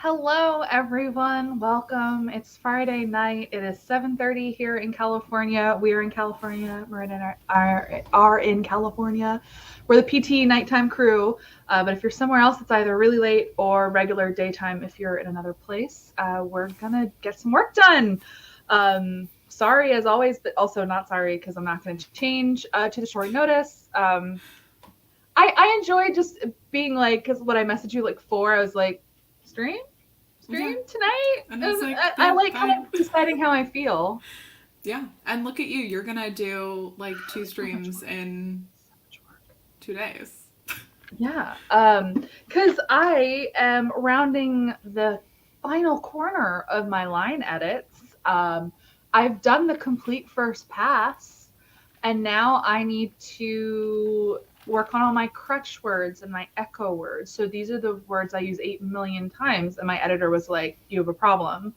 Hello, everyone. Welcome. It's Friday night. It is 7:30 here in California. We are in California. Miranda and are in California. We're the PT nighttime crew. But if you're somewhere else, it's either really late or regular daytime. If you're in another place, we're gonna get some work done. Sorry as always, but also not sorry because I'm not going to change to the short notice. I enjoy just being like, because when I messaged you like four, I was like, stream? Yeah. Stream tonight? And I was like, I yeah, like kind fine. of deciding how I feel. Yeah. And look at you. You're going to do like two So much streams work. in So much work. 2 days. Yeah. Because I am rounding the final corner of my line edits. I've done the complete first pass, and now I need to work on all my crutch words and my echo words. So these are the words I use 8 million times, and my editor was like, "You have a problem."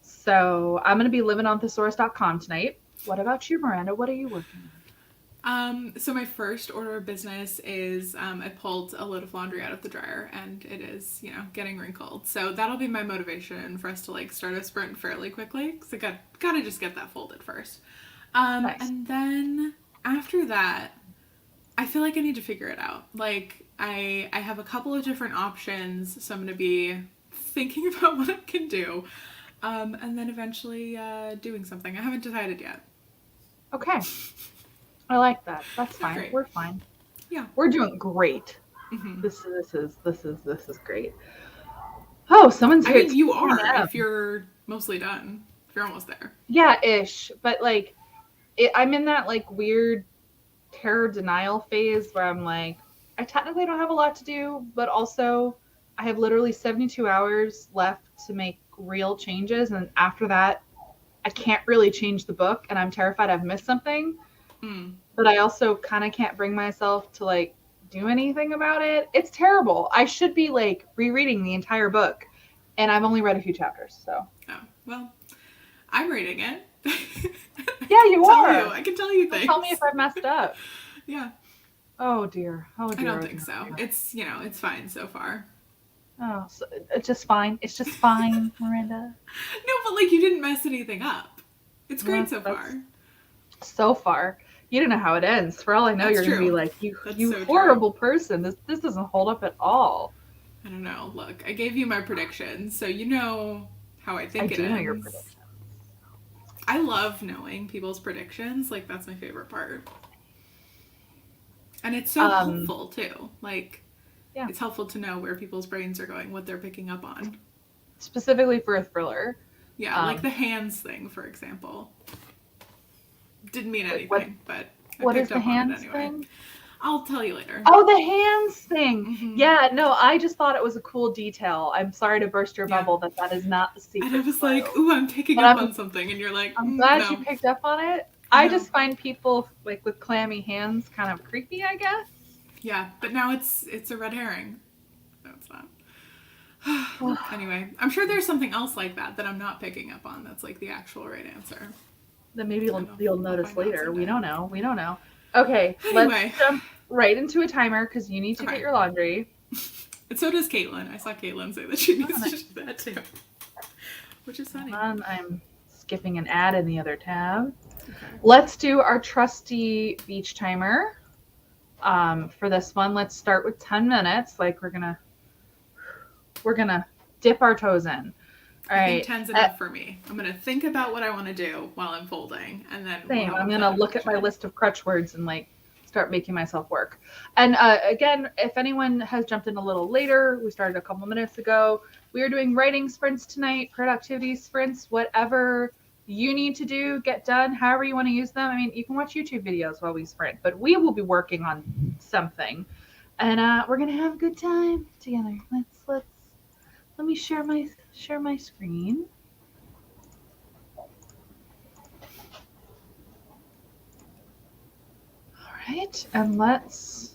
So I'm going to be living on thesaurus.com tonight. What about you, Miranda? What are you working on? So my first order of business is I pulled a load of laundry out of the dryer and it is, getting wrinkled. So that'll be my motivation for us to like start a sprint fairly quickly because I gotta just get that folded first. Nice. And then after that, I feel like I need to figure it out. Like I have a couple of different options, so I'm gonna be thinking about what I can do, and then eventually doing something. I haven't decided yet. Okay. I like that. That's Not fine. great. We're fine. Yeah. We're doing great. Hmm. This is great. Oh, someone's I here. mean, It's you 10 are if a.m. you're mostly done. If you're almost there. Yeah, ish. But like, I'm in that like weird terror denial phase where I'm like, I technically don't have a lot to do, but also I have literally 72 hours left to make real changes. And after that, I can't really change the book. And I'm terrified I've missed something. Mm. But I also kind of can't bring myself to like do anything about it. It's terrible. I should be like rereading the entire book. And I've only read a few chapters. So, Oh well, I'm reading it. I yeah, can you tell you. are. I can tell you So tell me if things. I've messed up. Yeah. Oh dear. Oh I dear. don't Oh think dear. so. Oh dear. It's fine so far. Oh, so it's just fine. It's just fine, Miranda. No, but like you didn't mess anything up. It's great Well, so that's far. so far. You don't know how it ends. For all I know, That's you're going to be true. like, you That's you so true. horrible person. This doesn't hold up at all. I don't know. Look, I gave you my predictions, so you know how I I think it do know your ends. predictions. I love knowing people's predictions. Like that's my favorite part. And it's so Um, helpful too. Like yeah. it's helpful to know where people's brains are going, what they're picking up on. Specifically for a thriller. Yeah, like Um, the hands thing, for example. Didn't mean wait, what anything, but I what is picked the up on it hands anyway. thing? I'll tell you later. Oh, the hands thing. Mm-hmm. Yeah, no, I just thought it was a cool detail. I'm sorry to burst your Yeah. bubble that is not the And I secret was like, clue. ooh, I'm picking But up I'm on something. And you're like, I'm glad you no. picked up on it. I I know. just find people like with clammy hands kind of creepy, I guess. Yeah, but now it's a red herring. No, it's not. Anyway, I'm sure there's something else like that that I'm not picking up on that's like the actual right answer. Then maybe I don't know. you'll I'll notice find out later. We someday. don't know. We don't know. Okay, let's Anyway, jump right into a timer because you need to get okay. your laundry. And so does Caitlin. I saw Caitlin say that she Oh, needs to nice. do that too, which is Hold funny. on, I'm skipping an ad in the other tab. Okay. Let's do our trusty beach timer. For this one, let's start with 10 minutes. Like we're gonna dip our toes in. All I think right. 10's enough for me. I'm going to think about what I want to do while I'm folding, and then we'll Same. have a I'm plan gonna of look at my action. list of crutch words and like start making myself work. And again, if anyone has jumped in a little later, we started a couple minutes ago. We are doing writing sprints tonight, productivity sprints, whatever you need to do, get done, however you want to use them. I mean, you can watch YouTube videos while we sprint, but we will be working on something, and we're gonna have a good time together. Let me share my screen. All right, and let's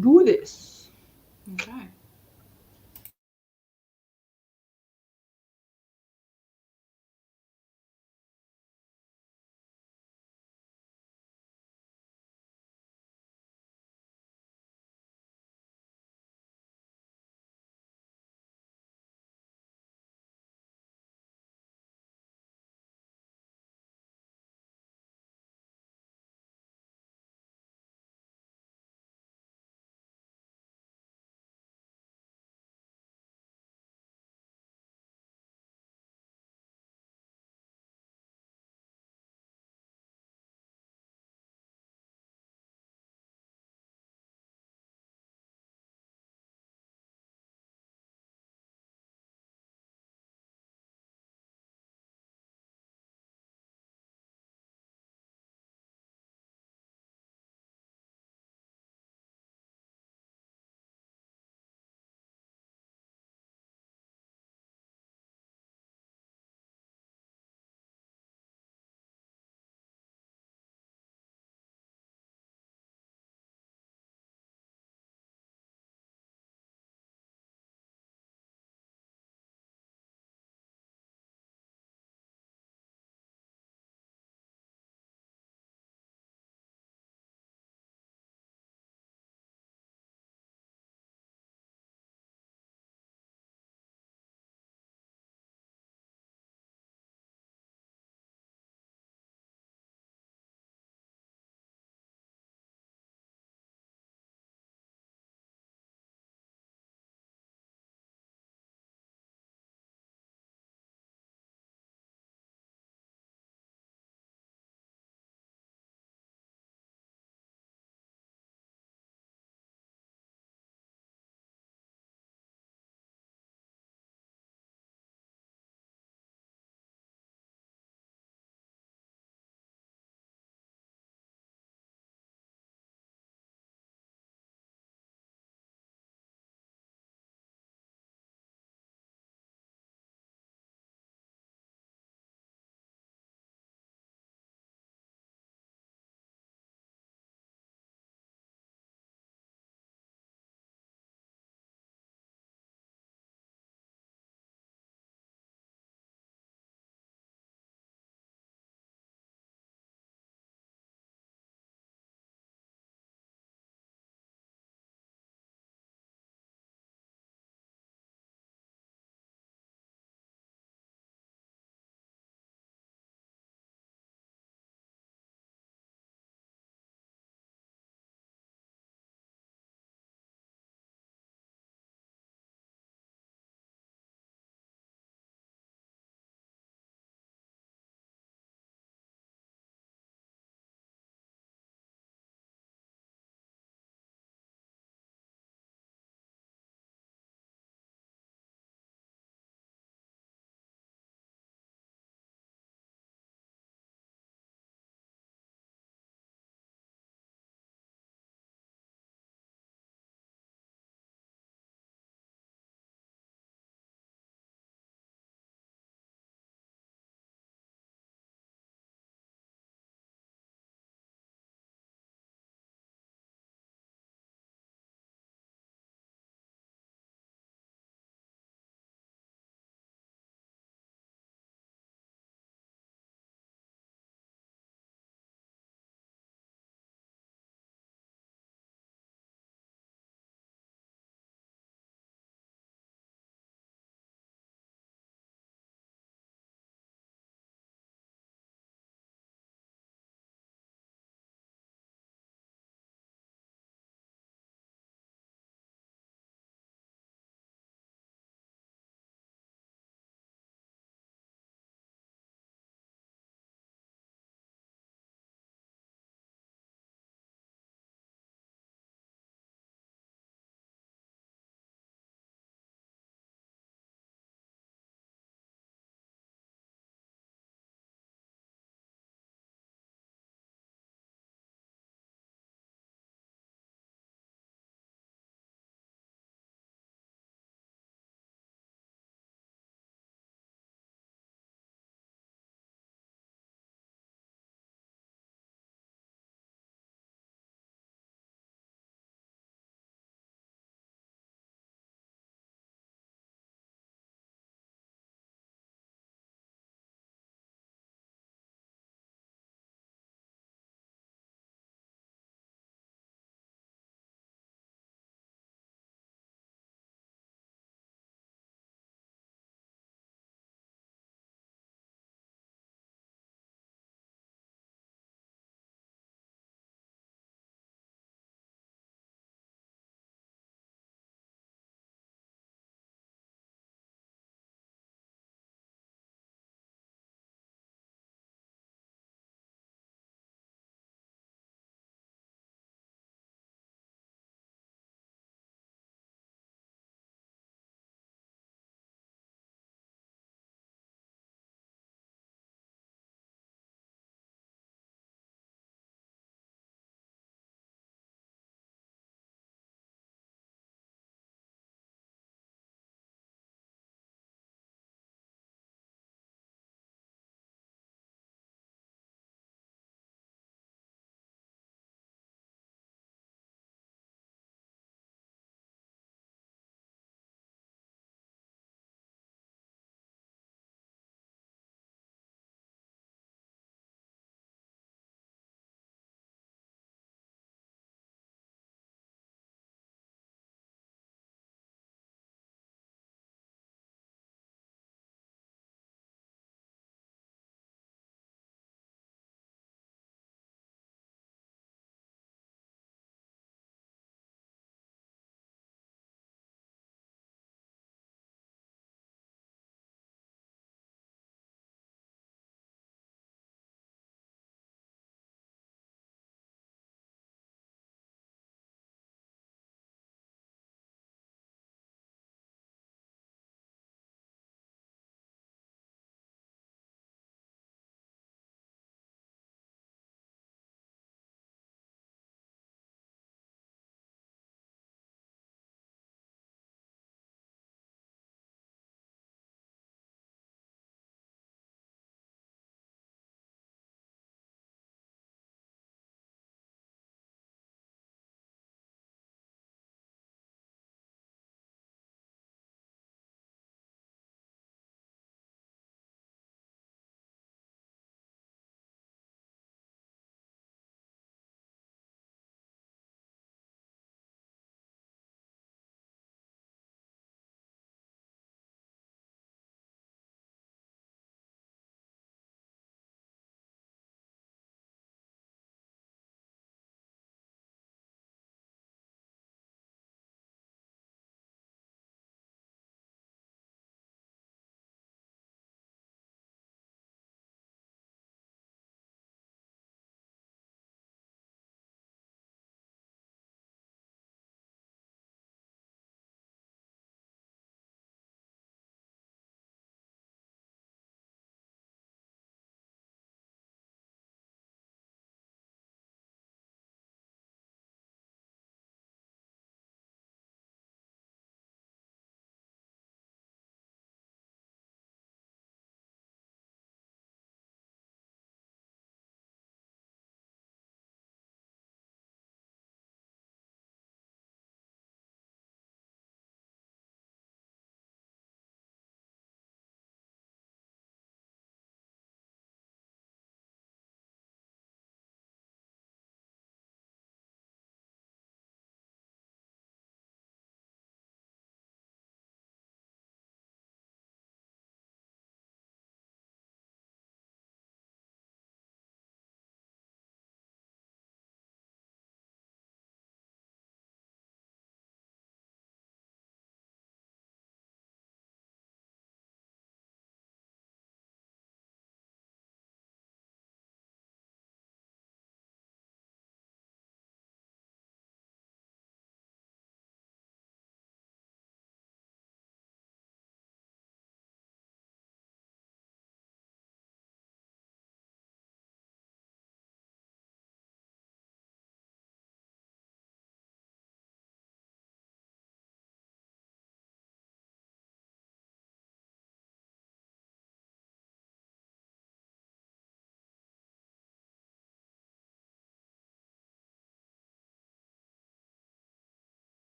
do this. Okay.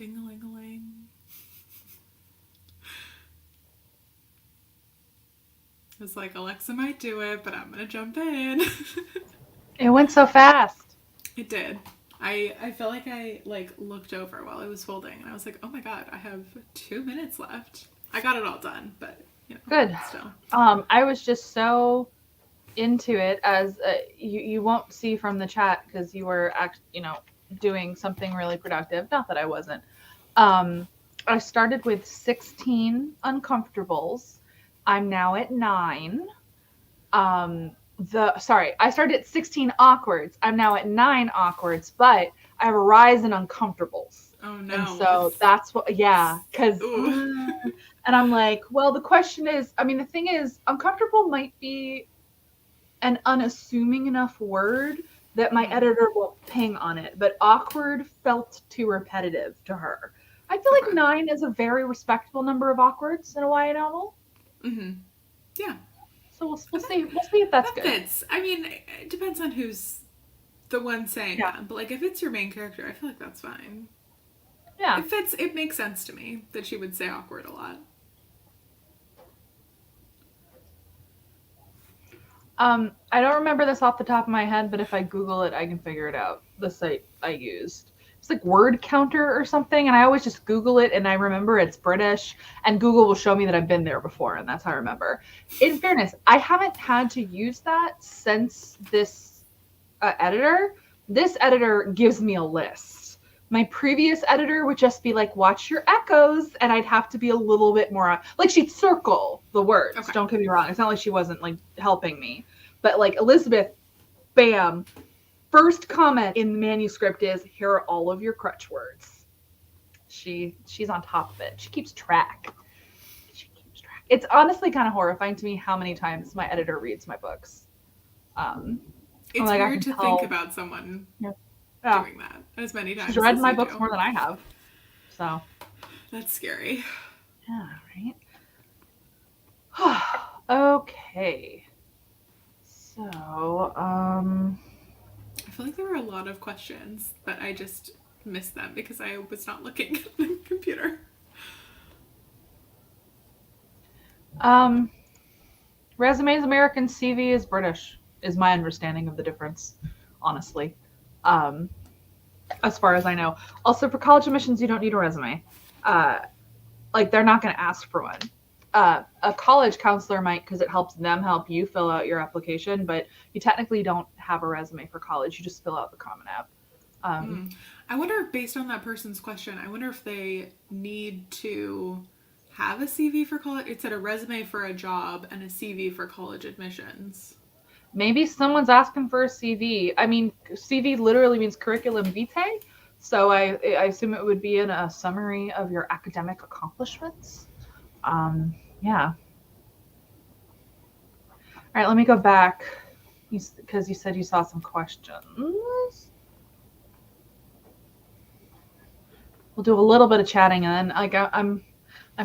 Ding-a-ling-a-ling. I was like, Alexa might do it, but I'm gonna jump in. It went so fast. It did. I felt like I like looked over while I was folding, and I was like, oh my god, I have 2 minutes left. I got it all done, but Good. still. I was just so into it, as you won't see from the chat because you were doing something really productive. Not that I wasn't. I started with 16 uncomfortables. I'm now at 9. I started at 16 awkwards. I'm now at 9 awkwards, but I have a rise in uncomfortables. Oh no. And so that's what, because, and I'm like, well, the question is, the thing is, uncomfortable might be an unassuming enough word that my editor will ping on it, but awkward felt too repetitive to her. I feel like 9 is a very respectable number of awkwards in a YA novel. Mm-hmm. Yeah. So we'll see. We'll see if that's good. Fits. I mean, it depends on who's the one saying that. But like, if it's your main character, I feel like that's fine. Yeah. It fits. It makes sense to me that she would say awkward a lot. I don't remember this off the top of my head, but if I Google it, I can figure it out. The site I used. It's like Word Counter or something, and I always just Google it, and I remember it's British, and Google will show me that I've been there before, and that's how I remember. In fairness, I haven't had to use that since this editor. This editor gives me a list. My previous editor would just be like, watch your echoes, and I'd have to be a little bit more, like she'd circle the words. Okay. Don't get me wrong. It's not like she wasn't like helping me. But like Elizabeth, bam, first comment in the manuscript is, here are all of your crutch words. She's on top of it. She keeps track. It's honestly kind of horrifying to me how many times my editor reads my books. It's like, weird to think about someone doing that as many times. She's read my books more than I have. So that's scary. Yeah, right? Okay. So, I feel like there were a lot of questions, but I just missed them because I was not looking at the computer. Resume is American, CV is British, is my understanding of the difference, honestly. As far as I know. Also, for college admissions, you don't need a resume. Like, they're not going to ask for one. A college counselor might, because it helps them help you fill out your application, but you technically don't have a resume for college. You just fill out the Common App. I wonder if, based on that person's question, I wonder if they need to have a CV for college. It said a resume for a job and a CV for college admissions. Maybe someone's asking for a CV. I mean, CV literally means curriculum vitae, so I assume it would be in a summary of your academic accomplishments. Yeah. All right, let me go back because you said you saw some questions. We'll do a little bit of chatting, and then like I'm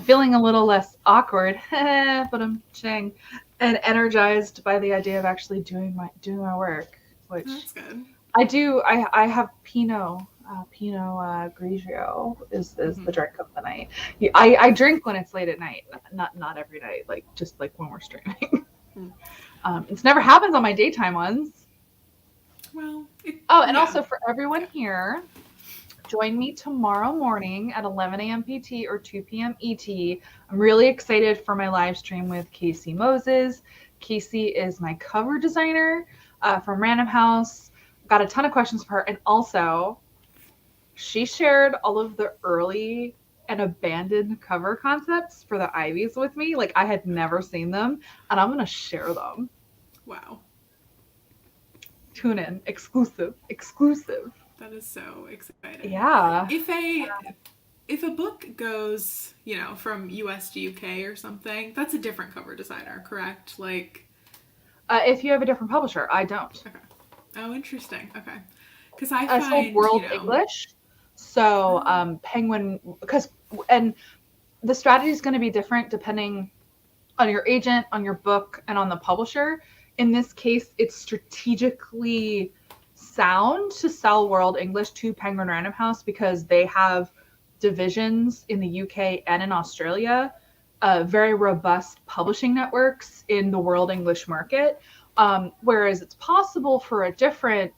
feeling a little less awkward, but I'm saying, and energized by the idea of actually doing my work, which that's good. I do. I have Pinot Grigio is the drink of the night. I drink when it's late at night, not every night, like just like when we're streaming. It's never happens on my daytime ones. Well, also for everyone here, join me tomorrow morning at 11 a.m. PT or 2 p.m. ET. I'm really excited for my live stream with Casey Moses. Casey is my cover designer from Random House. Got a ton of questions for her, and also she shared all of the early and abandoned cover concepts for the Ivies with me. Like, I had never seen them, and I'm going to share them. Wow. Tune in. Exclusive. That is so exciting. Yeah. If a book goes, from US to UK or something, that's a different cover designer, correct? Like, if you have a different publisher, I don't. Okay. Oh, interesting. Okay. Because I sold World English. So Penguin, and the strategy is going to be different depending on your agent, on your book, and on the publisher. In this case, it's strategically sound to sell World English to Penguin Random House because they have divisions in the UK and in Australia, very robust publishing networks in the world English market. Whereas it's possible for a different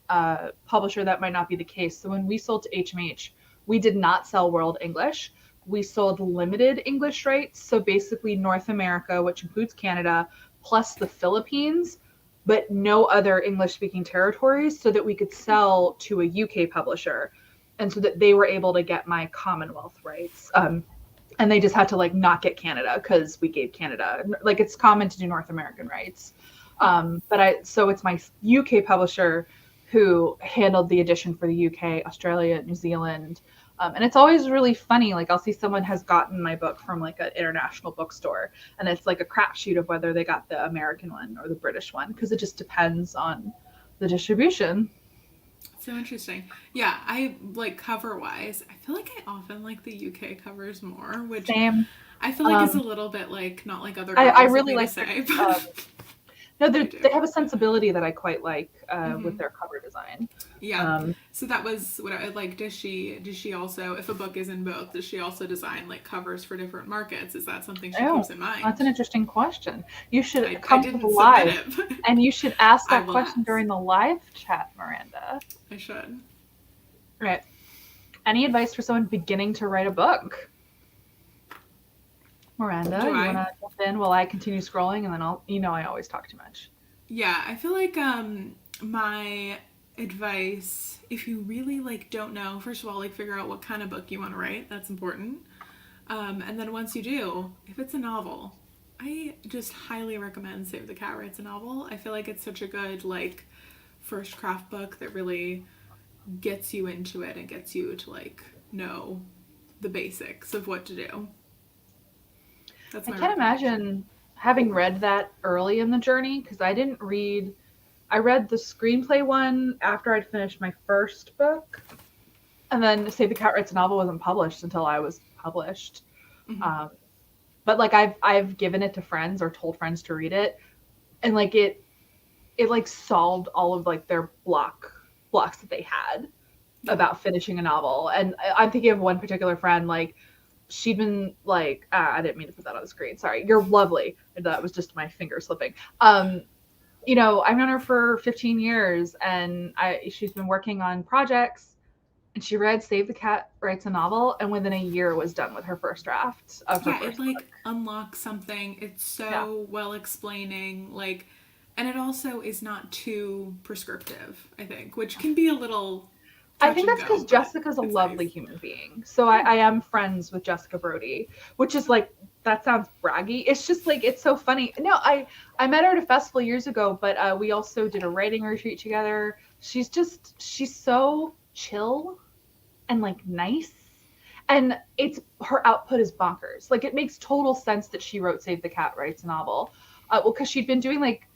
publisher that might not be the case. So when we sold to HMH, we did not sell world English. We sold limited English rights. So basically North America, which includes Canada, plus the Philippines, but no other English speaking territories, so that we could sell to a UK publisher. And so that they were able to get my Commonwealth rights. And they just had to like not get Canada because we gave Canada, like it's common to do North American rights. So it's my UK publisher who handled the edition for the UK, Australia, New Zealand. And it's always really funny. Like I'll see someone has gotten my book from like an international bookstore, and it's like a crapshoot of whether they got the American one or the British one, because it just depends on the distribution. So interesting. Yeah, I like cover wise. I feel like I often like the UK covers more, which Same. I feel like is a little bit like not like other I covers really of me to like say, um, but no, I they do. have a sensibility that I quite like with their cover design. Yeah. Um, So that was what I like. Does she also, if a book is in both, does she also design like covers for different markets? Is that something she keeps oh, in that's an mind? interesting question. You should I come to the didn't submit live, it, but and you should ask I that will question ask. during the live chat, Miranda. I should. Right. Any advice for someone beginning to write a book? Miranda, Do you want I? to jump in while I continue scrolling, and then I always talk too much. Yeah, I feel like my advice, if you really like don't know, first of all, like figure out what kind of book you want to write. That's important. And then once you do, if it's a novel, I just highly recommend Save the Cat Writes a Novel. I feel like it's such a good like first craft book that really gets you into it and gets you to like know the basics of what to do. That's I my can't recommendation. imagine having read that early in the journey, because I didn't read. I read the screenplay one after I'd finished my first book, and then Save the Cat Writes a Novel wasn't published until I was published. Mm-hmm. Um, but like I've given it to friends or told friends to read it, and like it like solved all of like their blocks that they had Yeah. about finishing a novel. And I'm thinking of one particular friend, like she'd been like, I didn't mean to put that on the screen. Sorry, you're lovely. That was just my finger slipping. I've known her for 15 years, and she's been working on projects. And she read Save the Cat Writes a Novel, and within a year was done with her first draft of her Yeah, it first book. like unlocks something. It's Yeah. so well explaining, like, and it also is not too prescriptive, I think, which can be a little I touch think and that's go, because but Jessica's a it's nice. lovely human being. So Yeah. I am friends with Jessica Brody, which is like, that sounds braggy. It's just like, it's so funny. No, I met her at a festival years ago, but we also did a writing retreat together. She's so chill and like nice. And it's her output is bonkers. Like it makes total sense that she wrote Save the Cat Writes a Novel. Well, because she'd been doing like,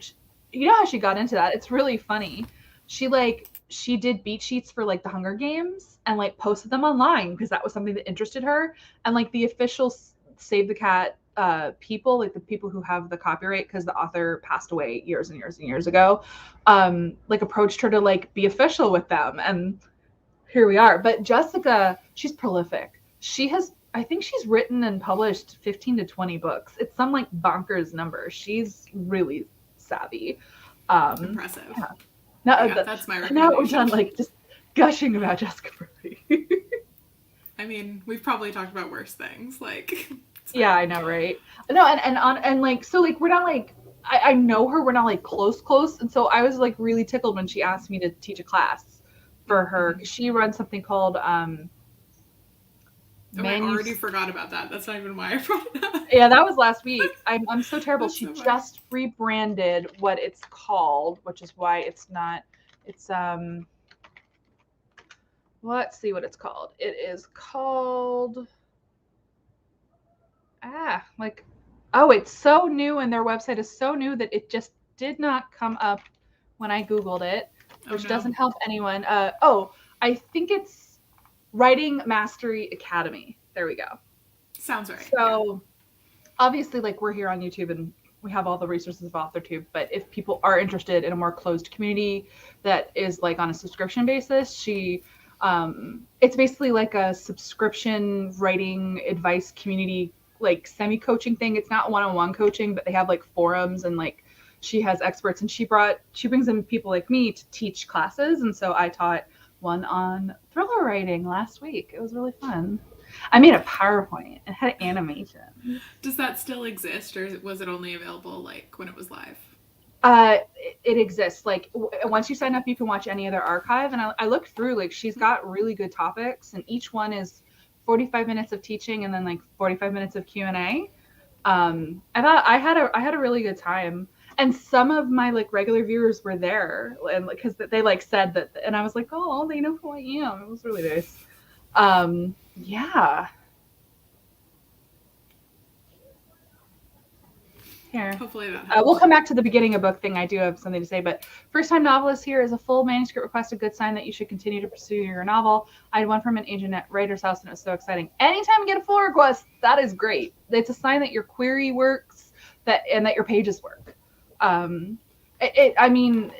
you know how she got into that? It's really funny. She did beat sheets for like the Hunger Games and like posted them online because that was something that interested her. And like the official Save the Cat people, like the people who have the copyright, because the author passed away years and years and years ago, like approached her to like be official with them, and here we are. But Jessica, she's prolific. I think she's written and published 15 to 20 books. It's some like bonkers number. She's really savvy. Um, Impressive. yeah. Now, Yeah, that's my now we're done recommendation. like just gushing about Jessica Brody. I mean, we've probably talked about worse things, like, it's Yeah, I fine. know, right? No, and like so like we're not like I know her, we're not like close, and so I was like really tickled when she asked me to teach a class for her. Mm-hmm. She runs something called Oh, I already manus forgot about that. That's not even why I brought it up. Yeah, that was last week. I'm so terrible. That's She so funny. just rebranded what it's called, which is why it's not. It's Let's see what it's called. It is called like, oh, it's so new, and their website is so new that it just did not come up when I googled it, Oh which no. doesn't help anyone. I think it's Writing Mastery Academy. There we go. Sounds right. Yeah. So obviously, like, we're here on YouTube and we have all the resources of AuthorTube, but if people are interested in a more closed community that is like on a subscription basis, she It's basically like a subscription writing advice community, like semi-coaching thing. It's not one-on-one coaching, but they have like forums, and like she has experts, and she brings in people like me to teach classes. And so I taught one on thriller writing last week. It was really fun. I made a PowerPoint and had animation. Does that still exist, or was it only available like when it was live? It exists. Like once you sign up, you can watch any other archive. And I looked through, like she's got really good topics, and each one is 45 minutes of teaching and then like 45 minutes of Q&A. I thought I had a really good time, and some of my like regular viewers were there, and because they like said that, and I was like, oh, they know who I am. It was really nice. Yeah. Here. Hopefully that helps. We'll come back to the beginning of book thing. I do have something to say, but first-time novelist here is a full manuscript request a good sign that you should continue to pursue your novel. I had one from an agent at Writer's House, and it was so exciting. Anytime you get a full request, that is great. It's a sign that your query works, and that your pages work. I mean,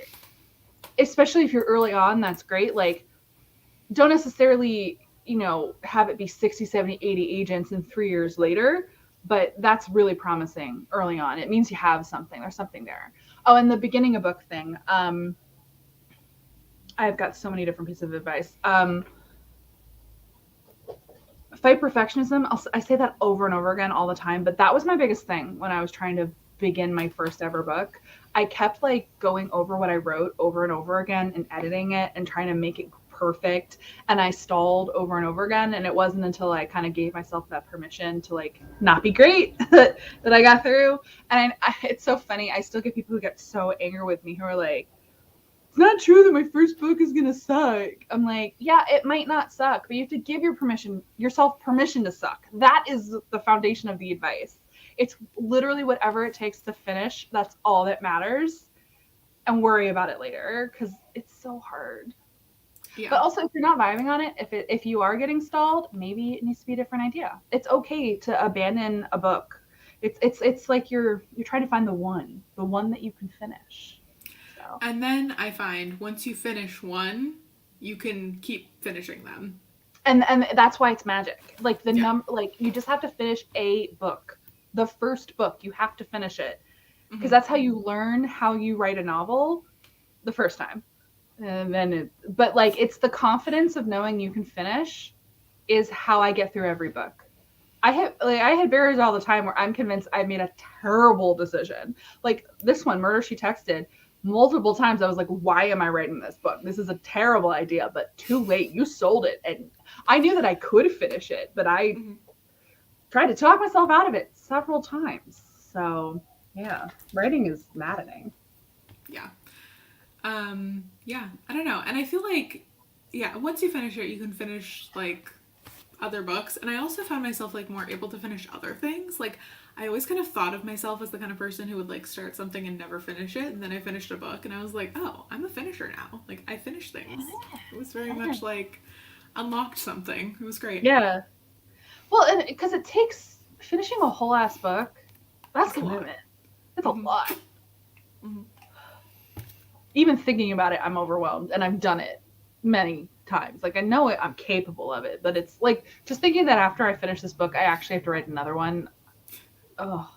especially if you're early on, that's great. Like, don't necessarily, have it be 60, 70, 80 agents and 3 years later. But that's really promising early on. It means you have something. There's something there. Oh, and the beginning of book thing. I've got so many different pieces of advice. Fight perfectionism. I say that over and over again all the time, but that was my biggest thing when I was trying to begin my first ever book. I kept like going over what I wrote over and over again and editing it and trying to make it perfect, and I stalled over and over again, and it wasn't until I kind of gave myself that permission to like not be great that I got through. And it's so funny, I still get people who get so angry with me who are like, it's not true that my first book is gonna suck. I'm like, yeah, it might not suck, but you have to give yourself permission to suck. That is the foundation of the advice. It's literally whatever it takes to finish. That's all that matters, and worry about it later, because it's so hard. Yeah. But also, if you're not vibing on it, if you are getting stalled, maybe it needs to be a different idea. It's okay to abandon a book. It's like you're trying to find the one that you can finish. So. And then I find once you finish one, you can keep finishing them. And that's why it's magic. Like like you just have to finish a book. The first book, you have to finish it, because that's how you learn how you write a novel the first time. And then but like it's the confidence of knowing you can finish is how I get through every book. I had barriers all the time where I'm convinced I made a terrible decision. Like this one, Murder, She Texted, multiple times I was like, why am I writing this book? This is a terrible idea, but too late. You sold it. And I knew that I could finish it, but I tried to talk myself out of it several times. So yeah, writing is maddening. Yeah. Yeah, I don't know. And I feel like, yeah, once you finish it, you can finish like other books. And I also found myself like more able to finish other things. Like I always kind of thought of myself as the kind of person who would like start something and never finish it. And then I finished a book and I was like, oh, I'm a finisher now. Like I finish things. It was very much like unlocked something. It was great. Yeah. Well, and because it takes finishing a whole ass book, that's commitment. It's a lot. Mm-hmm. Even thinking about it, I'm overwhelmed, and I've done it many times. Like I know it, I'm capable of it, but it's like just thinking that after I finish this book, I actually have to write another one. Oh.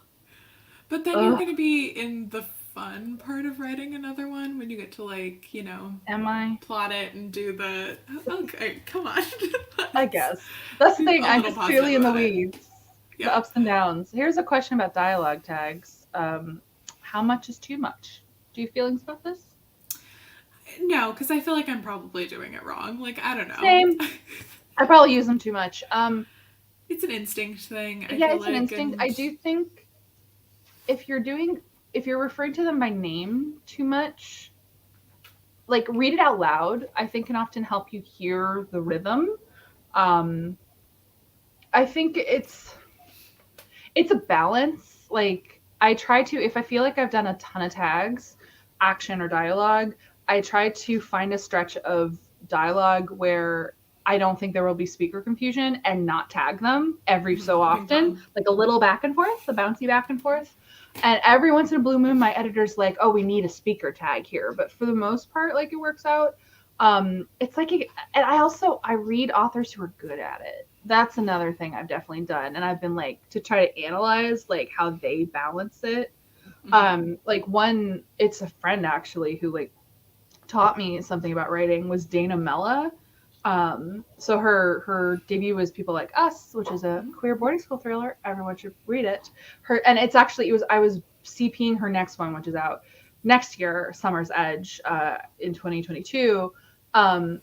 But then you're going to be in the fun part of writing another one when you get to like, am I plot it and do the okay, come on. I guess that's the thing. I'm just clearly in the weeds. Yeah. The ups and downs. Here's a question about dialogue tags. How much is too much? Do you have feelings about this? No, because I feel like I'm probably doing it wrong. Like, I don't know. Same. I probably use them too much. It's an instinct thing. It's an instinct. I do think if you're referring to them by name too much, like read it out loud, I think can often help you hear the rhythm. I think it's a balance. Like I try to, if I feel like I've done a ton of tags, action or dialogue, I try to find a stretch of dialogue where I don't think there will be speaker confusion and not tag them every so often, like a little back and forth, the bouncy back and forth. And every once in a blue moon, my editor's like, oh, we need a speaker tag here. But for the most part, like it works out. It's like, and I read authors who are good at it. That's another thing I've definitely done, and I've been like to try to analyze like how they balance it. Mm-hmm. Like one, it's a friend actually who like taught me something about writing was Dana Mella. So her debut was People Like Us, which is a queer boarding school thriller. Everyone should read it. Her and it's actually it was I was CPing her next one, which is out next year, Summer's Edge, in 2022. And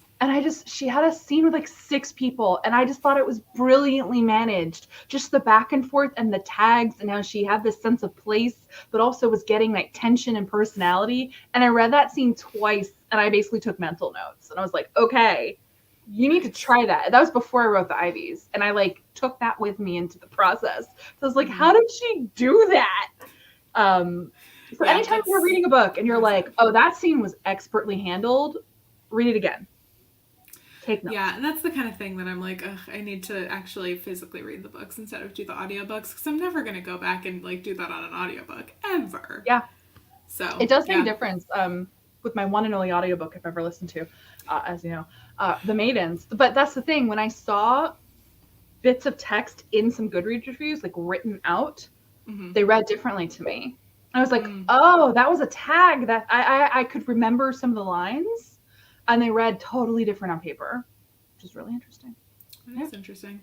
she had a scene with like 6 people, and I just thought it was brilliantly managed. Just the back and forth and the tags, and how she had this sense of place, but also was getting like tension and personality. And I read that scene twice, and I basically took mental notes, and I was like, okay, you need to try that. That was before I wrote the Ivies, and I like took that with me into the process. So I was like, how did she do that? So anytime you're reading a book and you're like, oh, that scene was expertly handled, read it again. Take notes. Yeah, and that's the kind of thing that I'm like, ugh, I need to actually physically read the books instead of do the audiobooks, because I'm never going to go back and like do that on an audiobook ever. Yeah. So it does make a difference. With my one and only audiobook I've ever listened to, as you know, The Maidens. But that's the thing, when I saw bits of text in some Goodreads reviews, like written out, they read differently to me. I was like, oh, that was a tag that I could remember some of the lines, and they read totally different on paper, which is really interesting. That's interesting.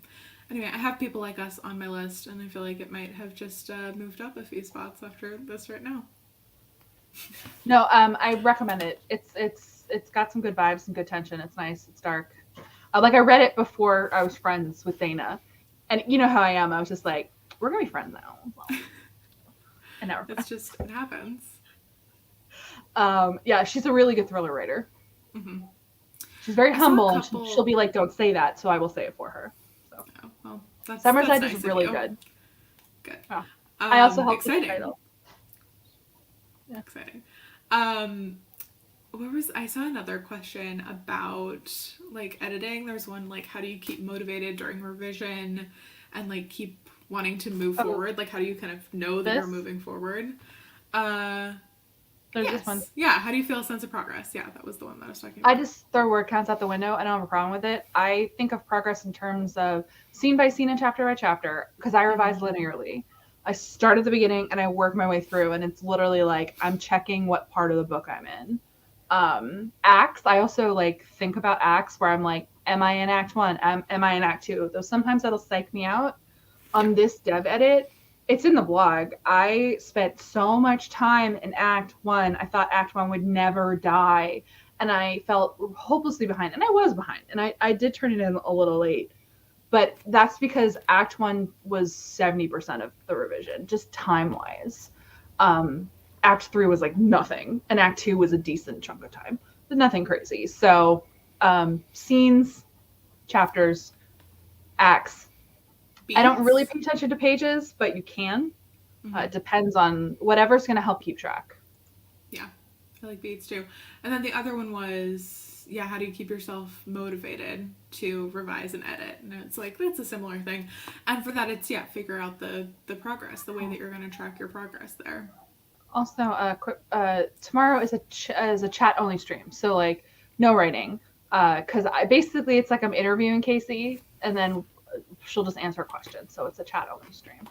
Anyway, I have People Like Us on my list, and I feel like it might have just moved up a few spots after this right now. No, I recommend it. It's got some good vibes, some good tension. It's nice. It's dark. Like I read it before I was friends with Dana, and you know how I am. I was just like, we're gonna be friends now. Well, and now it's just it happens. Yeah, she's a really good thriller writer. Mm-hmm. She's very humble, and she'll be like, "Don't say that," so I will say it for her. So, well, Summer's Edge nice is really good. Good. Oh. I also helped exciting. with the title. Yeah. Exciting. I saw another question about like editing. There's one like, how do you keep motivated during revision and like keep wanting to move forward? Like, how do you kind of know that you're moving forward? There's this one. Yeah, how do you feel a sense of progress? Yeah, that was the one that I was talking about. I just throw word counts out the window. I don't have a problem with it. I think of progress in terms of scene by scene and chapter by chapter, because I revise linearly. I start at the beginning and I work my way through, and it's literally like I'm checking what part of the book I'm in. Acts, I also like think about acts where I'm like, am I in act 1? Am I in act 2? Though sometimes that'll psych me out. On this dev edit, it's in the blog. I spent so much time in act 1. I thought act 1 would never die, and I felt hopelessly behind, and I was behind, and I did turn it in a little late. But that's because act 1 was 70% of the revision, just time-wise. Act 3 was like nothing, and act 2 was a decent chunk of time, but nothing crazy. So scenes, chapters, acts. I don't really pay attention to pages, but you can. It depends on whatever's going to help keep track. Yeah, I like beats too. And then the other one was, how do you keep yourself motivated to revise and edit? And it's like, that's a similar thing. And for that, it's, figure out the progress, the way that you're going to track your progress there. Also, tomorrow is a chat only stream, so like no writing, because it's like I'm interviewing Casey, and then she'll just answer questions. So it's a chat only stream.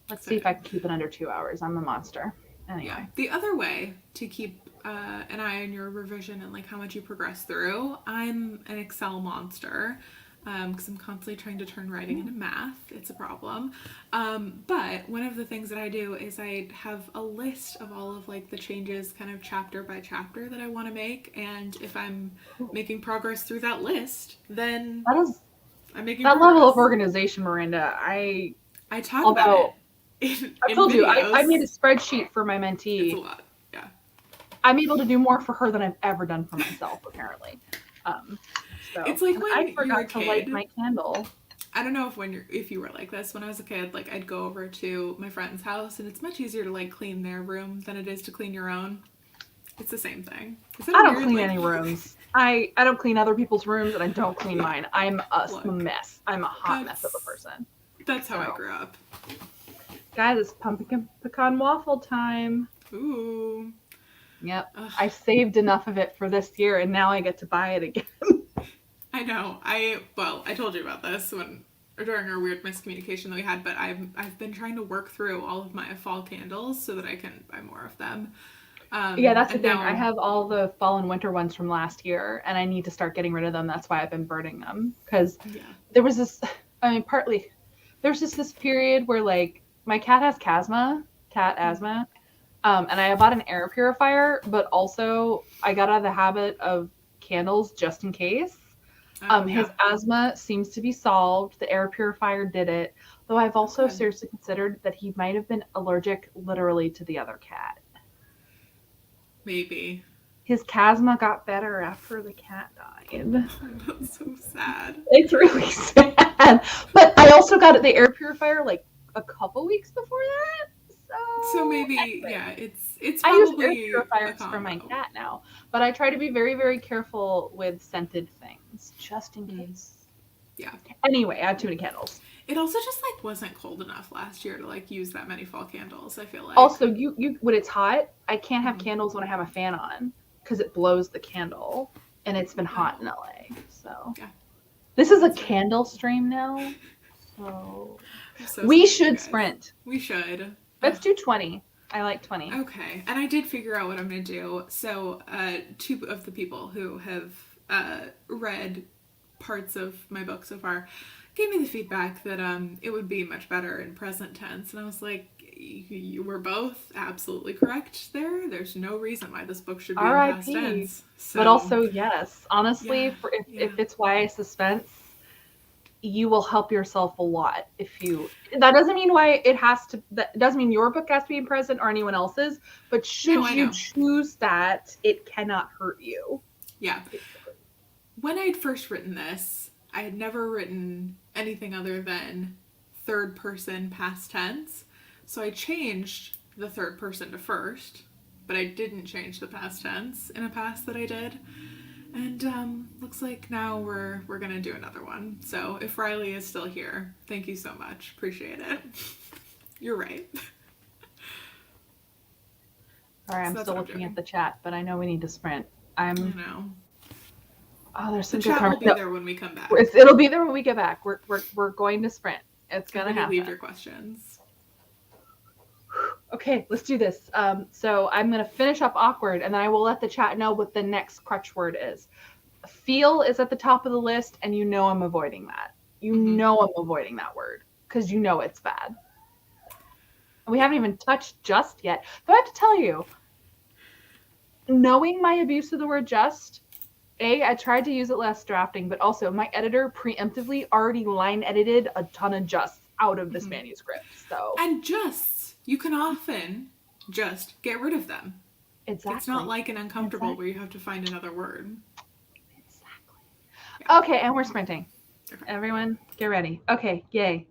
Let's see if I can keep it under 2 hours. I'm a monster. Anyway. Yeah. The other way to keep an eye on your revision and like how much you progress through, I'm an Excel monster. Because I'm constantly trying to turn writing into math. It's a problem. But one of the things that I do is I have a list of all of like the changes kind of chapter by chapter that I want to make. And if I'm making progress through that list, then I'm making progress. Level of organization, Miranda. I talk about it. I told you, I made a spreadsheet for my mentee. It's a lot, yeah. I'm able to do more for her than I've ever done for myself, apparently. So it's like when I forgot you were a kid, to light my candle. I don't know if you were like this. When I was a kid, like I'd go over to my friend's house, and it's much easier to like clean their room than it is to clean your own. It's the same thing. I don't clean any rooms. I don't clean other people's rooms, and I don't clean mine. I'm a mess. I'm a hot mess of a person. That's how I grew up. Guys, it's pumpkin pecan waffle time. Ooh. Yep. Ugh, I saved enough of it for this year, and now I get to buy it again. I know. I told you about this when during our weird miscommunication that we had, but I've been trying to work through all of my fall candles so that I can buy more of them. Yeah, that's the And thing. I now, have all the fall and winter ones from last year, and I need to start getting rid of them. That's why I've been burning them. Because yeah. there was this, I mean, partly, there's just this period where, like, my cat has cat asthma, and I bought an air purifier, but also I got out of the habit of candles just in case. Oh His yeah. asthma seems to be solved. The air purifier did it, though I've Oh also good. seriously considered that he might have been allergic literally to the other cat. Maybe. His asthma got better after the cat died. Oh, that's so sad. It's really sad. But I also got the air purifier like a couple weeks before that. So So maybe anyway, yeah, it's I use air probably a purifiers for my combo. cat now, but I try to be very, very careful with scented things just in Mm, case. yeah. Anyway, I have too many candles. It also just like wasn't cold enough last year to like use that many fall candles, I feel like. Also, you when it's hot, I can't have Mm-hmm. candles when I have a fan on because it blows the candle, and it's been hot Oh, in LA. So yeah, this is a that's fair. candle stream now. So I'm so we sorry, you should guys. sprint. We should. Let's do 20. I like 20. Okay, and I did figure out what I'm gonna do. So, two of the people who have read parts of my book so far gave me the feedback that it would be much better in present tense, and I was like, you were both absolutely correct there. There's no reason why this book should be in past RIP. tense. But So, also, yes, honestly, yeah, for yeah. if it's YA suspense, you will help yourself a lot if you that doesn't mean why it has to that doesn't mean your book has to be in present or anyone else's, but No, should I you know. choose that, it cannot hurt you. Yeah. Basically. When I'd first written this, I had never written anything other than third person past tense. So I changed the third person to first, but I didn't change the past tense in a past that I did. And looks like now we're gonna do another one. So if Riley is still here, thank you so much. Appreciate it. You're right. Sorry, So I'm that's still what I'm looking at doing. the chat, but I know we need to sprint. You I'm know, oh, there's the some good chat will comments. be No, there when we come back. it'll be there when we get back. We're going to sprint. It's gonna Everybody, leave happen. your questions. Okay, let's do this. So I'm gonna finish up awkward, and then I will let the chat know what the next crutch word is. Feel is at the top of the list, and you know I'm avoiding that. You Mm-hmm. know I'm avoiding that word because you know it's bad. We Yeah. haven't even touched just yet. But I have to tell you, knowing my abuse of the word just, I tried to use it less drafting, but also my editor preemptively already line edited a ton of justs out of this Mm-hmm. manuscript. So And just, you can often just get rid of them. It's not exactly. like an uncomfortable where Exactly. you have to find another word. Exactly. Yeah. Okay, and we're sprinting. Okay. Everyone, get ready. Okay, yay.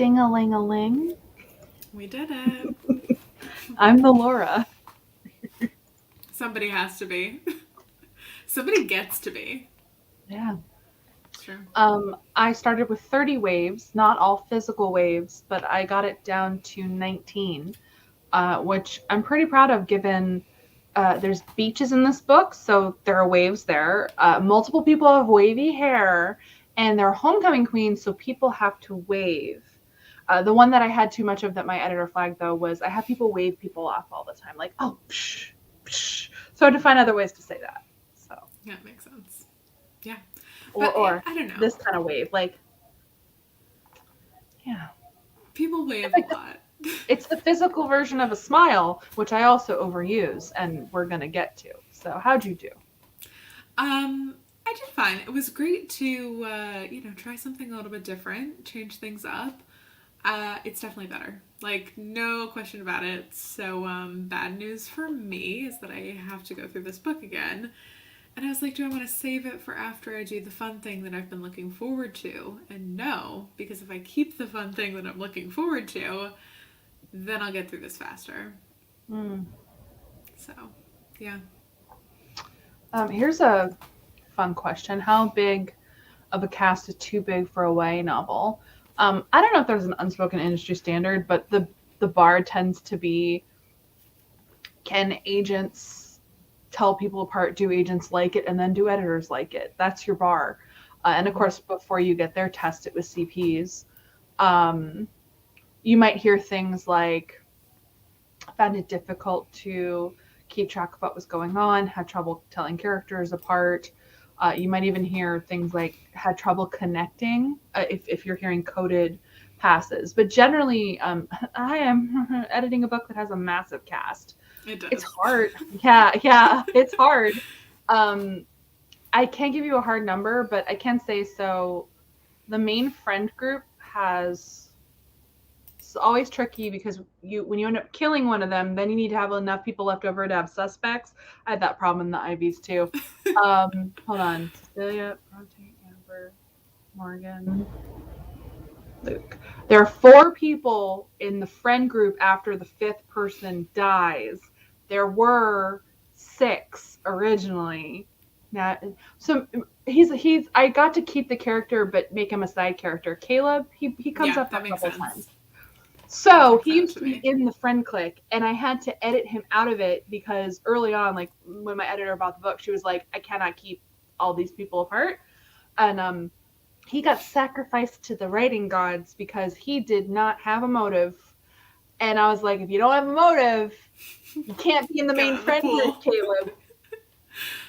Ding-a-ling-a-ling. We did it. I'm the Laura. Somebody has to be. Somebody gets to be. Yeah. It's true. I started with 30 waves, not all physical waves, but I got it down to 19, which I'm pretty proud of given there's beaches in this book, so there are waves there. Multiple people have wavy hair, and they're homecoming queens, so people have to wave. The one that I had too much of that my editor flagged, though, was I have people wave people off all the time, like, oh, psh, psh. So I had to find other ways to say that. So, Yeah, it makes sense. Yeah. or, But yeah, or I don't know. this kind of wave, like, yeah. People wave It's a like lot. it's the physical version of a smile, which I also overuse, and we're going to get to. So, how'd you do? I did fine. It was great to, try something a little bit different, change things up. It's definitely better. Like, no question about it. So, bad news for me is that I have to go through this book again. And I was like, do I want to save it for after I do the fun thing that I've been looking forward to? And no, because if I keep the fun thing that I'm looking forward to, then I'll get through this faster. Mm. So, yeah. Here's a fun question. How big of a cast is too big for a YA novel? I don't know if there's an unspoken industry standard, but the bar tends to be, can agents tell people apart? Do agents like it? And then do editors like it? That's your bar. And of course, before you get there, test it with CPs. You might hear things like, found it difficult to keep track of what was going on, had trouble telling characters apart. You might even hear things like had trouble connecting if you're hearing coded passes. But generally, I am editing a book that has a massive cast. It does. It's hard. Yeah, it's hard. I can't give you a hard number, but I can say so. The main friend group has. It's always tricky because when you end up killing one of them, then you need to have enough people left over to have suspects. I had that problem in the IVs too. Hold on. Cecilia, Bronte, Amber, Morgan, Luke. There are 4 people in the friend group after the 5th person dies. There were 6 originally. Now, so he's I got to keep the character but make him a side character. Caleb, he comes up a couple times. So he used to be in the friend clique, and I had to edit him out of it because early on, like when my editor bought the book, she was like, I cannot keep all these people apart. And he got sacrificed to the writing gods because he did not have a motive. And I was like, if you don't have a motive, you can't be in the main friend group, Caleb.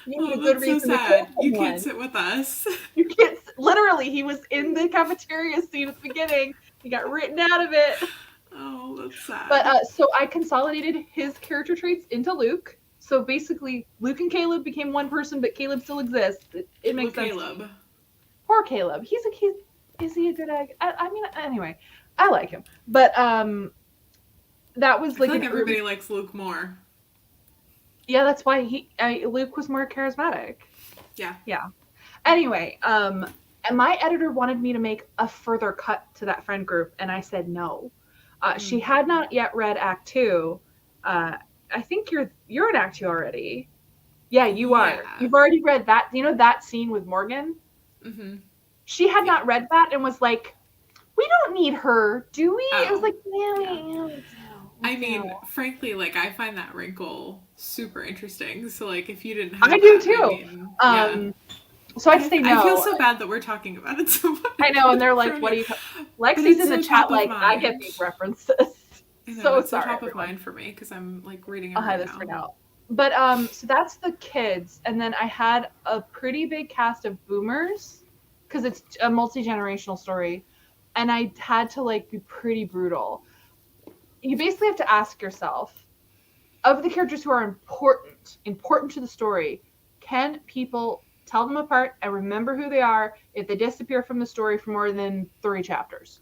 You need a good reason to kill someone. You can't sit with us. You can't. Literally, he was in the cafeteria scene at the beginning. He got written out of it. Oh, that's sad. But so I consolidated his character traits into Luke. So basically, Luke and Caleb became one person, but Caleb still exists. It makes sense. Caleb. Poor Caleb. Is he a good egg? I mean, anyway, I like him. But that was like, I feel like everybody likes Luke more. Yeah, that's why Luke was more charismatic. Yeah. Anyway, and my editor wanted me to make a further cut to that friend group, and I said no. She had not yet read Act 2. I think you're in Act 2 already. Yeah, you are. You've already read that. You know that scene with Morgan? Mm-hmm. She had not read that and was like, we don't need her, do we? Oh. It was like, yeah. I mean, frankly, like, I find that wrinkle super interesting. So, like, if you didn't have I do too. So I'd say no. I feel so bad that we're talking about it so much. I know, and they're like, what do you... Lexi's in the chat like, I get these references. So it's sorry, top of mind for me, because I'm, like, reading it I'll hide this for now. But, so that's the kids. And then I had a pretty big cast of boomers, because it's a multi-generational story. And I had to, like, be pretty brutal. You basically have to ask yourself, of the characters who are important to the story, can people tell them apart and remember who they are if they disappear from the story for more than 3 chapters?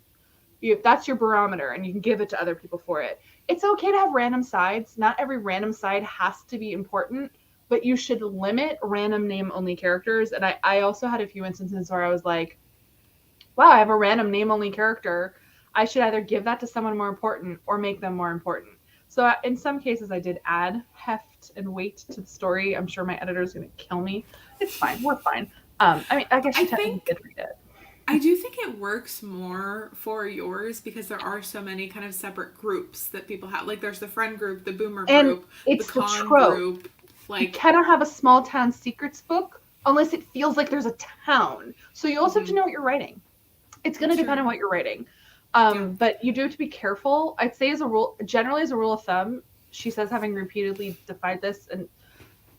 That's your barometer, and you can give it to other people for it. It's okay to have random sides. Not every random side has to be important, but you should limit random name-only characters. And I also had a few instances where I was like, wow, I have a random name-only character. I should either give that to someone more important or make them more important. So in some cases, I did add heft and weight to the story. I'm sure my editor is going to kill me. It's fine. We're fine. I mean, I guess I she technically think did read it. I do think it works more for yours because there are so many kind of separate groups that people have. Like there's the friend group, the boomer And group, the it's the con trope. group. You Like, cannot have a small town secrets book unless it feels like there's a town. So you also have to mm-hmm. know what you're writing. It's going to That's depend true. on what you're writing. Yeah. But you do have to be careful. I'd say as a rule, generally as a rule of thumb, she says having repeatedly defied this, and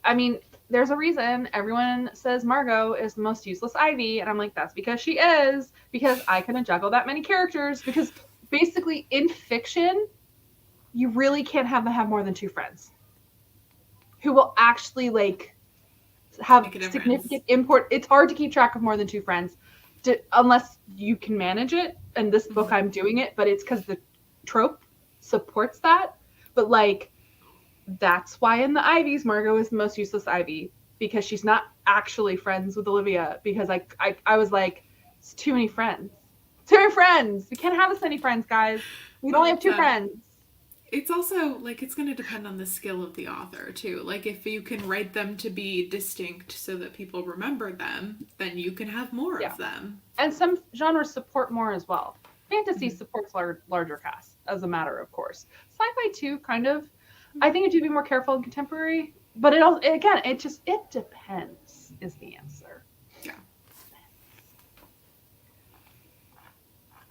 I mean, there's a reason everyone says Margot is the most useless Ivy, and I'm like, that's because she is, because I couldn't juggle that many characters, because basically in fiction, you really can't have them have more than two friends who will actually like have Make a difference. significant import. It's hard to keep track of more than two friends unless you can manage it. And this book, Mm-hmm. I'm doing it, but it's because the trope supports that. But like, that's why in the Ivies, Margot is the most useless Ivy because she's not actually friends with Olivia. Because I was like, it's too many friends. Too many friends. We can't have this many friends, guys. We can only Well, have two friends. it's also like it's going to depend on the skill of the author too. Like if you can write them to be distinct so that people remember them, then you can have more Yeah. of them. And some genres support more as well. Fantasy supports larger casts, as a matter of course. Sci-fi too, kind of. I think it should be more careful in contemporary, but it also, again, it depends is the answer. Yeah.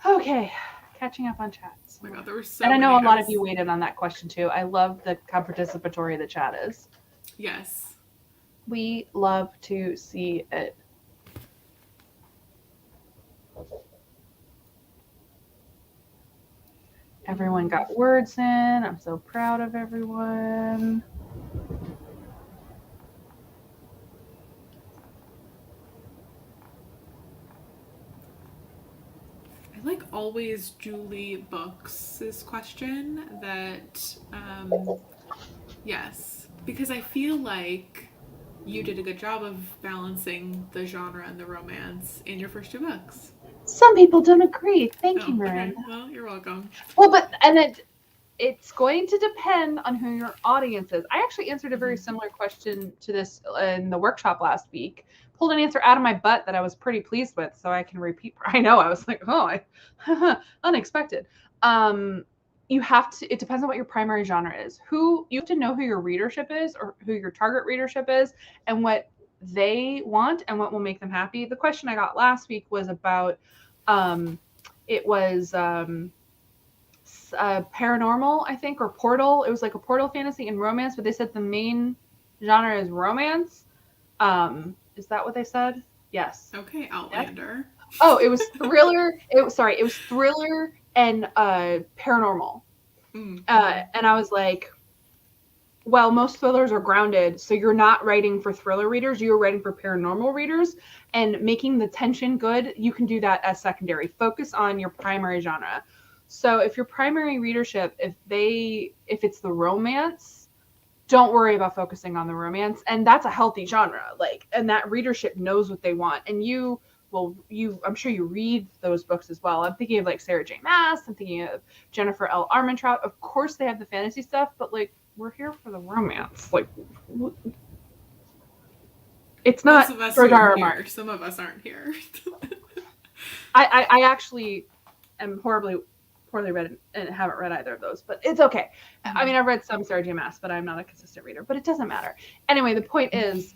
Okay, catching up on chats. Oh my god, there were so and I know many. a lot of you waited on that question too. I love how participatory the chat is. Yes. We love to see it. Everyone got words in. I'm so proud of everyone. I like always Julie Books' question that, yes, because I feel like you did a good job of balancing the genre and the romance in your first two books. Some people don't agree. Thank you, Miranda. Okay. Well, you're welcome. Well, but it's going to depend on who your audience is. I actually answered a very similar question to this in the workshop last week. Pulled an answer out of my butt that I was pretty pleased with, so I can repeat. I know I was like, unexpected. You have to. It depends on what your primary genre is. You have to know who your readership is, or who your target readership is, and what they want, and what will make them happy. The question I got last week was about. It was. Paranormal, I think, or Portal. It was like a Portal fantasy and romance, but they said the main genre is romance. Is that what they said? Yes. Okay, Outlander. Yes. Oh, it was thriller. It was thriller and paranormal. And I was like, well, most thrillers are grounded, so you're not writing for thriller readers, you're writing for paranormal readers, and making the tension good, you can do that as secondary. Focus on your primary genre. So if your primary readership, if it's the romance, don't worry about focusing on the romance. And that's a healthy genre. And that readership knows what they want. And I'm sure you read those books as well. I'm thinking of like Sarah J. Maas. I'm thinking of Jennifer L. Armentrout. Of course they have the fantasy stuff, but we're here for the romance. It's not George R. R. Martin. Some of us aren't here. I actually am poorly read and haven't read either of those, but it's okay. I mean, I've read some Sarah J. Maas, but I'm not a consistent reader, but it doesn't matter. Anyway, the point is,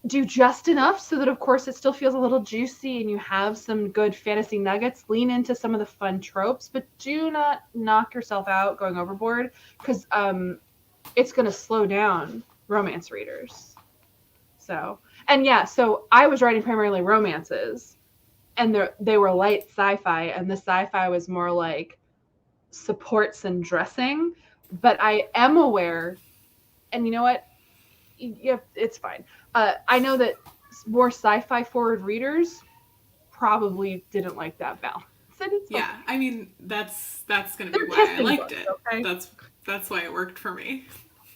do just enough so that, of course, it still feels a little juicy and you have some good fantasy nuggets. Lean into some of the fun tropes, but do not knock yourself out going overboard, because it's going to slow down romance readers. So I was writing primarily romances, and they were light sci-fi, and the sci-fi was more like supports and dressing. But I am aware, and you know what? Yeah, it's fine. I know that more sci-fi forward readers probably didn't like that balance. Yeah, okay. I mean that's going to be why I liked it. Okay? That's why it worked for me.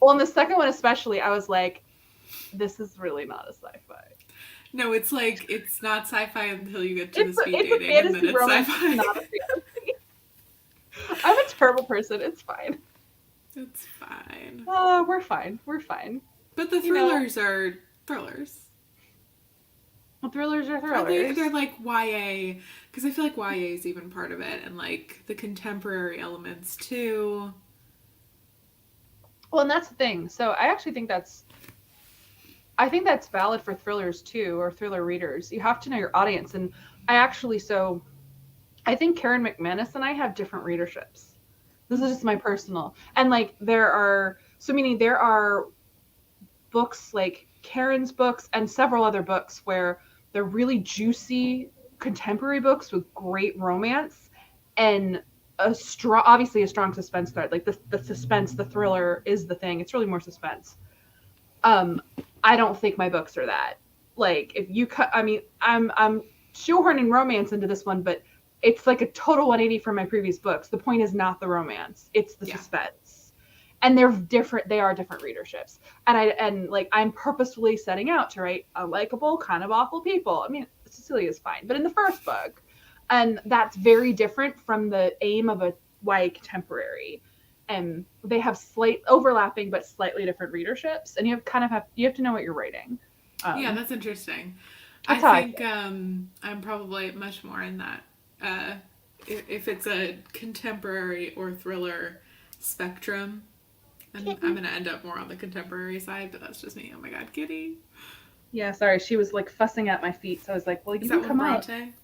Well, in the second one especially, I was like, this is really not a sci-fi. No, it's like it's not sci-fi until you get to the speed It's a dating, and then fantasy it's romance. It's sci-fi. not a fantasy. I'm a terrible person. It's fine. It's fine. We're fine. We're fine. But the You know, thrillers are thrillers. thrillers are Are they? thrillers. They're like YA, because I feel like YA is even part of it, and like the contemporary elements too. Well, and that's the thing. So I actually think I think that's valid for thrillers too, or thriller readers. You have to know your audience. And I think Karen McManus and I have different readerships. This is just my personal. And like meaning there are books like Karen's books and several other books where they're really juicy contemporary books with great romance and obviously a strong suspense thread. Like the suspense, the thriller is the thing. It's really more suspense. Um, I don't think my books are that. Like if you cut, I mean, I'm shoehorning romance into this one, but it's like a total 180 from my previous books. The point is not the romance; it's the suspense, and they're different. They are different readerships, and like I'm purposefully setting out to write unlikable, kind of awful people. I mean, Cecilia's fine, but in the first book, and that's very different from the aim of a YA contemporary. And they have slight overlapping but slightly different readerships, and you have to know what you're writing. Yeah, that's interesting. I That's how think I'm probably much more in that. If it's a contemporary or thriller spectrum, I'm gonna end up more on the contemporary side, but that's just me. Oh my god, Kitty! Yeah, sorry, she was like fussing at my feet, so I was like, "Well, you Is can that come one out." Bronte?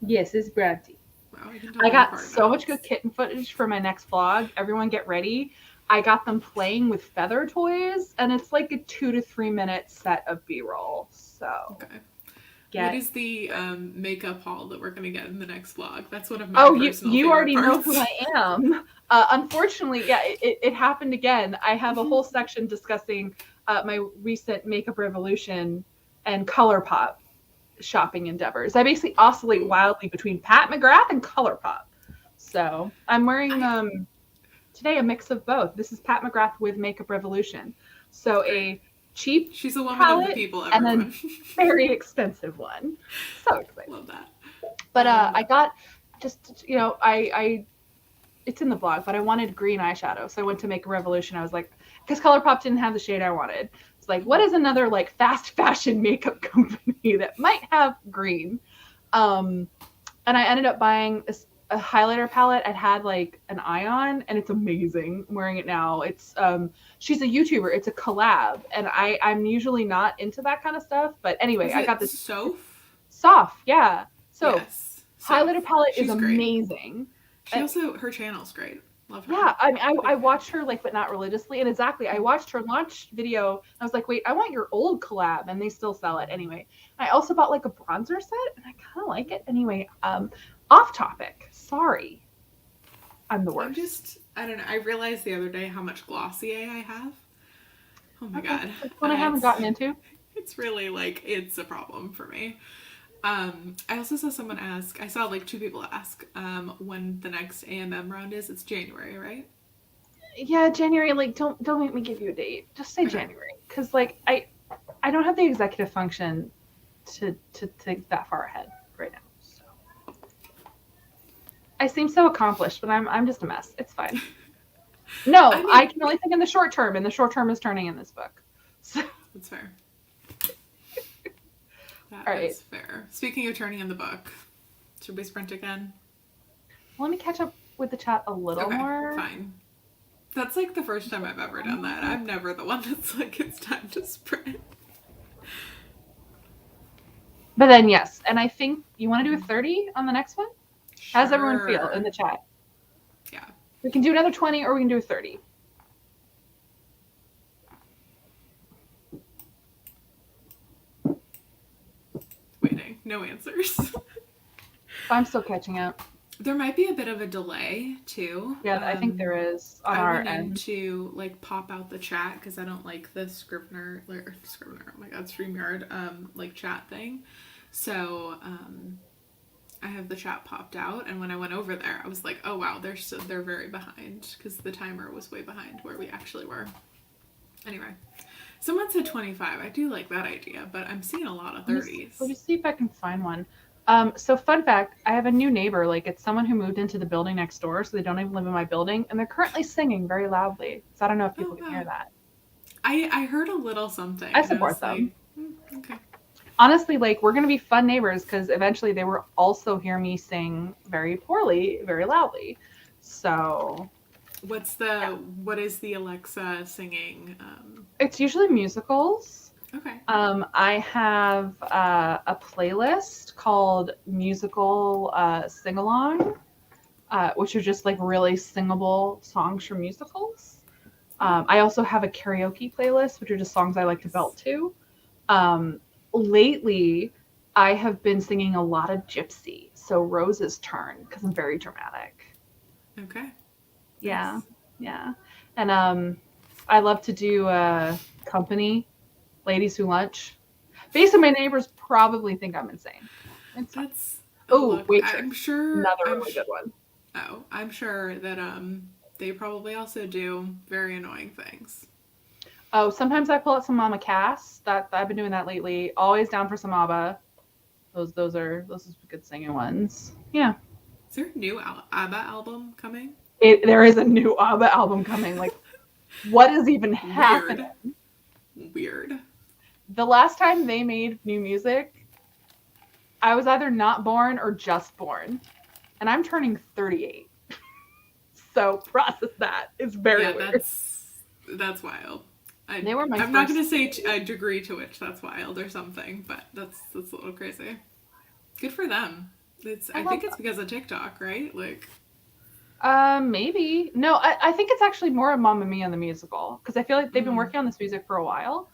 Yes, it's Bronte. Wow, I can I totally got part so much notes. good kitten footage for my next vlog. Everyone get ready. I got them playing with feather toys, and it's like a 2 to 3 minute set of B-roll. So Okay. What get is the ready. makeup haul that we're gonna get in the next vlog? That's one of my Oh, you personal you favorite already know who parts. I am. Unfortunately, yeah, it happened again. I have a whole section discussing my recent makeup revolution and ColourPop shopping endeavors. I basically oscillate Ooh. wildly between Pat McGrath and ColourPop. So I'm wearing I today a mix of both. This is Pat McGrath with Makeup Revolution. So great. a cheap She's a woman of the palette people, and then everyone. very expensive one. So excited. Love that. But Um, I got just I it's in the blog, but I wanted green eyeshadow. So I went to Make a Revolution. I was like, because ColourPop didn't have the shade I wanted. It's like, what is another like fast fashion makeup company that might have green? Um, and I ended up buying a highlighter palette. I'd had like an eye on, and it's amazing. I'm wearing it now. She's a YouTuber. It's a collab, and I'm usually not into that kind of stuff. But anyway, is I got it this Soph? Soft, yeah. So Yes, highlighter Soph. palette is She's great. amazing. She also her channel's great. Love her. Yeah, I mean, I Big fan. watched her like, but not religiously. And exactly, I watched her launch video. And I was like, wait, I want your old collab, and they still sell it anyway. I also bought like a bronzer set, and I kind of like it anyway. Off topic. Sorry, I'm the worst. I don't know. I realized the other day how much Glossier I have. Oh my Okay, god, it's one I haven't it's gotten into. it's really like it's a problem for me. I also saw someone ask. I saw like two people ask when the next AMM round is. It's January, right? Yeah, January. Like, don't make me give you a date. Just say Okay. January, because like I don't have the executive function to think that far ahead right now. So I seem so accomplished, but I'm just a mess. It's fine. I No, I mean, can only think in the short term, and the short term is turning in this book. So, that's fair. That all right. is fair. Speaking of turning in the book, should we sprint again? Let me catch up with the chat a little Okay, more. fine. That's like the first time I've ever done that. I'm never the one that's like, it's time to sprint. But then, yes. And I think you want to do a 30 on the next one? How does everyone feel in Sure. the chat? Yeah. We can do another 20 or we can do a 30. Waiting. No answers. I'm still catching up. There might be a bit of a delay too. Yeah, I think there is on I our went in end. to like pop out the chat because I don't like the Scrivener. Oh my god, StreamYard like chat thing. So I have the chat popped out, and when I went over there, I was like, oh wow, they're very behind because the timer was way behind where we actually were. Anyway, Someone said 25. I do like that idea, but I'm seeing a lot of Let 30s. me see if I can find one. So fun fact, I have a new neighbor. Like it's someone who moved into the building next door, so they don't even live in my building, and they're currently singing very loudly. So I don't know if people Oh, can hear wow. that. I heard a little something, I and I support was like, them. okay. Honestly, like we're gonna be fun neighbors because eventually they will also hear me sing very poorly, very loudly. So yeah, What is the Alexa singing? it's usually musicals. Okay. I have a playlist called Musical Sing Along, which are just like really singable songs from musicals. Oh, I also have a karaoke playlist, which are just songs I like to nice. belt to. Um, Lately, I have been singing a lot of Gypsy, so Rose's Turn, because I'm very dramatic. Okay. Yeah, Nice. yeah. And I love to do company, ladies who lunch. Basically, my neighbors probably think I'm insane. It's fine. That's Oh, look. Waitress, another I'm really good one. oh, I'm sure that they probably also do very annoying things. Oh, sometimes I pull out some Mama Cass. That I've been doing that lately. Always down for some ABBA. Those are good singing ones. Yeah. Is there a new ABBA album coming? There is a new ABBA album coming. Like, what is even Weird. happening? Weird. The last time they made new music, I was either not born or just born, and I'm turning 38. So process that. It's very Yeah, weird. that's wild. They were my I'm not first gonna say CD. a degree to which that's wild or something, but that's a little crazy. Good for them. I I love think it's them. because of TikTok, right? Like, Maybe. No, I think it's actually more of Mamma Mia the musical because I feel like they've been mm, working on this music for a while.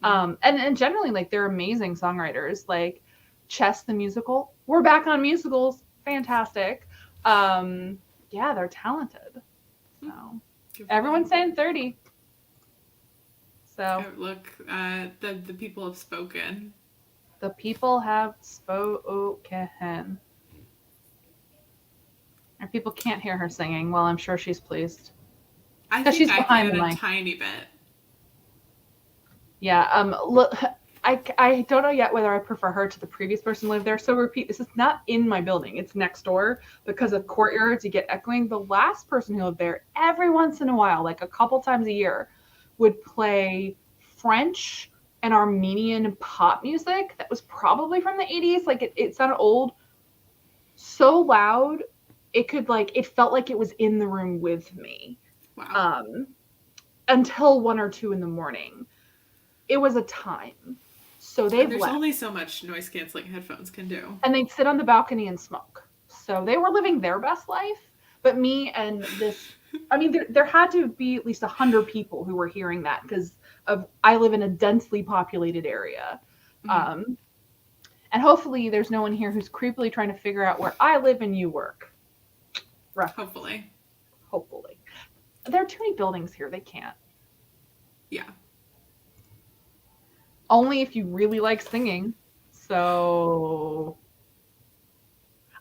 mm, And generally, like they're amazing songwriters. Like Chess the musical, we're back on musicals, fantastic. Um, yeah, they're talented. mm, So good for them. everyone's saying 30. So Oh, look, the people have spoken. the people have spoken. And people can't hear her singing. Well, I'm sure she's pleased I because think she's I behind the can a mic. tiny bit. Yeah. Look, I don't know yet whether I prefer her to the previous person who lived there. So repeat, this is not in my building. It's next door because of courtyards. You get echoing. The last person who lived there, every once in a while, like a couple times a year, would play French and Armenian pop music that was probably from the 80s. Like it sounded old, so loud. It felt like it was in the room with me. Wow. Um, until 1 or 2 in the morning. It was a time. So And they've there's left. only so much noise canceling headphones can do. And they'd sit on the balcony and smoke. So they were living their best life. But me and this, I mean, there had to be at least 100 people who were hearing that because of I live in a densely populated area. Mm, Um, and hopefully there's no one here who's creepily trying to figure out where I live and you work. Reference. hopefully. Hopefully. There are too many buildings here. They can't. Yeah. Only if you really like singing. So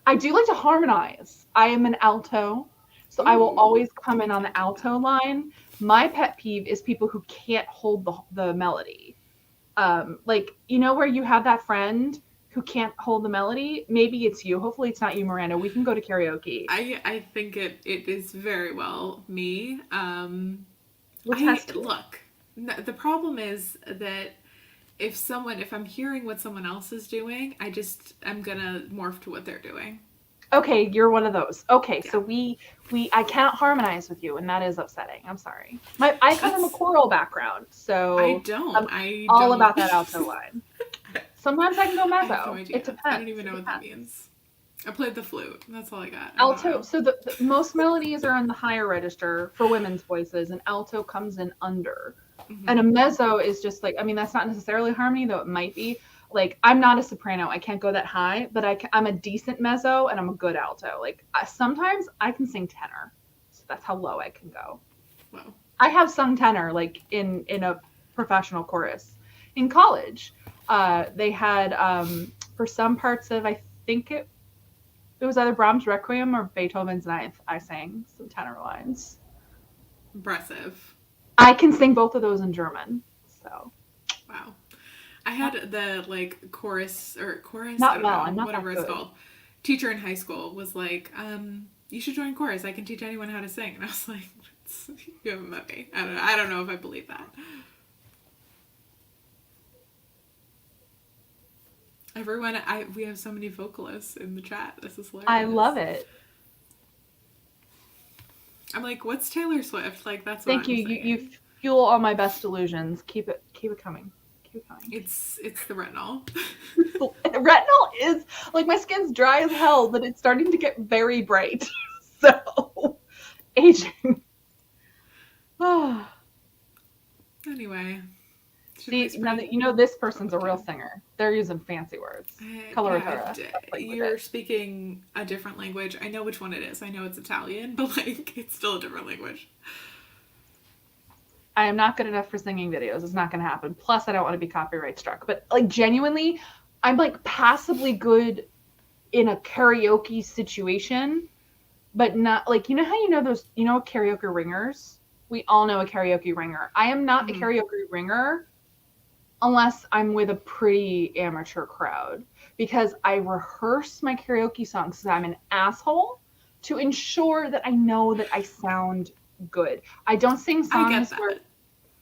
I do like to harmonize. I am an alto, so I will Ooh, always come we in on the can't do that. alto line. My pet peeve is people who can't hold the melody. Like, you know, where you have that friend who can't hold the melody? Maybe it's you. Hopefully, it's not you, Miranda. We can go to karaoke. I think it is very well me. We'll I test you. look. The problem is that if I'm hearing what someone else is doing, I'm gonna morph to what they're doing. Okay, you're one of those. Okay, Yeah, so I can't harmonize with you, and that is upsetting. I'm sorry. I come from a that's choral background, so I'm I all don't. about that alto line. Sometimes I can go I have no mezzo. It idea. I don't depends. even It know what that depends. means. I played the flute. That's all I got. I don't Alto, know. so the most melodies are on the higher register for women's voices, and alto comes in under. And a Hmm. mezzo is just like, I mean, that's not necessarily harmony, though it might be. Like, I'm not a soprano. I can't go that high, but I'm a decent mezzo and I'm a good alto. Like, sometimes I can sing tenor. So that's how low I can go. Well, I have sung tenor, like, in a professional chorus. In college, they had, for some parts of, I think it was either Brahms' Requiem or Beethoven's Ninth. I sang some tenor lines. impressive. I can sing both of those in German. So Wow. I had the like chorus, I not don't well. know, I'm not that whatever it's good. called. Teacher in high school was like, you should join chorus. I can teach anyone how to sing. And I was like, you haven't met me. I don't know if I believe that. We have so many vocalists in the chat. This is I hilarious. love it. I'm like, what's Taylor Swift? Like, that's what Thank I'm you. You singing. fuel all my best illusions. Keep it coming. Keep it coming. It's the retinol. Retinol is like my skin's dry as hell, but it's starting to get very bright. So aging. Anyway, should we See, now spread? that you know this Oh, person's a real okay. singer, they're using fancy words. Coloratura. That's like You're legit. speaking a different language. I know which one it is. I know it's Italian, but like it's still a different language. I am not good enough for singing videos. It's not going to happen. Plus, I don't want to be copyright struck. But like genuinely, I'm like passably good in a karaoke situation, but not like how those karaoke ringers. We all know a karaoke ringer. I am not a Mm-hmm. karaoke ringer unless I'm with a pretty amateur crowd because I rehearse my karaoke songs because I'm an asshole to ensure that I know that I sound good. I don't sing I get songs where that.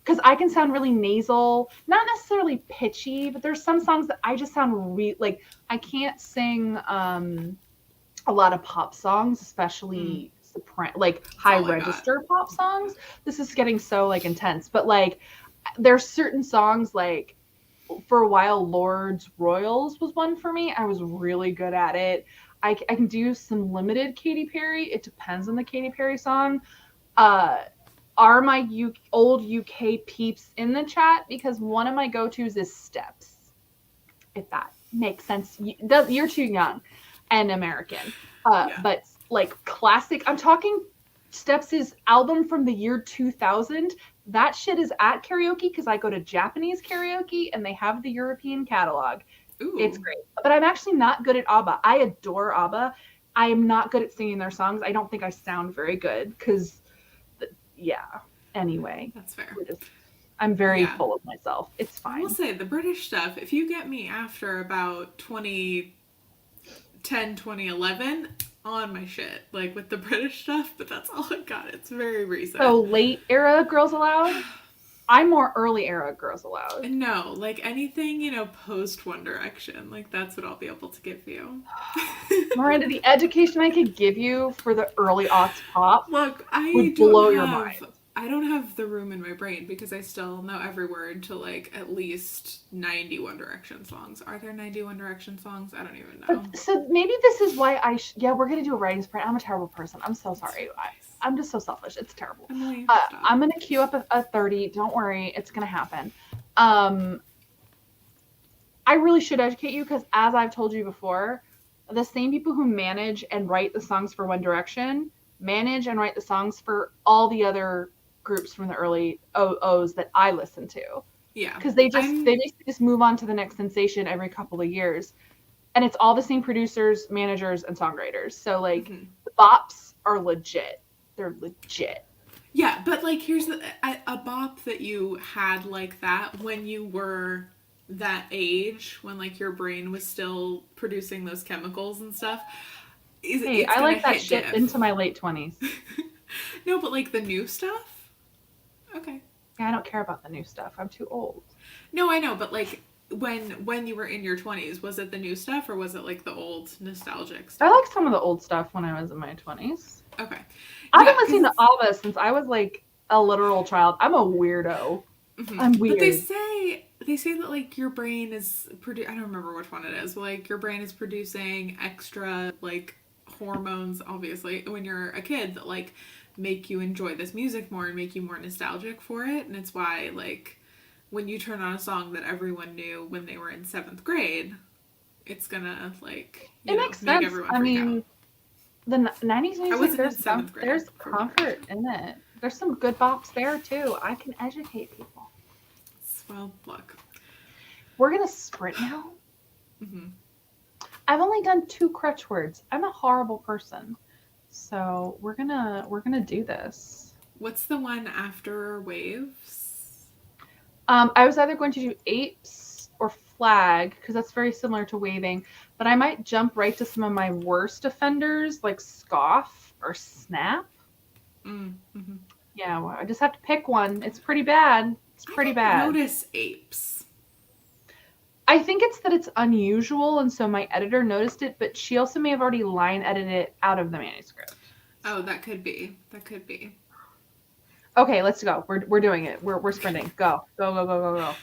because I can sound really nasal, not necessarily pitchy, but there's some songs that I just sound like I can't sing a lot of pop songs, Mm, especially sopran like that's high all I got. register pop songs. This is getting so like intense, but like there's certain songs like for a while Lord's Royals was one for me. I was really good at it. I can do some limited Katy Perry. It depends on the Katy Perry song. Uh, are my old UK peeps in the chat? Because one of my go-tos is Steps, if that makes sense. You're too young and American. Yeah. But like classic, I'm talking Steps' album from the year 2000. That shit is at karaoke because I go to Japanese karaoke and they have the European catalog. It's Ooh. great. But I'm actually not good at ABBA. I adore ABBA. I am not good at singing their songs. I don't think I sound very good because yeah. Anyway, That's fair. I'm very Yeah. full of myself. It's I will fine. say the British stuff, if you get me after about 2010, 2011, on my shit. Like with the British stuff, but that's all I got. It's very recent. So late era Girls Aloud. I'm more early era Girls Aloud. No, like anything, post One Direction. Like that's what I'll be able to give you. Miranda, the education I could give you for the early aughts pop Look, would blow your mind. I don't have the room in my brain because I still know every word to like at least 90 One Direction songs. Are there 90 One Direction songs? I don't even know. So maybe this is why yeah, we're gonna do a writing sprint. I'm a terrible person. I'm so sorry. I'm just so selfish. It's terrible. Emily, I'm gonna queue up a 30. Don't worry, it's gonna happen. I really should educate you because, as I've told you before, the same people who manage and write the songs for One Direction manage and write the songs for all the other groups from the early OOs that I listen to. Yeah. Because they basically just move on to the next sensation every couple of years. And it's all the same producers, managers, and songwriters. So like the bops are legit. They're legit. Yeah, but like here's a bop that you had like that when you were that age, when like your brain was still producing those chemicals and stuff. Hey, It's I gonna like that hit shit diff. into my late 20s. No, but like the new stuff? Okay. Yeah, I don't care about the new stuff. I'm too old. No, I know, but like when you were in your 20s, was it the new stuff or was it like the old nostalgic I stuff? like some of the old stuff when I was in my 20s. Okay. I've been listening to ABBA since I was like a literal child. I'm a weirdo. I'm weird. But they say that like your brain is I don't remember which one it is, but like your brain is producing extra like hormones obviously when you're a kid that like make you enjoy this music more and make you more nostalgic for it, and it's why like when you turn on a song that everyone knew when they were in 7th grade, it's gonna like it makes make sense. everyone I freak mean, out. the 90s I music, wasn't in 7th grade. there's comfort in it. There's some good bops there too. I can educate people. Well, look. We're gonna sprint now. I've only done 2 crutch words. I'm a horrible person. So we're gonna do this. What's the one after waves? I was either going to do apes or flag because that's very similar to waving, but I might jump right to some of my worst offenders like scoff or snap. Mm-hmm. Yeah, well, I just have to pick one. It's pretty bad. It's I pretty don't bad. notice apes. I think it's that it's unusual, and so my editor noticed it, but she also may have already line edited it out of the manuscript. Oh, that could be. That could be. Okay, let's go. We're doing it. We're sprinting. Go. Go, go, go, go, go.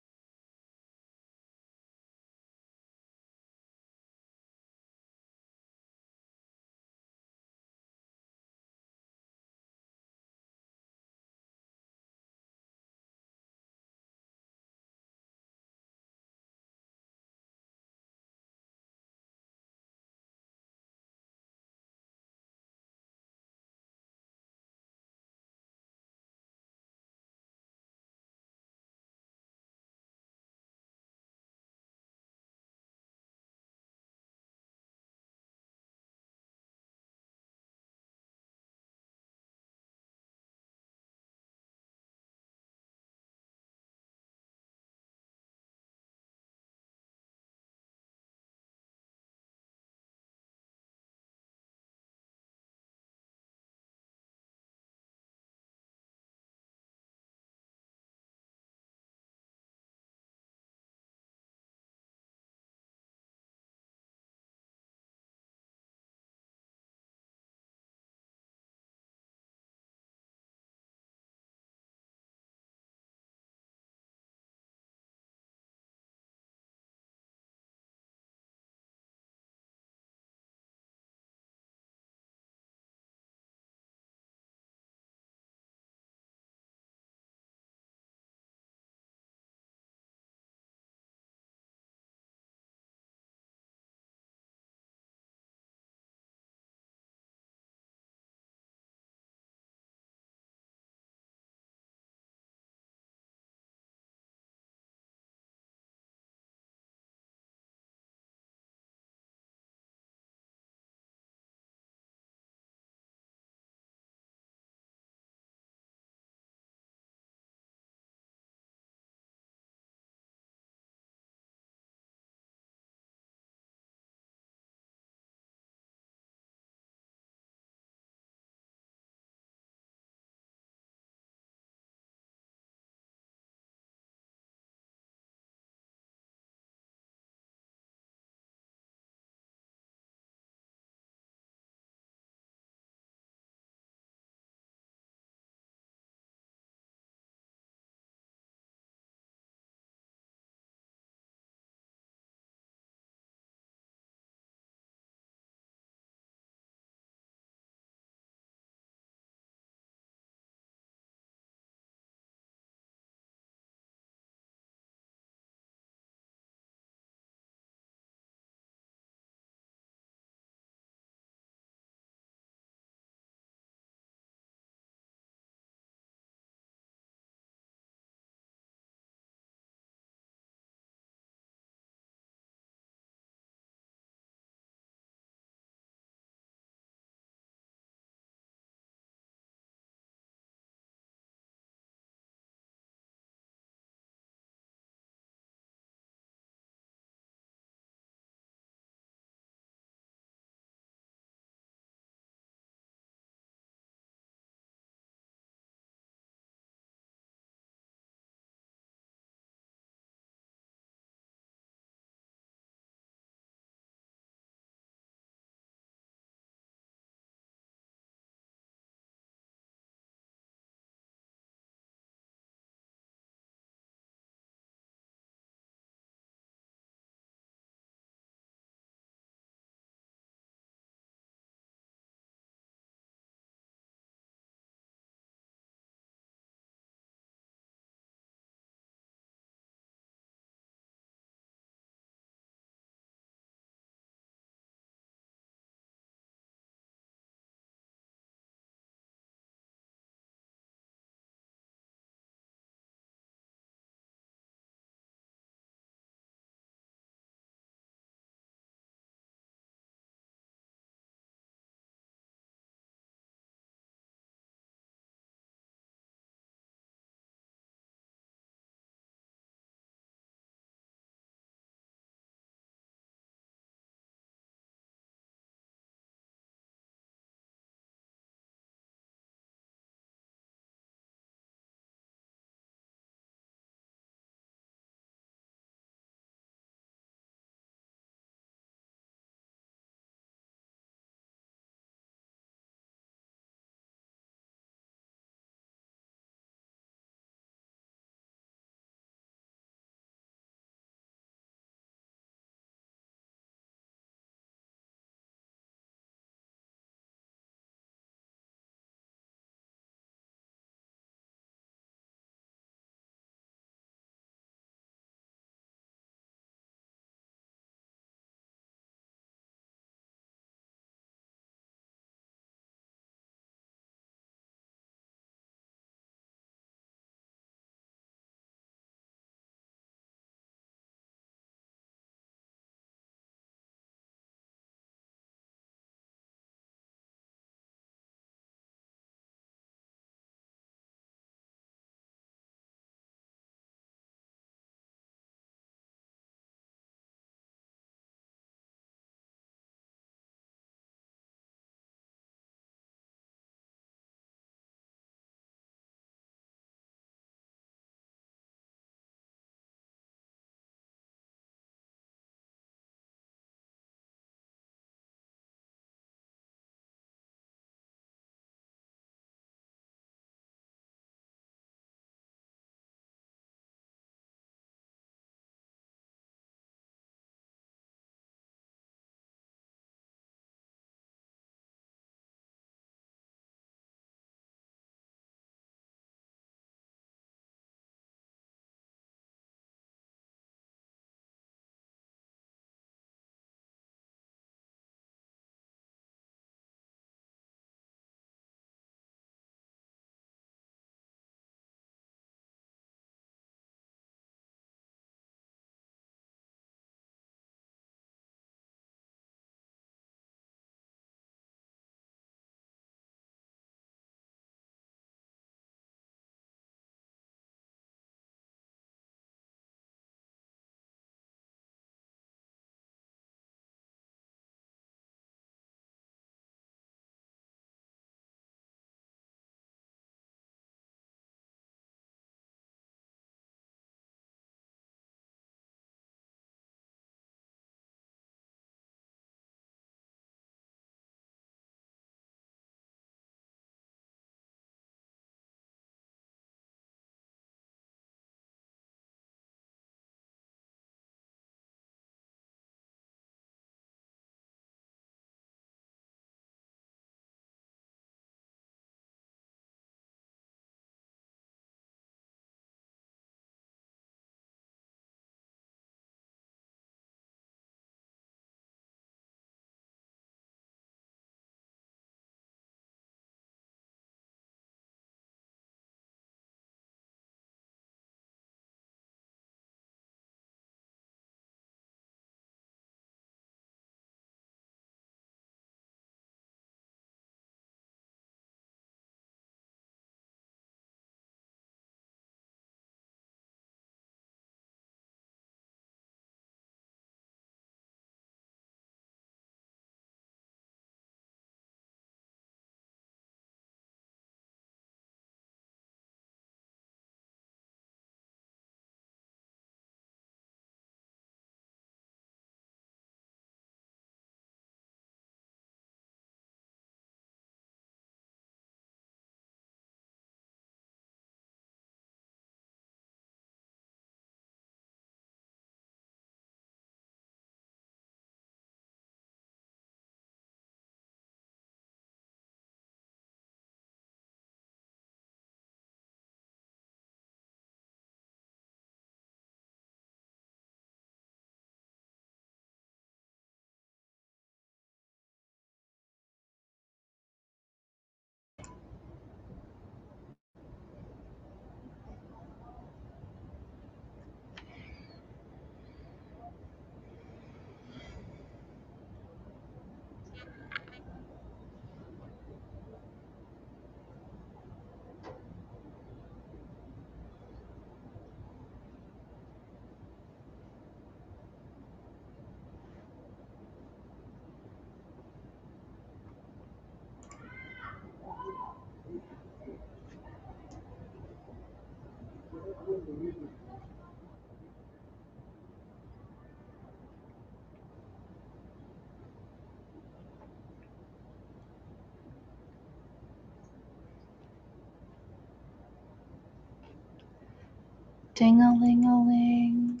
Ding-a-ling-a-ling.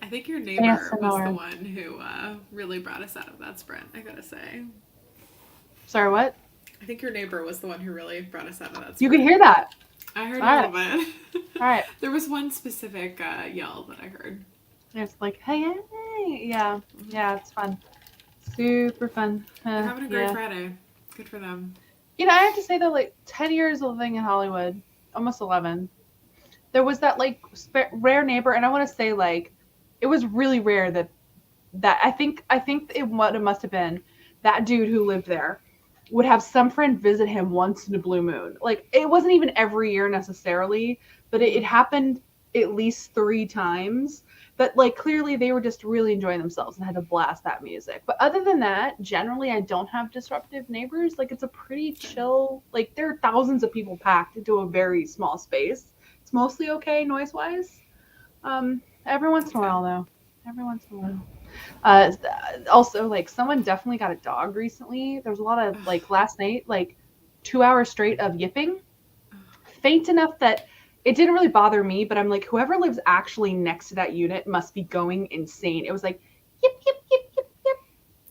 I think your neighbor was the ASMR. one who really brought us out of that sprint, I gotta say. Sorry, what? I think your neighbor was the one who really brought us out of that You could sprint. hear that. I heard All a right. little bit. All right. There was one specific yell that I heard. It's like, hey, hey. Yeah. Yeah, it's fun. Super fun. They're having a great Yeah. Friday. Good for them. I have to say though, like 10 years living in Hollywood, almost 11. There was that like rare neighbor, and I want to say like, it was really rare that I think what it must have been that dude who lived there would have some friend visit him once in a blue moon. Like it wasn't even every year necessarily, but it happened at least 3 times. But like clearly they were just really enjoying themselves and had to blast that music. But other than that, generally I don't have disruptive neighbors. Like it's a pretty chill. Like there are thousands of people packed into a very small space. It's mostly okay noise wise. Every once in a while though. Every once in a while. Uh, Also, like someone definitely got a dog recently. There was a lot of like last night, like 2 hours straight of yipping, faint enough that it didn't really bother me. But I'm like, whoever lives actually next to that unit must be going insane. It was like yip yip yip yip yip.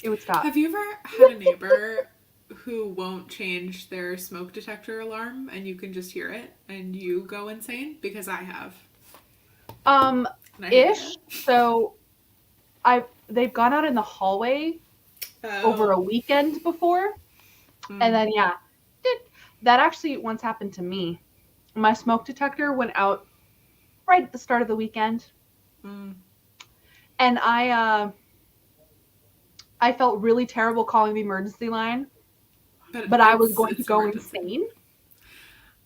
It would stop. Have you ever had a neighbor who won't change their smoke detector alarm and you can just hear it and you go insane? Because I have. Um, And I hate ish. it. So they've gone out in the hallway over a Oh. weekend before, and Mm. then yeah, that actually once happened to me. My smoke detector went out right at the start of the weekend, Mm. and I felt really terrible calling the emergency line, But but I was going to it's go emergency. insane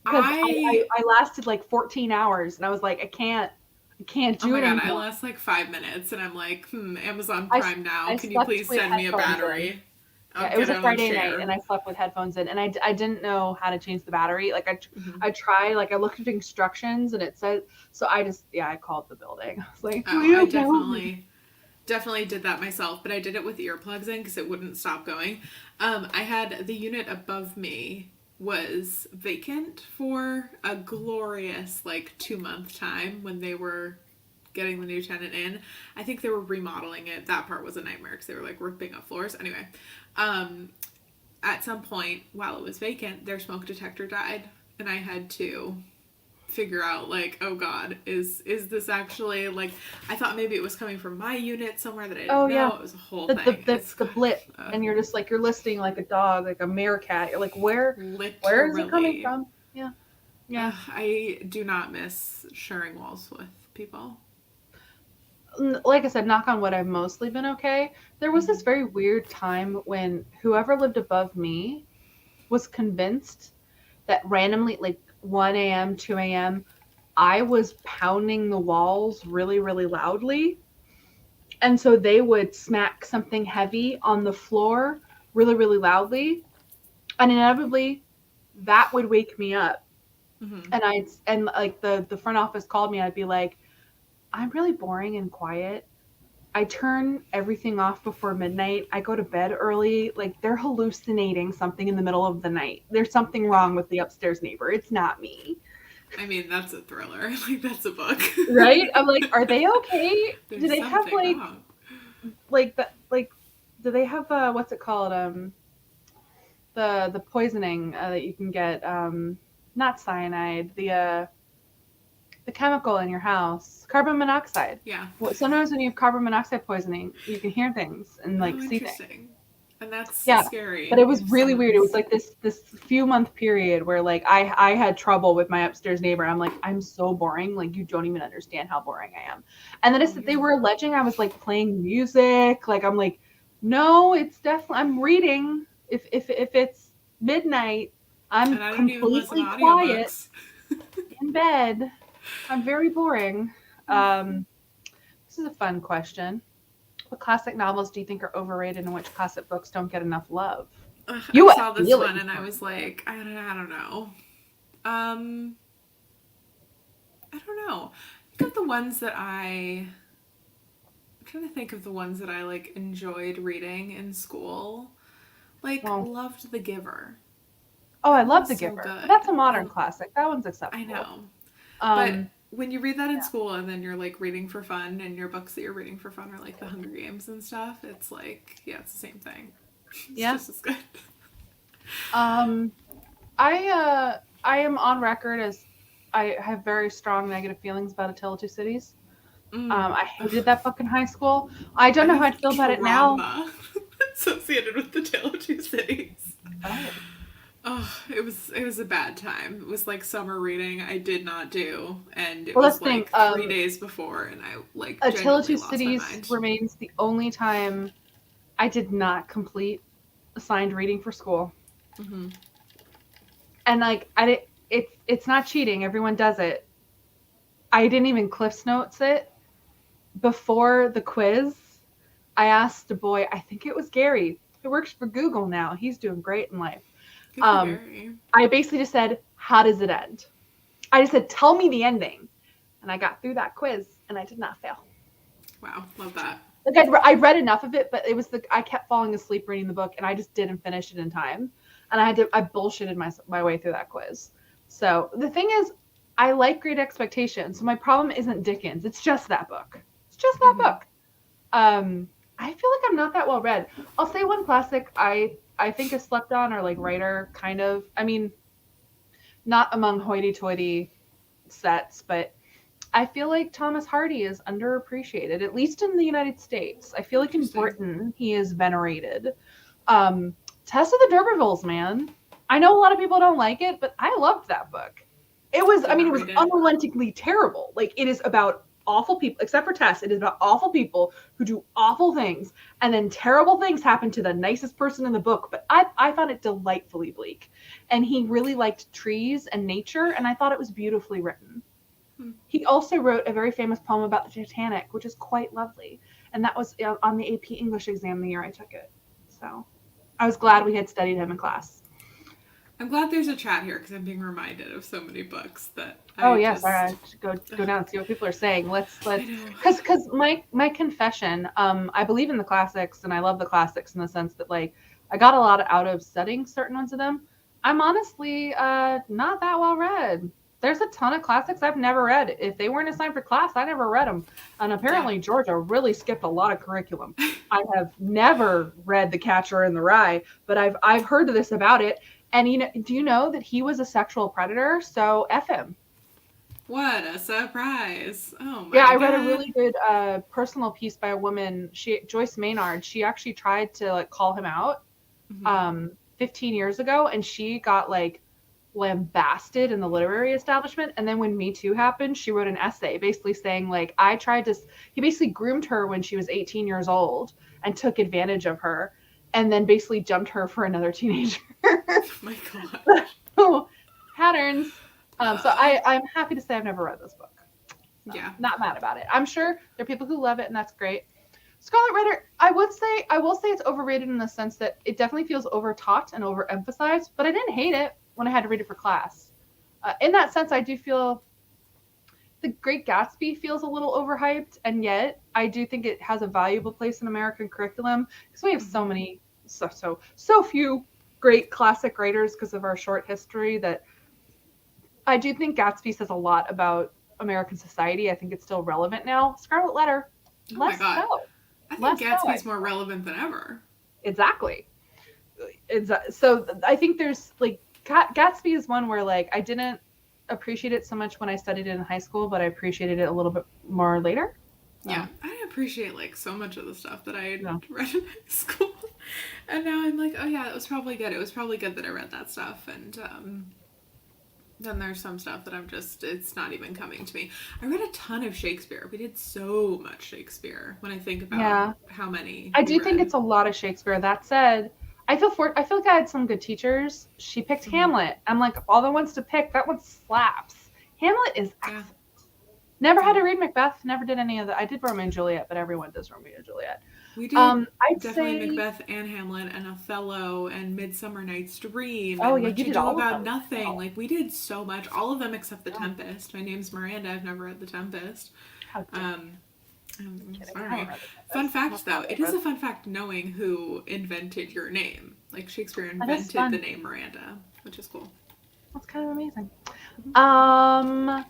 because I I lasted like 14 hours, and I was like, I can't Oh do my it god, I anymore. last like 5 minutes and I'm like, Amazon I Prime now. I Can you slept please with send me a headphones in. battery? I'll Yeah, it was get a it on Friday night, and share. I slept with headphones in, and I didn't know how to change the battery. Like Hmm. I tried, like I looked at instructions, and it said so. I just I called the building. I was like, Oh, will I you help me? definitely did that myself, but I did it with earplugs in because it wouldn't stop going. I had the unit above me was vacant for a glorious like 2 month time when they were getting the new tenant in. I think they were remodeling it. That part was a nightmare because they were like ripping up floors. Anyway, um, at some point while it was vacant, their smoke detector died, and I had to figure out like, oh god, is this actually like I thought maybe it was coming from my unit somewhere that I didn't Oh yeah, know. It was a whole the the thing. the, It's the blip, uh, and you're just like you're listening like a dog, like a meerkat. You're like, where is it coming literally. from? Yeah, yeah. I do not miss sharing walls with people. Like I said, knock on wood, I've mostly been okay. There was this Mm-hmm. very weird time when whoever lived above me was convinced that randomly, like 1 a.m., 2 a.m., I was pounding the walls really, really loudly. And so they would smack something heavy on the floor really, really loudly. And inevitably, that would wake me up. Mm-hmm. And like the front office called me, I'd be like, I'm really boring and quiet. I turn everything off before midnight. I go to bed early. Like they're hallucinating something in the middle of the night. There's something wrong with the upstairs neighbor. It's not me. I mean, that's a thriller. Like that's a book. Right? I'm like, are they okay? Do There's they have something wrong. like the like do they have what's it called? The poisoning that you can get not cyanide, the chemical in your house, carbon monoxide. Yeah. Well, sometimes when you have carbon monoxide poisoning, you can hear things and like Oh, see things. interesting. And that's Yeah, but scary it was if really weird. It was someone's. like this few month period where like I had trouble with my upstairs neighbor. I'm like, I'm so boring. Like you don't even understand how boring I am. And then it's Oh, that you're. they were alleging I was like playing music. Like I'm like, no, it's definitely I'm reading. If it's midnight, I'm And I don't even listen to completely quiet audiobooks. in bed. I'm very boring. Um, this is a fun question. What classic novels do you think are overrated and which classic books don't get enough love? I You have saw this one feelings, and I was like, I don't know. Um, I don't know. I think of the ones that I'm trying to think of the ones that I like enjoyed reading in school. Like Well, loved The Giver. oh, I That one love was The so Giver. But that's good. a modern classic. That one's I acceptable. know. But Um, when you read that in yeah. school and then you're like reading for fun and your books that you're reading for fun are like The Hunger Games and stuff, it's like, yeah, it's the same thing. It's Yeah. just as good. Um, I am on record as I have very strong negative feelings about A Tale of Two Cities. Mm. I Ugh. hated that fucking high school. I don't I know how have I feel about it now. trauma associated with The Tale of Two Cities. Oh. Oh, it was a bad time. It was like summer reading I did not do, and it Well, let's was think. like 3 days before, and I like A Tale of genuinely Two lost my Cities mind. remains the only time I did not complete assigned reading for school. Hmm. And like I did, it's not cheating. Everyone does it. I didn't even Cliff's Notes it before the quiz. I asked a boy, I think it was Gary, who works for Google now. He's doing great in life. Good for Um, Gary. I basically just said, "How does it end?" I just said, "Tell me the ending," and I got through that quiz, and I did not fail. Wow, love that. Like I read enough of it, but it was I kept falling asleep reading the book, and I just didn't finish it in time, and I bullshitted my way through that quiz. So the thing is, I like Great Expectations. So my problem isn't Dickens; it's just that book. It's just that Hmm. book. I feel like I'm not that well read. I'll say one classic I think is slept on or like writer kind of. I mean, not among hoity-toity sets, but I feel like Thomas Hardy is underappreciated, at least in the United States. I feel like in Interesting. Britain he is venerated. Um, Test of the D'Urbervilles, man. I know a lot of people don't like it, but I loved that book. It was, I Did mean, it not was read it. unrelentingly terrible. Like it is about awful people, except for Tess. It is about awful people who do awful things, and then terrible things happen to the nicest person in the book. But I found it delightfully bleak, and he really liked trees and nature, and I thought it was beautifully written. Hmm. He also wrote a very famous poem about the Titanic, which is quite lovely, and that was on the AP English exam the year I took it. So I was glad we had studied him in class. I'm glad there's a chat here because I'm being reminded of so many books that Oh I yes, all just. right. Go down and see what people are saying. I Let's know. because my confession. I believe in the classics and I love the classics in the sense that like I got a lot out of studying certain ones of them. I'm honestly not that well read. There's a ton of classics I've never read. If they weren't assigned for class, I never read them. And Yeah. apparently Georgia really skipped a lot of curriculum. I have never read The Catcher in the Rye, but I've heard this about it. And do you know that he was a sexual predator? So F him. What a surprise! Oh Yeah, my I read a god. really good personal piece by a woman, Joyce Maynard. She actually tried to like call him out Hmm. 15 years ago, and she got like lambasted in the literary establishment. And then when Me Too happened, she wrote an essay basically saying like I tried to. He basically groomed her when she was 18 years old and took advantage of her, and then basically jumped her for another teenager. Oh my god. So, patterns. So Uh, I'm happy to say I've never read this book. So yeah. not mad about it. I'm sure there are people who love it, and that's great. Scarlet Rider, I will say it's overrated in the sense that it definitely feels overtaught and overemphasized, but I didn't hate it when I had to read it for class. In that sense, I do feel The Great Gatsby feels a little overhyped, and yet I do think it has a valuable place in American curriculum because we have so Hmm. many, so few great classic writers because of our short history that I do think Gatsby says a lot about American society. I think it's still relevant now. Scarlet Letter, Oh my less god. so. I think Less so, I Gatsby's more feel. relevant than ever. Exactly. So I think there's like Gatsby is one where like I didn't appreciate it so much when I studied it in high school, but I appreciated it a little bit more later. Yeah, So, I appreciate like so much of the stuff that I had no. read in high school, and now I'm like, oh yeah, it was probably good. It was probably good that I read that stuff, and then there's some stuff that I'm just, it's not even coming to me. I read a ton of Shakespeare. We did so much Shakespeare when I think about Yeah. how many I we do think read. it's a lot of Shakespeare. That said, I feel like I had some good teachers. She picked Hmm. Hamlet. I'm like, of all the ones to pick, that one slaps. Hamlet is Yeah, excellent. Never had yeah. to read Macbeth. Never did any of that. I did Romeo and Juliet, but everyone does Romeo and Juliet. We did I'd definitely say, Macbeth and Hamlet and Othello and Midsummer Night's Dream oh and yeah, Much you did Ado all of About those. Nothing. Wow. Like we did so much, all of them except The Yeah. Tempest. My name's Miranda. I've never read The Tempest. How dare you? Um, I'm I'm kidding. I haven't sorry. read The Fun Tempest. I'm fact though, not it is over a it. fun fact knowing who invented your name. Like Shakespeare That is invented the fun. name Miranda, which is cool. That's kind of amazing. Um,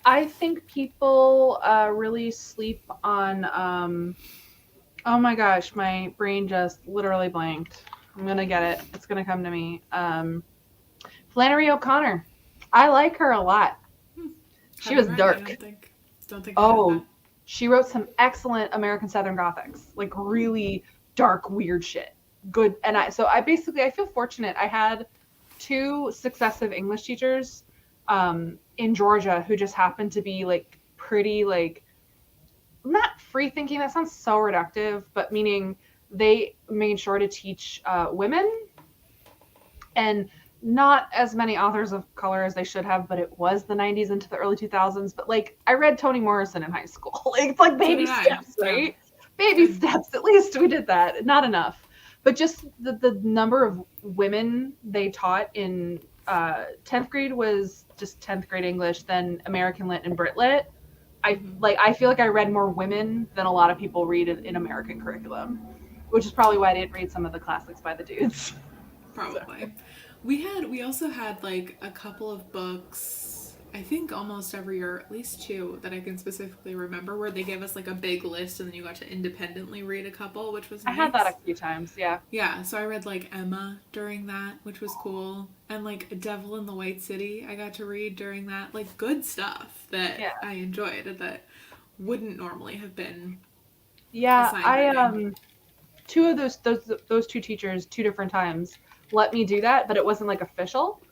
I think people really sleep on. Oh my gosh, my brain just literally blanked. I'm gonna get it. It's gonna come to me. Flannery O'Connor. I like her a lot. Hmm. She Haven't was read. I dark. don't think I have that. Oh, she wrote some excellent American Southern Gothics, like really dark, weird shit. Good, and I basically I feel fortunate. I had two successive English teachers in Georgia who just happened to be like pretty like not free thinking. That sounds so reductive, but meaning they made sure to teach women and not as many authors of color as they should have, but it was the 90s into the early 2000s. But like, I read Toni Morrison in high school. Like, it's like So baby did I. steps, Yeah. right? Baby Good. steps. At least we did that. Not enough. But just the number of women they taught in 10th grade was just 10th grade English, then American Lit and Brit Lit. Mm-hmm. I feel like I read more women than a lot of people read in American curriculum, which is probably why I didn't read some of the classics by the dudes. So. Probably. We also had like a couple of books, I think almost every year, at least two that I can specifically remember, where they gave us like a big list and then you got to independently read a couple, which was I had that nice. a few times, yeah. Yeah, so I read like Emma during that, which was cool. And like Devil in the White City, I got to read during that. Like good stuff that Yeah. I enjoyed and that wouldn't normally have been Yeah, assigned I reading. two of those two teachers two different times let me do that, but it wasn't like official.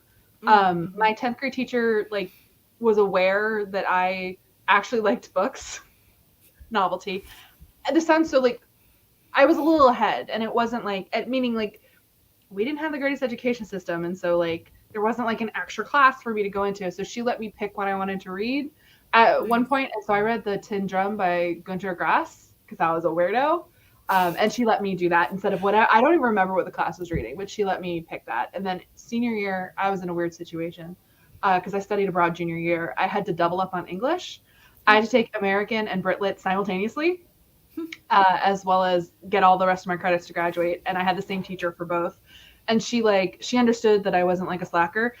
Mm-hmm. My 10th grade teacher like was aware that I actually liked books, novelty. And this sounds so like I was a little ahead and it wasn't like meaning like we didn't have the greatest education system and so like there wasn't like an extra class for me to go into. So she let me pick what I wanted to read at one Nice. point. And so I read The Tin Drum by Gunter Grass because I was a weirdo. And she let me do that instead of what I don't even remember what the class was reading, but she let me pick that. And then senior year, I was in a weird situation because I studied abroad junior year. I had to double up on English. I had to take American and Brit Lit simultaneously, as well as get all the rest of my credits to graduate. And I had the same teacher for both. And she understood that I wasn't like a slacker.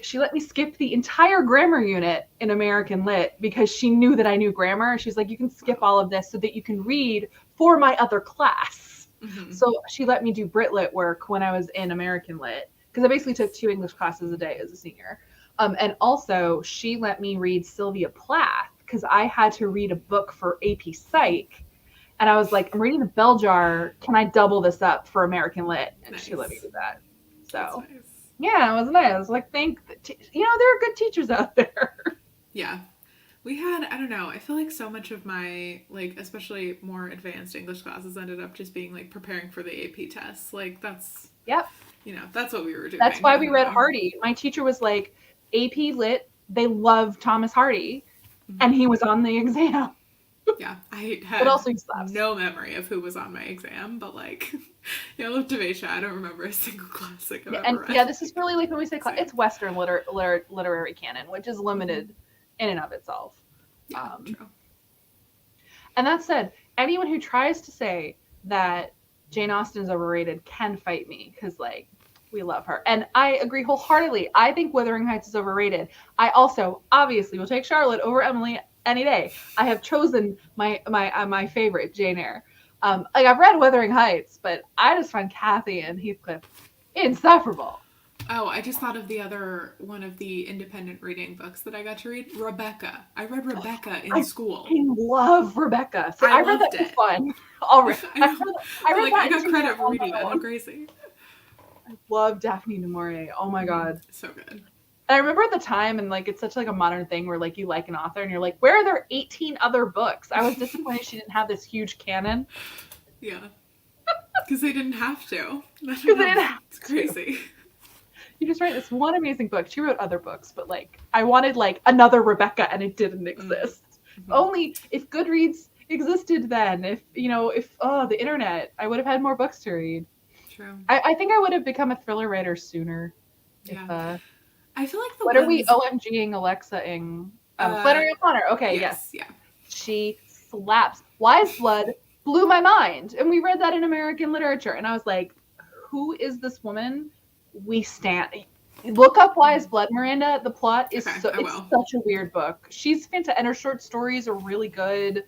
She let me skip the entire grammar unit in American Lit because she knew that I knew grammar. She's like, you can skip Wow. all of this so that you can read for my other class. Mm-hmm. So she let me do Brit Lit work when I was in American Lit because I basically took two English classes a day as a senior. And also, she let me read Sylvia Plath because I had to read a book for AP Psych and I was like, I'm reading the Bell Jar. Can I double this up for American Lit? And she let me Nice. do that. That's So nice. yeah, it was nice. I was like, there are good teachers out there. Yeah. We had, I don't know, I feel like so much of my, like, especially more advanced English classes ended up just being, like, preparing for the AP tests. Like, that's, Yep. that's what we were That's doing. why I we don't read know. Hardy. My teacher was like, AP Lit, they love Thomas Hardy. Mm-hmm. And he was on the exam. Yeah, I But had also he slaps. no memory of who was on my exam, but, like, I love Devasia. I don't remember a single classic I've Yeah, ever and read. yeah, this is really like when we say Same. it's Western literary canon, which is Mm-hmm. limited in and of itself. Yeah, Um, true. And that said, anyone who tries to say that Jane Austen is overrated can fight me because, like, we love her. And I agree wholeheartedly. I think Wuthering Heights is overrated. I also obviously will take Charlotte over Emily any day. I have chosen my favorite, Jane Eyre. Like, I've read Wuthering Heights, but I just find Kathy and Heathcliff insufferable. Oh, I just thought of the other one of the independent reading books that I got to read, Rebecca. I read Rebecca in I school. fucking love Rebecca. So I I read that loved for it. fun. All right. I know. I But read like I that in got junior credit for on my reading that. How own. crazy. I love Daphne du Maurier. Oh my Mm-hmm. god. So good. And I remember at the time, and like it's such like a modern thing where like you like an author and you're like, where are there 18 other books? I was disappointed she didn't have this huge canon Yeah. Because they didn't have to. I don't because they know. didn't have It's to. crazy. You just write this one amazing book. She wrote other books, but like I wanted like another Rebecca, and it didn't Mm-hmm. exist. Only if Goodreads existed then. If the internet, I would have had more books to read. True. I think I would have become a thriller writer sooner. If Yeah. I feel like the What are we ones OMGing Alexa-ing? uh Flannery O'Connor. Okay, yes. yes, yeah. She slaps. Wise Blood blew my mind. And we read that in American literature. And I was like, who is this woman? We stand. Look up Wise Blood, Miranda. The plot is Okay, I it's will. such a weird book. She's fantastic. And her short stories are really good.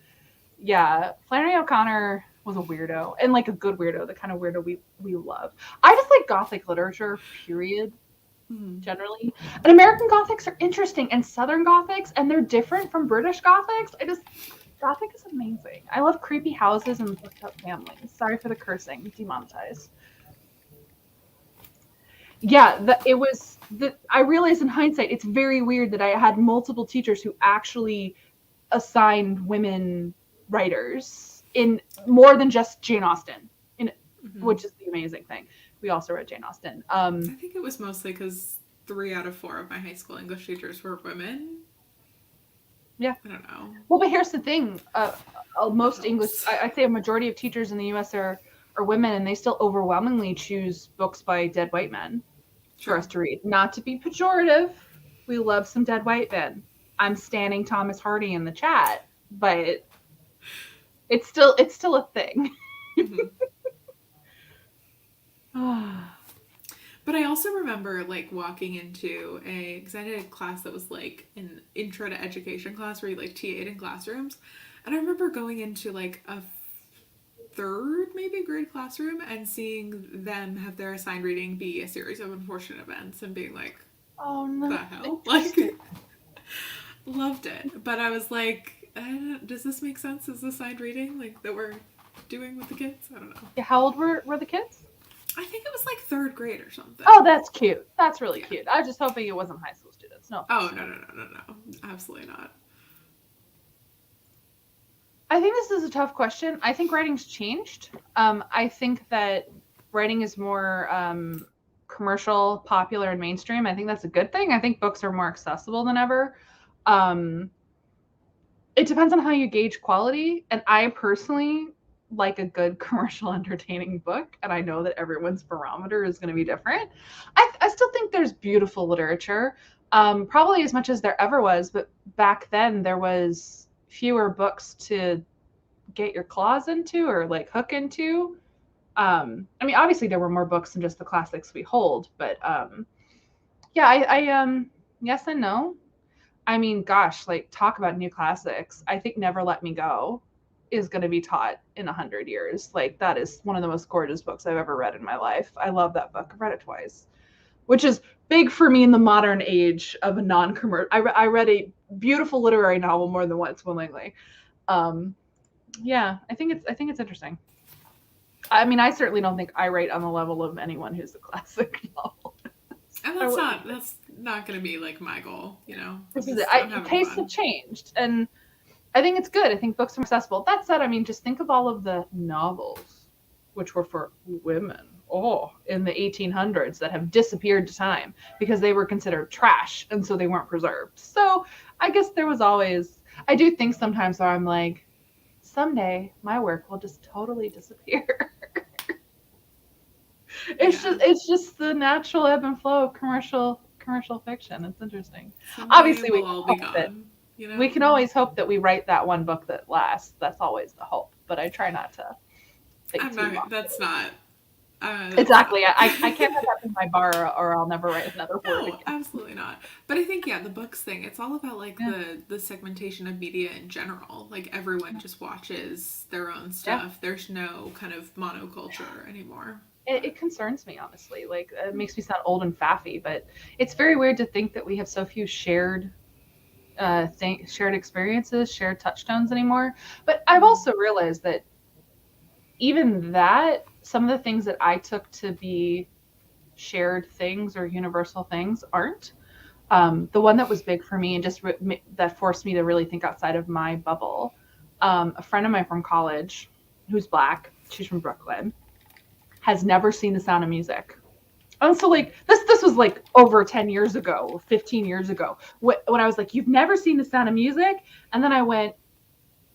Yeah. Flannery O'Connor was a weirdo. And like a good weirdo, the kind of weirdo we love. I just like gothic literature, period. Generally. And American Gothics are interesting, and Southern Gothics, and they're different from British Gothics. Gothic is amazing. I love creepy houses and fucked up families. Sorry for the cursing, demonetized. Yeah, I realized in hindsight, it's very weird that I had multiple teachers who actually assigned women writers in more than just Jane Austen, which is the amazing thing. We also read Jane Austen. I think it was mostly because 3 out of 4 of my high school English teachers were women. Yeah. I don't know. Well, but here's the thing. Most English, I'd say a majority of teachers in the U.S. are women, and they still overwhelmingly choose books by dead white men for us to read. Not to be pejorative. We love some dead white men. I'm standing Thomas Hardy in the chat, but it's still a thing. But I also remember like walking into because I did a class that was like an intro to education class where you like TA'd in classrooms, and I remember going into like a third maybe grade classroom and seeing them have their assigned reading be a series of unfortunate events and being like, oh no, the hell, like loved it. But I was like, does this make sense as assigned reading like that we're doing with the kids? I don't know. Yeah, how old were the kids? I think it was like 3rd grade or something. Oh, that's cute. That's really cute. I was just hoping it wasn't high school students. No. Oh, no. Absolutely not. I think this is a tough question. I think writing's changed. I think that writing is more commercial, popular, and mainstream. I think that's a good thing. I think books are more accessible than ever. It depends on how you gauge quality. And I personally like a good commercial entertaining book, and I know that everyone's barometer is going to be different. I still think there's beautiful literature, probably as much as there ever was, but back then there was fewer books to get your claws into or like hook into. I mean, obviously there were more books than just the classics we hold, but yeah, I yes and no. I mean, gosh, like talk about new classics. I think Never Let Me Go is going to be taught in 100 years. Like that is one of the most gorgeous books I've ever read in my life. I love that book. I've read it twice, which is big for me in the modern age of a non-commercial. I read a beautiful literary novel more than once willingly. Yeah, I think it's interesting. I mean, I certainly don't think I write on the level of anyone who's a classic novel. And that's not going to be like my goal, you know. This is it. Tastes have changed, and I think it's good. I think books are accessible. That said, I mean, just think of all of the novels which were for women, in the 1800s that have disappeared to time because they were considered trash, and so they weren't preserved. So I guess there was always, I do think sometimes where I'm like, someday my work will just totally disappear. It's just the natural ebb and flow of commercial fiction. It's interesting. Someday Obviously, we'll all be gone. You know? We can always hope that we write that one book that lasts. That's always the hope. But I try not to think too long. That's not. Exactly. I can't have that in my bar or I'll never write another word again. Absolutely not. But I think, the books thing, it's all about like the segmentation of media in general. Like everyone just watches their own stuff. Yeah. There's no kind of monoculture anymore. It concerns me, honestly. Like it makes me sound old and faffy, but it's very weird to think that we have so few shared experiences, shared touchstones anymore. But I've also realized that even that, some of the things that I took to be shared things or universal things aren't. The one that was big for me and just that forced me to really think outside of my bubble. A friend of mine from college, who's Black, she's from Brooklyn, has never seen The Sound of Music. And so like this was like over 10 years ago, 15 years ago, when I was like, you've never seen The Sound of Music? And then I went,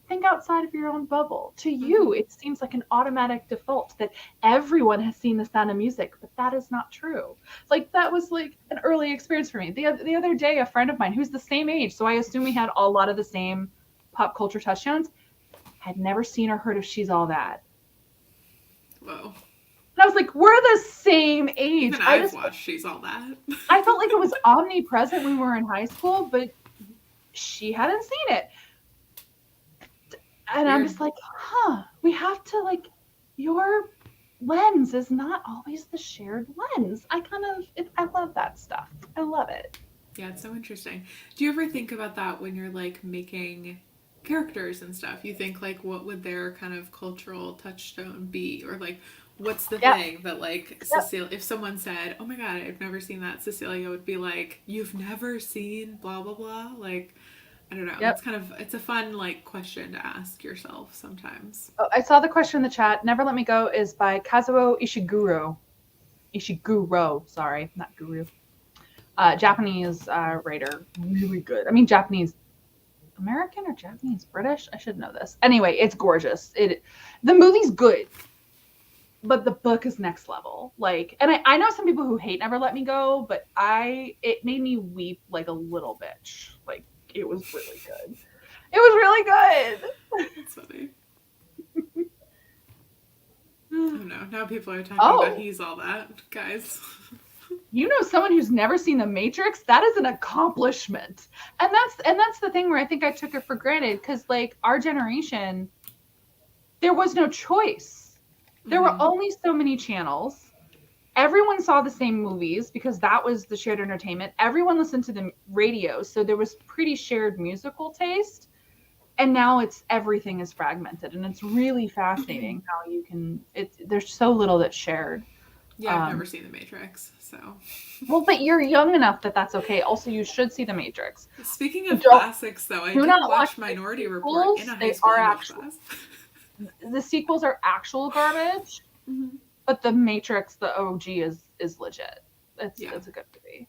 think outside of your own bubble. To you, it seems like an automatic default that everyone has seen The Sound of Music, but that is not true. Like, that was like an early experience for me. The other day, a friend of mine who's the same age, so I assume we had a lot of the same pop culture touchdowns, had never seen or heard of She's All That. Whoa. And I was like, we're the same age. Even I've watched She's All That. I felt like it was omnipresent when we were in high school, but she hadn't seen it. And weird. I'm just like, we have to, like, your lens is not always the shared lens. I love that stuff. I love it. Yeah, it's so interesting. Do you ever think about that when you're, like, making characters and stuff? You think, like, what would their kind of cultural touchstone be? Or, like, what's the thing that, like, Cecilia, if someone said, oh my god, I've never seen that, Cecilia would be like, you've never seen blah, blah, blah? Like, I don't know. It's a fun, like, question to ask yourself sometimes. Oh, I saw the question in the chat. Never Let Me Go is by Kazuo Ishiguro, sorry, not guru. Japanese writer, really good. I mean, Japanese American or Japanese British? I should know this. Anyway, it's gorgeous. The movie's good, but the book is next level. Like, and I know some people who hate Never Let Me Go, but it made me weep like a little bitch. Like, it was really good. It was really good. That's funny. Oh no! Now people are talking about He's All That, guys. You know, someone who's never seen The Matrix, that is an accomplishment. And that's the thing where I think I took it for granted, because, like, our generation, there was no choice. There were only so many channels. Everyone saw the same movies because that was the shared entertainment. Everyone listened to the radio, so there was pretty shared musical taste. And now everything is fragmented, and it's really fascinating how there's so little that's shared. Yeah, I've never seen The Matrix, so. Well, but you're young enough that's okay. Also, you should see The Matrix. Speaking of classics, though, I did watch Minority Report in a high school English class. The sequels are actual garbage, but The Matrix, the OG, is legit. It's a good movie.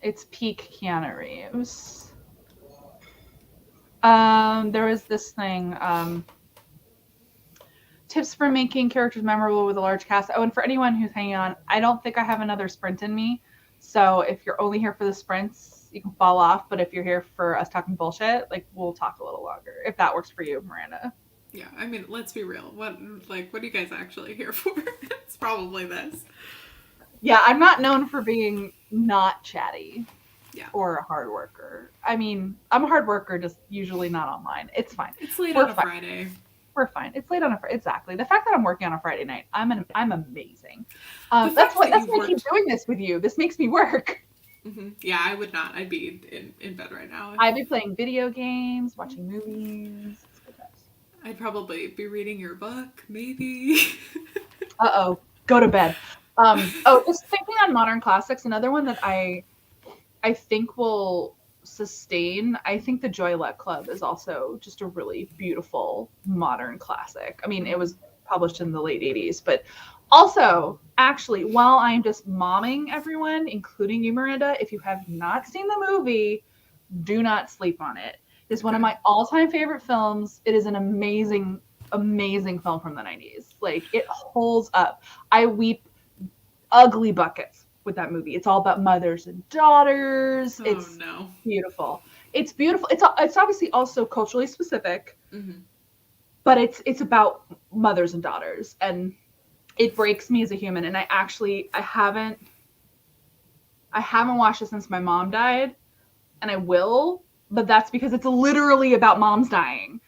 It's peak Keanu Reeves. There was this thing, tips for making characters memorable with a large cast. Oh, and for anyone who's hanging on, I don't think I have another sprint in me. So if you're only here for the sprints, you can fall off. But if you're here for us talking bullshit, like, we'll talk a little longer, if that works for you, Miranda. Yeah, I mean, let's be real. What are you guys actually here for? It's probably this. Yeah, I'm not known for being not chatty. Yeah. Or a hard worker. I mean, I'm a hard worker, just usually not online. It's fine. It's late on a Friday. We're fine. It's late on a Friday. Exactly. The fact that I'm working on a Friday night, I'm amazing. That's why I keep doing this with you. This makes me work. Mm-hmm. Yeah, I would not. I'd be in bed right now. I'd be playing video games, watching movies. I'd probably be reading your book, maybe. Uh-oh. Go to bed. Just thinking on modern classics, another one that I think will sustain. I think The Joy Luck Club is also just a really beautiful modern classic. I mean, it was published in the late 80s, but also, actually, while I'm just momming everyone, including you, Miranda, if you have not seen the movie, do not sleep on it. It's one of my all-time favorite films. It is an amazing, amazing film from the 90s. Like, it holds up. I weep ugly buckets with that movie. It's all about mothers and daughters. It's beautiful. It's beautiful. It's obviously also culturally specific, but it's about mothers and daughters, and it breaks me as a human. And I haven't watched it since my mom died, and I will, but that's because it's literally about moms dying.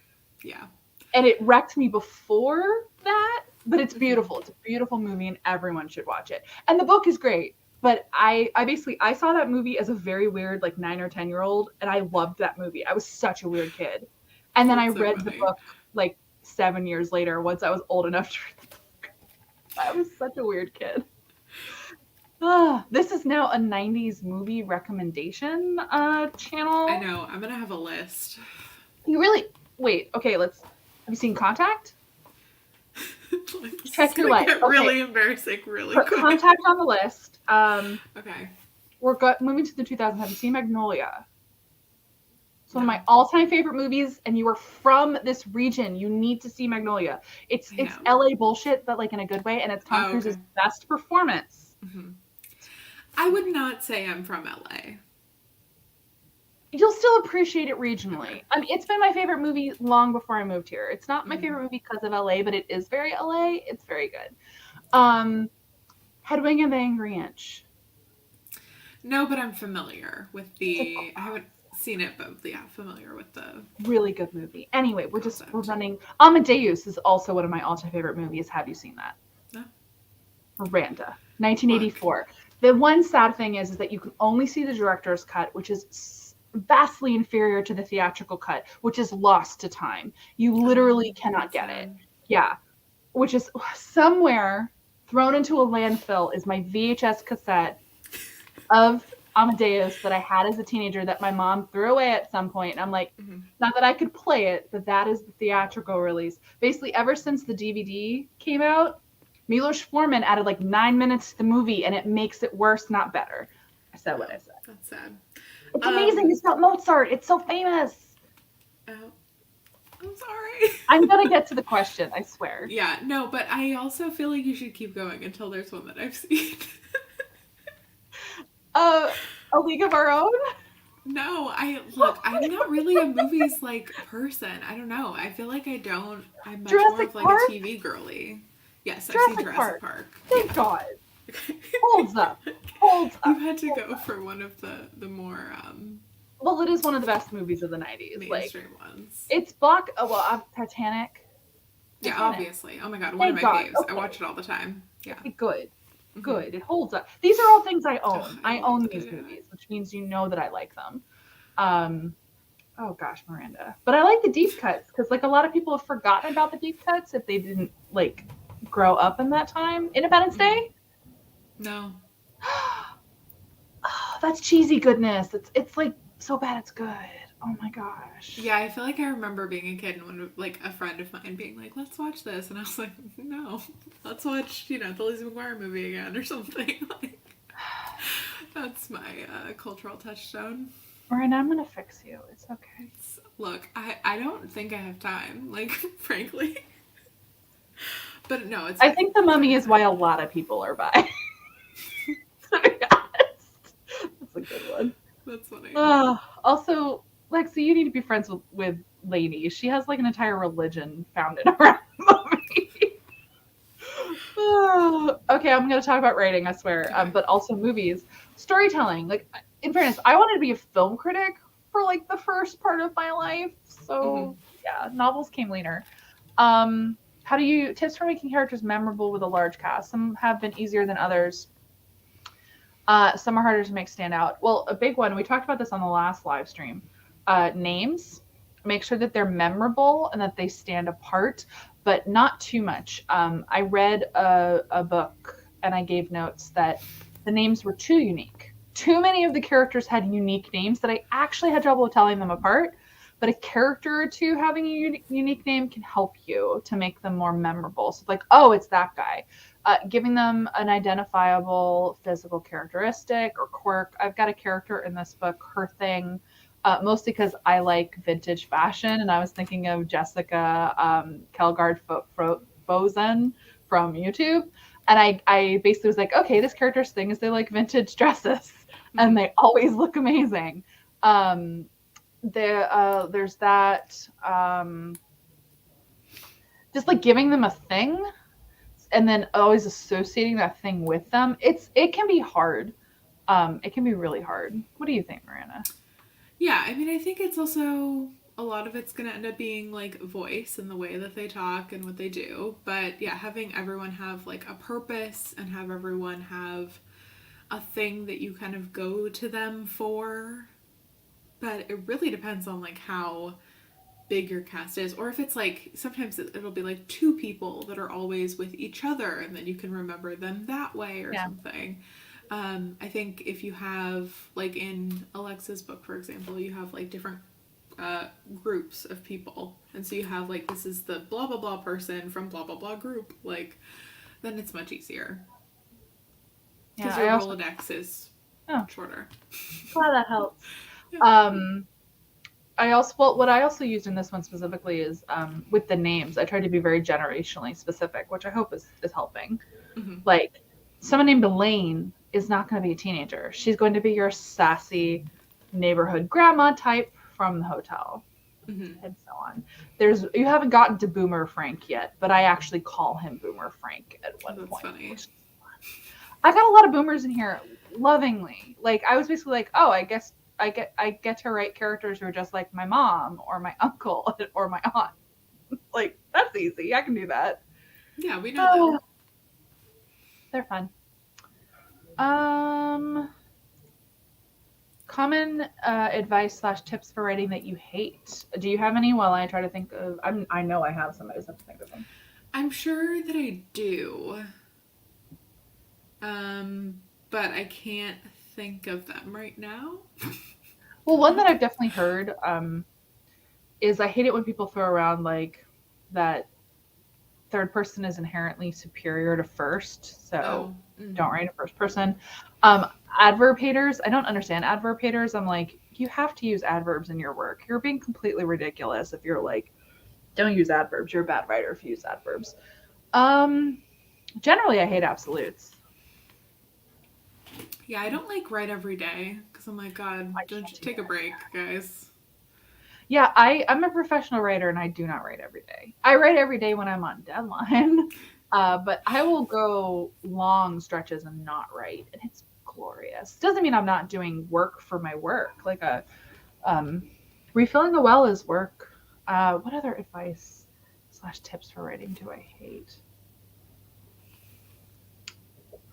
Yeah. And it wrecked me before that, but it's beautiful. It's a beautiful movie, and everyone should watch it. And the book is great. But I saw that movie as a very weird, like, 9 or 10-year-old, and I loved that movie. I was such a weird kid. And then I read the book, like, 7 years later, once I was old enough to read the book. I was such a weird kid. This is now a 90s movie recommendation channel. I know. I'm going to have a list. You really... Wait, okay, have you seen Contact? Check your life. Okay. Really embarrassing, really quick. Contact on the list. Okay. We're moving to the 2000s. Have you seen Magnolia? It's one of No, my all-time favorite movies, and you are from this region. You need to see Magnolia. It's I it's know. LA bullshit, but like in a good way, and it's Tom Oh, okay. Cruise's best performance. I would not say I'm from LA. You'll still appreciate it regionally. Okay. I mean, it's been my favorite movie long before I moved here. It's not my Mm. favorite movie because of LA, but it is very LA. It's very good. Um, Hedwig and the Angry Inch. No, but I'm familiar with It's a the. I haven't seen it, but yeah, familiar with the really good movie. Anyway, we're concept. running. Amadeus is also one of my all-time favorite movies. Have you seen that? No. Miranda, Look. 1984. The one sad thing is that you can only see the director's cut, which is vastly inferior to the theatrical cut, which is lost to time. You Oh, literally cannot that's get it. sad. Yeah, which is somewhere thrown into a landfill is my VHS cassette of Amadeus that I had as a teenager that my mom threw away at some point. And I'm like, not that I could play it, but that is the theatrical release. Basically, ever since the DVD came out, Milos Forman added like 9 minutes to the movie, and it makes it worse, not better. I said what Oh, I said. that's sad. It's amazing. Um. It's about Mozart. It's so famous. Oh, I'm sorry. I'm gonna get to the question. I swear. Yeah, no, but I also feel like you should keep going until there's one that I've seen. Uh, A League of Our Own. No, I'm not really a movies like person. I don't know. I feel like I don't. I'm much more of Jurassic like a Park. TV girly. Yes, I've seen Jurassic Jurassic Park. Park. Thank Yeah. God. Holds up. Holds You up. had to go for one of the more Well, it is one of the best movies of the 90s. Like, mainstream ones. it's block. Oh, well, Titanic. Yeah, Titanic. obviously. Oh my god, one of Thank my God. faves. I Okay. watch it all the time. Yeah. Okay, good. Good. It holds up. These are all things I Ugh, own. I I love own that. these movies, which means you know that I like them. Um, oh gosh, Miranda. But I like the deep cuts because like a lot of people have forgotten about the deep cuts if they didn't like grow up in that time. Independence Day. No. Oh, that's cheesy goodness. It's like so bad it's good. Oh my gosh. Yeah, I feel like I remember being a kid and one like a friend of mine being like, "Let's watch this," and I was like, "No, let's watch the Lizzie McGuire movie again or something." Like, that's my cultural touchstone. Miranda, I'm gonna fix you. It's okay. Look, I don't think I have time, like frankly, but no, it's I fine. think The It's fine. Mummy It's is why fine. a lot of people are buying. To be honest, that's a good one. That's funny. Also, Lexi, you need to be friends with Lainey. She has like an entire religion founded around the movie. Okay, I'm going to talk about writing, I swear, Okay. but also movies. Storytelling. Like, in fairness, I wanted to be a film critic for like the first part of my life. Mm-hmm. So, yeah, novels came later. How do you tips for making characters memorable with a large cast? Some have been easier than others. Some are harder to make stand out. Well, a big one, we talked about this on the last live stream. Names. Make sure that they're memorable and that they stand apart, but not too much. I read a book and I gave notes that the names were too unique. Too many of the characters had unique names that I actually had trouble telling them apart. But a character or two having a unique name can help you to make them more memorable. So, like, oh, it's that guy. Giving them an identifiable physical characteristic or quirk. I've got a character in this book, her thing, mostly because I like vintage fashion, and I was thinking of Jessica Kelgard Fozen from YouTube. And I basically was like, okay, this character's thing is they like vintage dresses, and they always look amazing. There's that. Just like giving them a thing and then always associating that thing with them, it can be hard. It can be really hard. What do you think, Miranda? Yeah, I mean, I think it's also a lot of it's going to end up being like voice and the way that they talk and what they do. But yeah, having everyone have like a purpose and have everyone have a thing that you kind of go to them for. But it really depends on like how big your cast is, or if it's like sometimes it'll be like two people that are always with each other and then you can remember them that way or Yeah. something. I think if you have like in Alexa's book, for example, you have like different groups of people, and so you have like this is the blah blah blah person from blah blah blah group, like then it's much easier because Yeah, your I also Rolodex is oh, shorter. glad that helps. Yeah. Um, what I also used in this one specifically is with the names. I tried to be very generationally specific, which I hope is helping. Mm-hmm. Like someone named Elaine is not going to be a teenager. She's going to be your sassy neighborhood grandma type from the hotel, Mm-hmm. and so on. You haven't gotten to Boomer Frank yet, but I actually call him Boomer Frank at Oh, one that's point. funny. I got a lot of boomers in here lovingly. Like I was basically like, oh, I guess I get to write characters who are just like my mom or my uncle or my aunt. Like that's easy. I can do that. Yeah, we know Oh, them. they're fun. Um, common advice slash tips for writing that you hate. Do you have any? While I try to think of, I know I have some. I just have to think of them. I'm sure that I do. Um, but I can't think of them right now. Well, one that I've definitely heard is I hate it when people throw around like that third person is inherently superior to first, so Oh. Mm. don't write a first person. Um, Adverb haters, I don't understand adverb haters. I'm like, you have to use adverbs in your work. You're being completely ridiculous if you're like, don't use adverbs. You're a bad writer if you use adverbs. Um, Generally, I hate absolutes. Yeah, I don't like write every day because I'm like, I God, don't you can't take a either. break, guys. Yeah, I'm a professional writer and I do not write every day. I write every day when I'm on deadline, but I will go long stretches and not write, and it's glorious. Doesn't mean I'm not doing work for my work. Like um, refilling the well is work. What other advice slash tips for writing do I hate?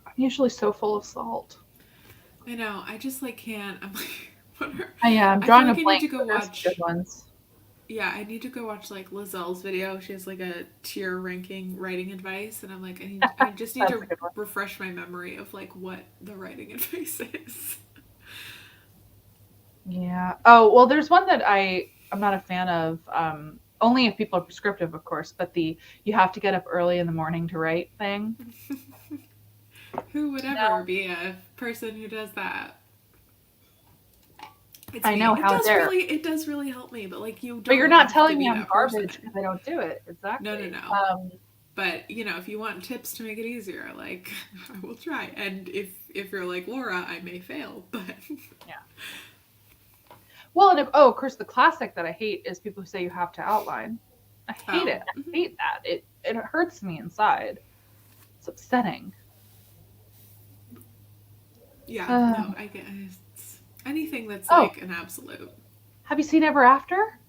I'm usually so full of salt. I know. I just like can't. I'm like, what are, I'm I feel drawing a like I need blank, to go but there's some good watch. ones. Yeah, I need to go watch like Lizelle's video. She has like a tier ranking writing advice, and I'm like, I just need That's to a good one. refresh my memory of like what the writing advice is. Yeah. Oh, well, there's one that I'm not a fan of. Only if people are prescriptive, of course, but the you have to get up early in the morning to write thing. Who would ever No, be a person who does that? It's I me. know how dare. It does really help me, but like you But you're don't not have to telling me be I'm that garbage because person. I don't do it. No, no, Exactly. no. But you know, if you want tips to make it easier, like I will try. And if you're like Laura, I may fail, but Yeah. Well, and of course, the classic that I hate is people who say you have to outline. I hate oh, it. I hate that. It hurts me inside. It's upsetting. yeah, Uh, no, I get it's anything that's oh, like an absolute. have you seen Ever After?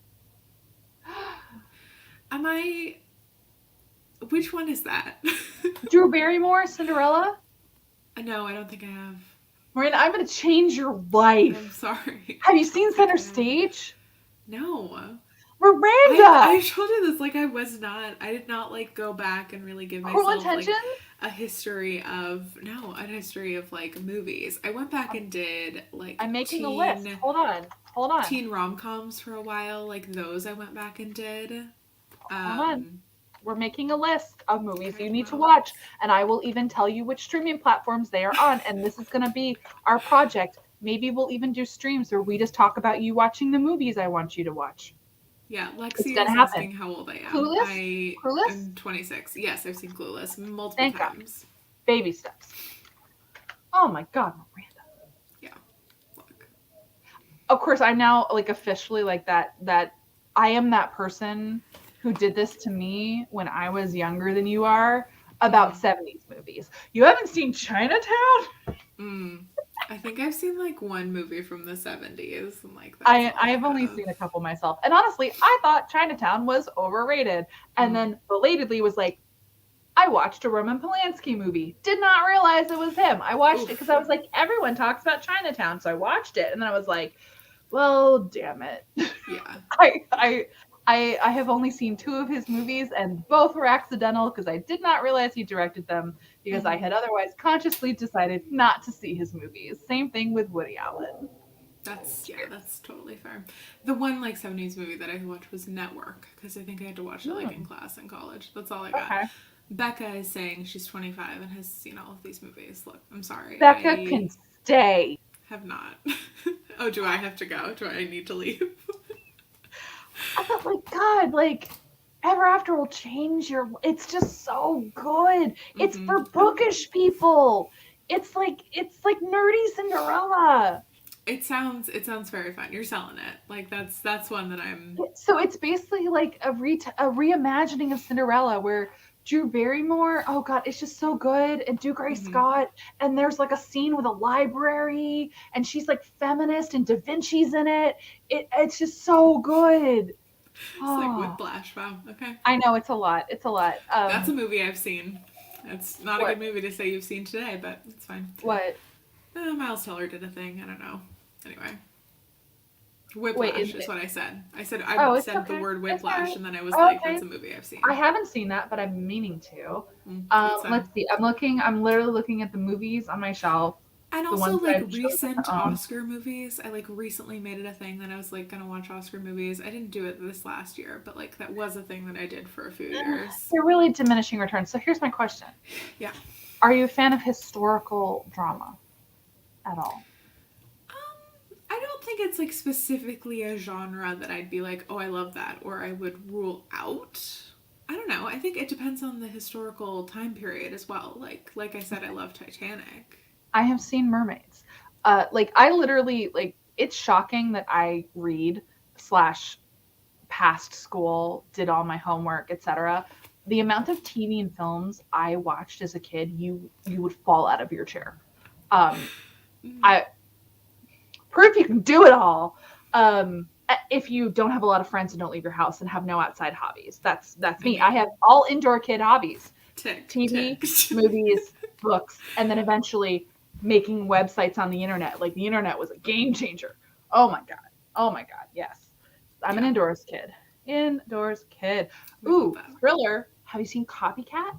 Am I? Which one is that? Drew Barrymore, Cinderella. No, I don't think I have. Miranda, I'm going to change your I'm life. sorry. Have you I don't seen think Center I have. Stage? No. Miranda! I told you this, like I did not like go back and really give Cruel myself like Intentions? a history of no, a history of like movies. I went back and did like I'm making a list. Hold on. Hold on. teen rom-coms for a while, like those I went back and did. Hold on. Um We're making a list of movies okay, you need to well, watch, and I will even tell you which streaming platforms they are on. And this is going to be our project. Maybe we'll even do streams where we just talk about you watching the movies I want you to watch. yeah, It's Lexi going to is happen. asking how old I am. Clueless? I Clueless? am 26. Yes, I've seen Clueless multiple Thank God. times. Baby steps. Oh my God, Miranda. Yeah. Look. Of course, I'm now like officially like that I am that person who did this to me when I was younger than you are about Mm-hmm. 70s movies. You haven't seen Chinatown? Mm. I think I've seen like one movie from the 70s, and like that's I all I I have only have. seen a couple myself. And honestly, I thought Chinatown was overrated. And Mm. then belatedly was like, I watched a Roman Polanski movie. Did not realize it was him. I watched it because Oof. I was like, everyone talks about Chinatown. So I watched it and then I was like, well, damn it. Yeah. I I I have only seen two of his movies, and both were accidental because I did not realize he directed them because I Mm-hmm. had otherwise consciously decided not to see his movies. Same thing with Woody Allen. That's It's yeah, weird. that's totally fair. The one like 70s movie that I watched was Network because I think I had to watch it like in Hmm. class in college. That's all I got. Okay. Becca is saying she's 25 and has seen all of these movies. Look, I'm sorry. Becca can I stay. have not. Oh, do I have to go? Do I need to leave? I thought, like, God, like, Ever After will change your. It's just so good. It's Mm-hmm. for bookish people. It's like nerdy Cinderella. It sounds very fun. You're selling it. Like that's one that I'm. So it's basically like a reimagining of Cinderella where Drew Barrymore, oh God, it's just so good. And Dougray Mm-hmm. Scott, and there's like a scene with a library, and she's like feminist, and Da Vinci's in it. It's just so good. It's like Oh, Whiplash. Wow. Okay. I know it's a lot. It's a lot. That's a movie I've seen. It's not a good What? movie to say you've seen today, but it's fine. What? Miles Teller did a thing. I don't know. Anyway, Wait, Whiplash is is it? what I said. I Oh, it's said the okay. word It's all Whiplash, right. and then I was Oh, like, okay. "That's a movie I've I seen." haven't seen that, but I'm meaning to. It's fine. Let's see. I'm literally looking at the movies on my shelf, And the also ones that like I've chosen recent to own. Oscar movies. I like recently made it a thing that I was like gonna watch Oscar movies. I didn't do it this last year, but like that was a thing that I did for a few years. They're really diminishing returns. So here's my question: Yeah. Are you a fan of historical drama at all? I don't think it's like specifically a genre that I'd be like, oh, I love that, or I would rule out. I don't know. I think it depends on the historical time period as well. Like I said, I love Titanic. I have seen mermaids. Like I literally like. It's shocking that I read slash past school, did all my homework, etc. The amount of TV and films I watched as a kid, you would fall out of your chair. I proof you can do it all. If you don't have a lot of friends and don't leave your house and have no outside hobbies, that's I me. I mean, have all indoor kid hobbies: tick, TV, tick. movies, books, and then eventually making websites on the internet. Like the internet was a game changer. Oh my god. Oh my god. Yes. I'm an Yeah, indoors kid. Indoors kid. we love Ooh, that. thriller. Have you seen Copycat?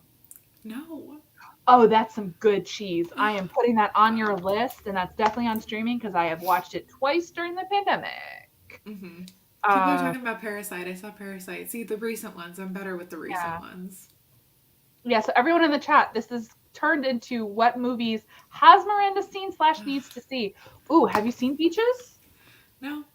No. Oh, that's some good cheese. I am putting that on Wow. your list, and that's definitely on streaming because I have watched it twice during the pandemic. Mm-hmm. People are Uh, talking about Parasite. I saw Parasite. See, the recent ones. I'm better with the recent yeah. ones. Yeah, so everyone in the chat, this is turned into what movies has Miranda seen slash needs to see. Ooh, have you seen Beaches? No.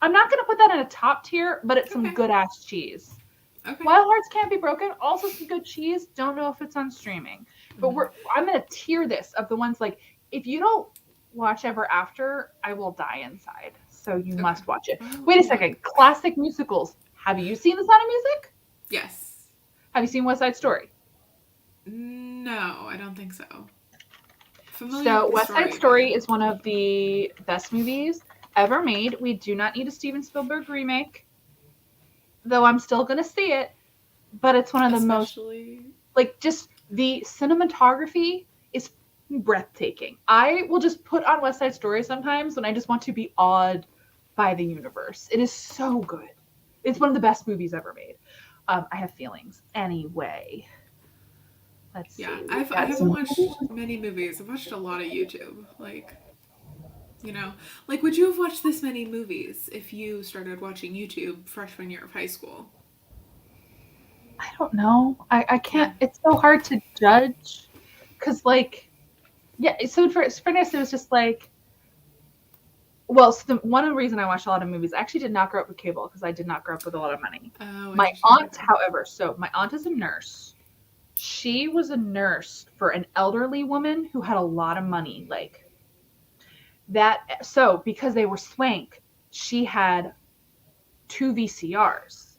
I'm not going to put that in a top tier, but it's some Okay. good ass cheese. Okay. While Hearts Can't Be Broken, also some good cheese. Don't know if it's on streaming. But Mm-hmm. I'm going to tier this of the ones like, if you don't watch Ever After, I will die inside. So you Okay. must watch it. Wait a Oh, second. Classic musicals. Have you seen The Sound of Music? yes. Have you seen West Side Story? No, I don't think so. Familiar So with the West Side story, but Story is one of the best movies ever made. We do not need a Steven Spielberg remake, though I'm still going to see it. But it's one of the most, especially. like, just the cinematography is breathtaking. I will just put on West Side Story sometimes when I just want to be awed by the universe. It is so good. It's one of the best movies ever made. I have feelings. Anyway, let's Yeah, see. We've I got haven't some. watched many movies. I've watched a lot of YouTube. You know, like would you have watched this many movies if you started watching YouTube freshman year of high school? I don't know. I Yeah. can't. It's so hard to judge because, like, yeah. So for this, it was just like, well, so one of the reason I watched a lot of movies, I actually did not grow up with cable because I did not grow up with a lot of money. Oh, My interesting. aunt, Okay. however, so my aunt is a nurse. She was a nurse for an elderly woman who had a lot of money, like that. So because they were swank, she had two VCRs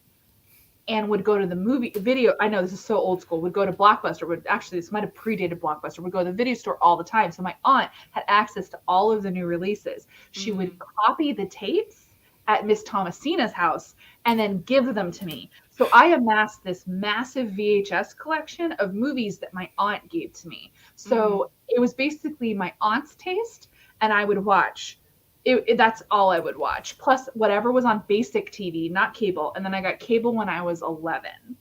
and would go to the movie video. I know this is so old school. Would go to Blockbuster. Would actually this might have predated Blockbuster. Would go to the video store all the time. So my aunt had access to all of the new releases. She Mm-hmm. would copy the tapes at Miss Thomasina's house and then give them to me. So I amassed this massive VHS collection of movies that my aunt gave to me. Mm-hmm. So it was basically my aunt's taste, and I would watch that's all I would watch. Plus whatever was on basic TV, not cable. And then I got cable when I was 11.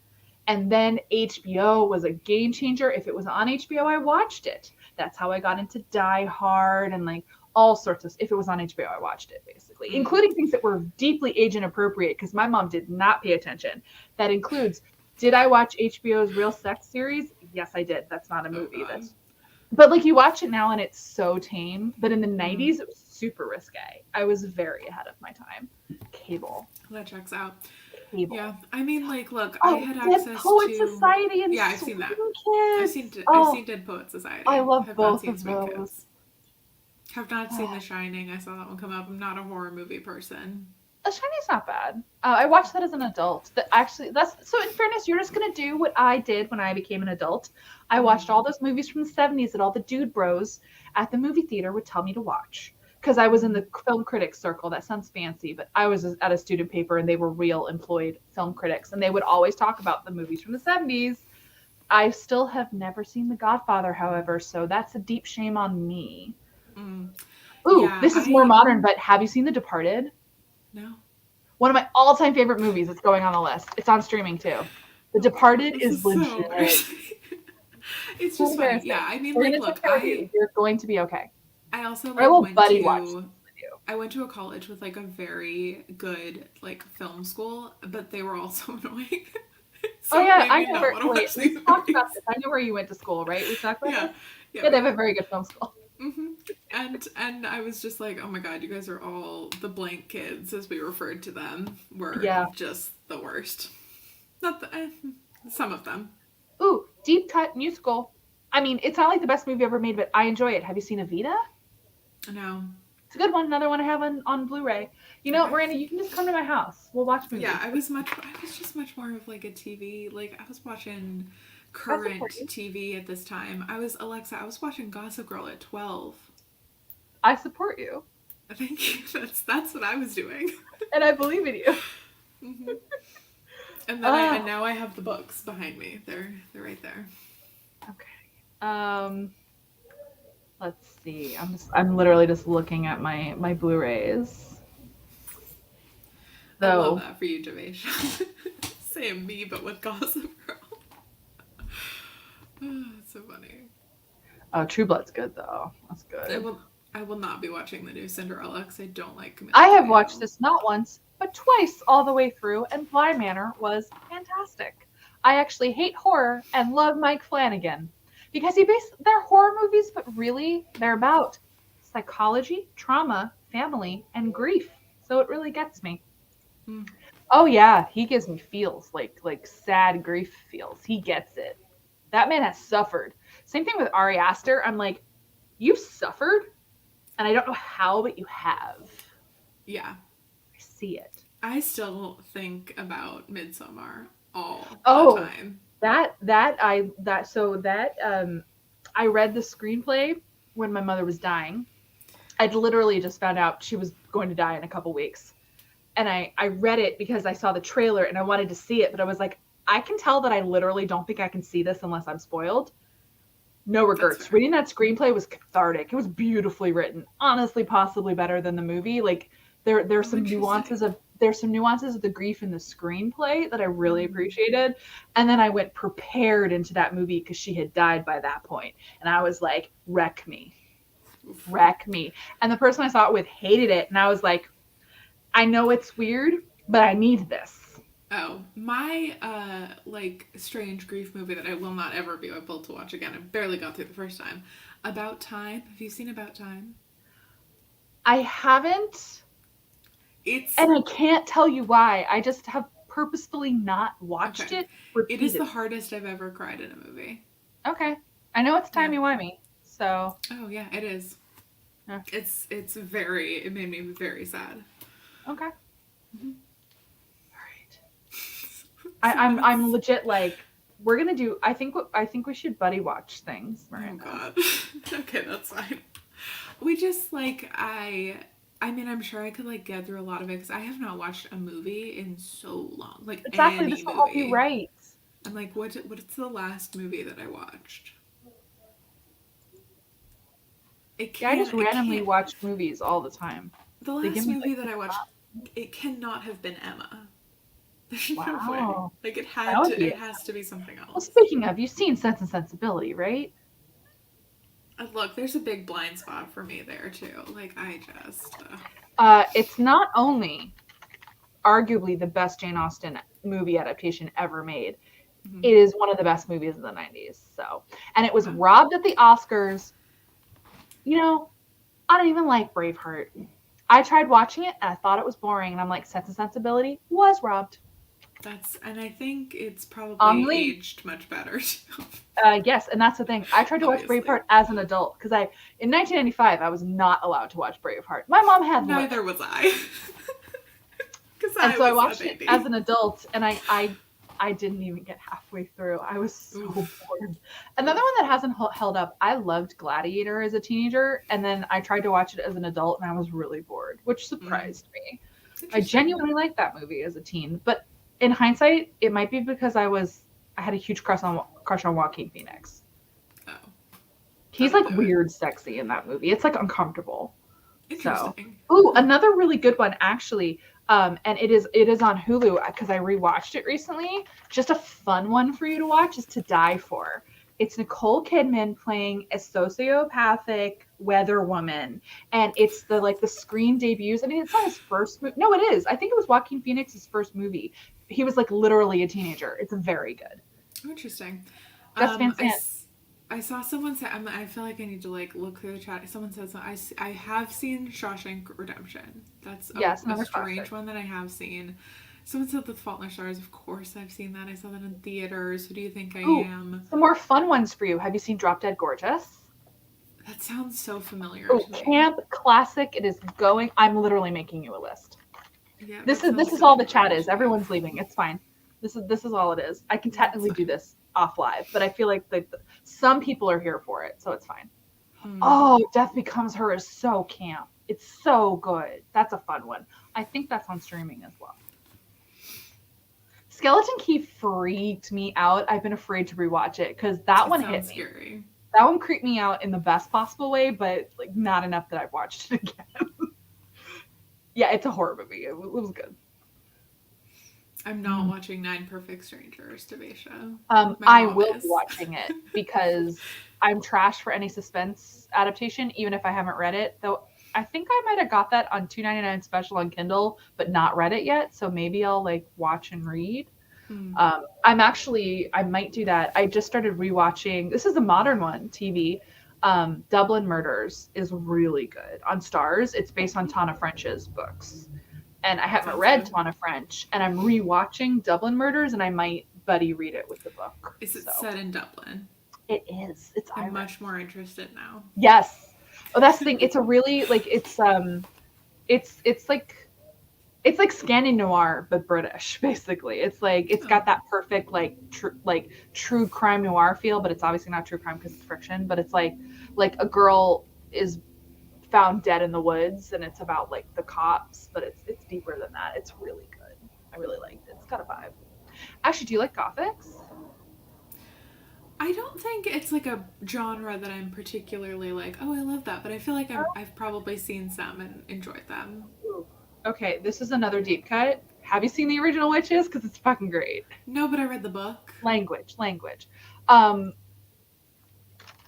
And then HBO was a game changer. If it was on HBO, I watched it. That's how I got into Die Hard and like all sorts of. If it was on HBO, I watched it basically, Mm. including things that were deeply age inappropriate because my mom did not pay attention. That includes. Did I watch HBO's Real Sex series? Yes, I did. That's not a Oh movie. God. But like you watch it now and it's so tame. But in the Mm. 90s, it was super risque. I was very ahead of my time. Cable. That checks out. Cable. Yeah, I mean, like, look, I Oh, had Dead access Poet to. Society and Yeah, I've Swing seen that. Kids. I've Oh, seen Dead Poet I Society. love Have not both seen of Swing those. Kids. Have not seen The Shining. I saw that one come up. I'm not a horror movie person. The Shining's not bad. I watched that as an adult. That's so. In fairness, you're just gonna do what I did when I became an adult. I watched all those movies from the '70s that all the dude bros at the movie theater would tell me to watch because I was in the film critics circle. That sounds fancy, but I was at a student paper and they were real employed film critics, and they would always talk about the movies from the '70s. I still have never seen The Godfather, however, so that's a deep shame on me. Mm. Ooh, Yeah, this is more modern, but have you seen The Departed? No. One of my all-time favorite movies that's going on the list. It's on streaming too. The Departed This is is so legit. embarrassing. It's So just funny. embarrassing. Yeah, I mean, We're like, gonna look, take care of you. You're going to be okay. I also I like will went buddy watch to with you. I went to a college with like a very good like film school, but they were also annoying. So Oh it yeah, made I me know not where. want to Wait, watch we these talked about movies. this. I know where you went to school, right? We talked about Yeah, this. yeah, Yeah, we they have did. a very good film school. And I was just like, oh my god, you guys are all the blank kids, as we referred to them, were Yeah. just the worst. Not the some of them. Ooh, deep cut musical. I mean, it's not like the best movie ever made, but I enjoy it. Have you seen Evita? No. It's a good one. Another one I have on Blu-ray. You know, Okay. Miranda, you can just come to my house. We'll watch Yeah, movies. I was just much more of like a TV. Like I was watching That's current important. TV at this time. Alexa, I was watching Gossip Girl at 12. I support you, Thank you. That's what I was doing. and I believe in you. hmm And Oh, now I have the books behind me. They're right there. okay. Let's see. I'm literally just looking at my Blu-rays. I love Though, that for you, Jameisha. Same me, but with Gossip Girl. Oh, it's so funny. oh, True Blood's good though. That's I good. will I will not be watching the new Cinderella because I don't like I Camila have watched Cabello. this not once, but twice all the way through, and Bly Manor was fantastic. I actually hate horror and love Mike Flanagan because they're horror movies, but really they're about psychology, trauma, family, and grief. So it really gets me. Mm. Oh yeah, he gives me feels like sad grief feels. He gets it. That man has suffered. Same thing with Ari Aster. I'm like, you've suffered, and I don't know how, but you have. Yeah. I see it. I still think about Midsommar all the Oh, time. I read the screenplay when my mother was dying. I'd literally just found out she was going to die in a couple weeks. And I read it because I saw the trailer and I wanted to see it, but I was like, I can tell that I literally don't think I can see this unless I'm spoiled. No That's regrets. fair. Reading that screenplay was cathartic. It was beautifully written. Honestly, possibly better than the movie. Like there's Oh, some interesting. nuances of the grief in the screenplay that I really Mm. appreciated. And then I went prepared into that movie because she had died by that point. And I was like, wreck me. Oof. Wreck me. And the person I saw it with hated it. And I was like, I know it's weird, but I need this. Oh, my like strange grief movie that I will not ever be able to watch again. I barely got through the first time. About Time. Have you seen About Time? I haven't, It's and I can't tell you why. I just have purposefully not watched okay. it It is the repeatedly. hardest I've ever cried in a movie. Okay. I know it's Yeah. timey-wimey. So, Oh yeah, it is. yeah. It's very. It made me very sad. Okay. All right. So I'm that's. legit like we're gonna do. I think we should buddy watch things, Oh Miranda. god. Okay, that's fine. We just like I mean, I'm sure I could like get through a lot of it because I have not watched a movie in so long, like Exactly. any This will help you movie. write. I'm like, what's the last movie that I watched? Yeah, I just It randomly can't. watch movies all the time. The They give last me like movie that I watched, it cannot have been Emma. There's no way. wow. Like That would be it it. has to be something Well, else. speaking of, you've seen Sense and Sensibility, right? And look, there's a big blind spot for me there too. Like I just It's not only arguably the best Jane Austen movie adaptation ever made. mhm. It is one of the best movies of the '90s. So, and it was Wow. robbed at the Oscars. You know, I don't even like Braveheart. I tried watching it and I thought it was boring, and I'm like, Sense and Sensibility was robbed. And I think it's probably Amelie, aged much better too, yes, and that's the thing. I tried to watch obviously. Braveheart as an adult because in 1995, I was not allowed to watch Braveheart. My mom had lit, Neither was I. Because and I so I was a watched it as baby. an adult, and I didn't even get halfway through. I was so Oof. bored. Another Oof. one that hasn't held up. I loved Gladiator as a teenager, and then I tried to watch it as an adult, and I was really bored, which Mm. surprised me. I Interesting. genuinely liked that movie as a teen, but in hindsight, it might be because I had a huge crush on Joaquin Phoenix. Oh, He's that'll like do it. weird sexy in that movie. It's like uncomfortable. So, Interesting. ooh, Huh. another really good one actually. And it is on Hulu because I rewatched it recently. Just a fun one for you to watch is To Die For. It's Nicole Kidman playing a sociopathic weather woman, and it's the screen debuts. I mean, it's not his first movie. No, it is. I think it was Joaquin Phoenix's first movie. He was like literally a teenager. It's very good. Oh, interesting. Gus Van Um, I, Sant. s- I saw someone say, I feel like I need to like look through the chat. Someone says, I have seen Shawshank Redemption. That's Yes, a another strange classic. one that I have seen. Someone said The Fault in Our Stars. Of course, I've seen that. I saw that in theaters. Who do you think I Ooh, am? some more fun ones for you. Have you seen Drop Dead Gorgeous? That sounds so familiar Oh, to me. camp classic. It is going. I'm literally making you a list. Yeah, This that is sounds this is so all the chat familiar is. to me. Everyone's leaving. It's fine. This is all it is. I can That's technically do fine. this off live, but I feel like some people are here for it, so it's fine. Hmm. Oh, Death Becomes Her is so camp. It's so good. That's a fun one. I think that's on streaming as well. Skeleton Key freaked me out. I've been afraid to rewatch it because that It one hit sounds me. scary. That one creeped me out in the best possible way, but like not enough that I've watched it again. Yeah, it's a horror movie. It was good. I'm not Mm. watching Nine Perfect Strangers, Devasia. My I mom will be is. watching it because I'm trash for any suspense adaptation, even if I haven't read it. Though I think I might have got that on 2.99 special on Kindle, but not read it yet. So maybe I'll like watch and read. Hmm. I might do that. I just started rewatching. This is a modern one, TV. Dublin Murders is really good on Stars. It's based on Tana French's books, and I haven't Sounds read good. Tana French, and I'm rewatching Dublin Murders, and I might buddy read it with the book. Is it So set in Dublin? it is. It's I'm Irish. much more interested now. Yes. Oh, that's the thing. It's a really like it's it's like Scandi noir but British, basically. It's like it's Oh. got that perfect true crime noir feel, but it's obviously not true crime because it's fiction. But it's like a girl is found dead in the woods, and it's about like the cops, but it's deeper than that. It's really good. I really liked it. It's got a vibe. Actually, do you like gothics? I don't think it's like a genre that I'm particularly like, oh, I love that, but I feel like I've probably seen some and enjoyed them. Ooh. Okay, this is another deep cut. Have you seen the original Witches? Because it's fucking great. No, but I read the book. Language. Um,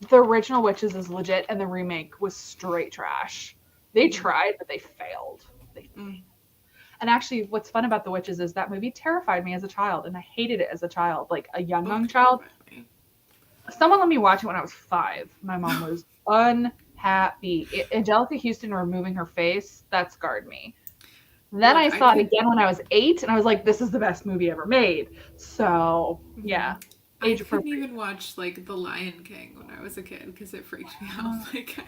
the original Witches is legit, and the remake was straight trash. They Mm. tried, but they failed. They, Mm. and actually, what's fun about the Witches is that movie terrified me as a child, and I hated it as a child, like a young Book child. terrified me. Someone let me watch it when I was 5. My mom was unhappy. Angelica Houston removing her face, that scarred me. Then Look, I I saw it could. again when I was 8, and I was like, this is the best movie ever made. So, Mm, yeah, I age couldn't appropriate. even watch like The Lion King when I was a kid because it freaked me out. Like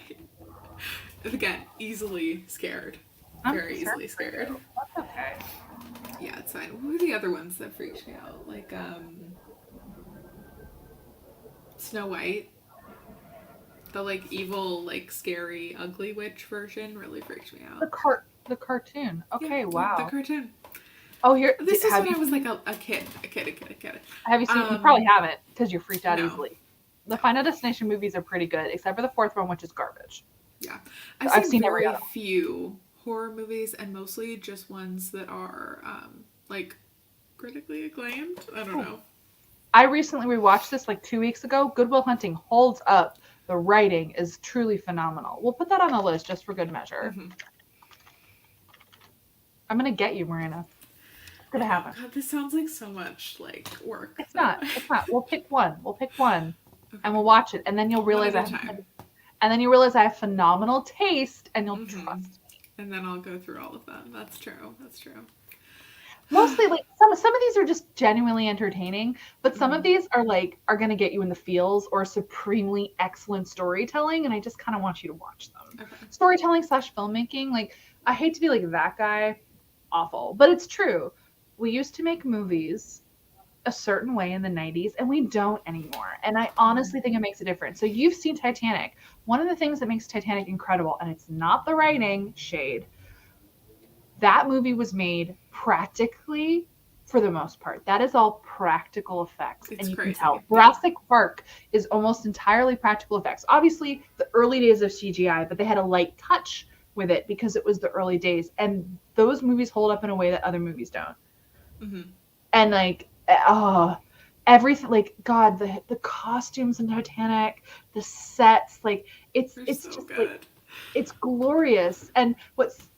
again, easily scared, I'm very concerned easily for scared. you. That's okay. Yeah, it's fine. What were the other ones that freaked me out? Like Snow White. The like evil, like scary, ugly witch version really freaked me out. The cartoon. Yeah, Okay, yeah, the wow. cartoon. Oh, here, This is have when you I was like seen? a kid, a kid. Have you seen? You Um, probably haven't because you're freaked out no, easily. The no, Final Destination movies are pretty good, except for the fourth one, which is garbage. yeah. So I've I've seen seen every very other one. few horror movies and mostly just ones that are like critically acclaimed. I don't Oh. know. I recently rewatched this like 2 weeks ago. Good Will Hunting holds up. The writing is truly phenomenal. We'll put that on the list just for good measure. Mm-hmm. I'm gonna get you, Marina. It's I gonna know. happen. God, this sounds like so much like work It's though. not. It's not. We'll pick one. We'll pick one, and Okay, we'll watch it, and then you'll one realize at I a haven't said. time. And then you realize I have phenomenal taste and you'll Mm-hmm. trust me. And then I'll go through all of them. That's true. That's true. Mostly like some of these are just genuinely entertaining, but some of Mm-hmm. these are like are going to get you in the feels or supremely excellent storytelling, and I just kind of want you to watch them. Okay. Storytelling slash filmmaking, like I hate to be like that guy, awful, but it's true. We used to make movies a certain way in the 90s and we don't anymore. And I Mm-hmm. honestly think it makes a difference. So you've seen Titanic. One of the things that makes Titanic incredible, and it's not the writing, shade, that movie was made practically for the most part. That is all practical effects. And It's you can crazy. tell Yeah. Jurassic Park is almost entirely practical effects. Obviously, the early days of CGI, but they had a light touch with it because it was the early days. And those movies hold up in a way that other movies don't. Mm-hmm. And like, everything, like, God, the costumes in Titanic, the sets, like, They're it's so just like, good. it's glorious. And what's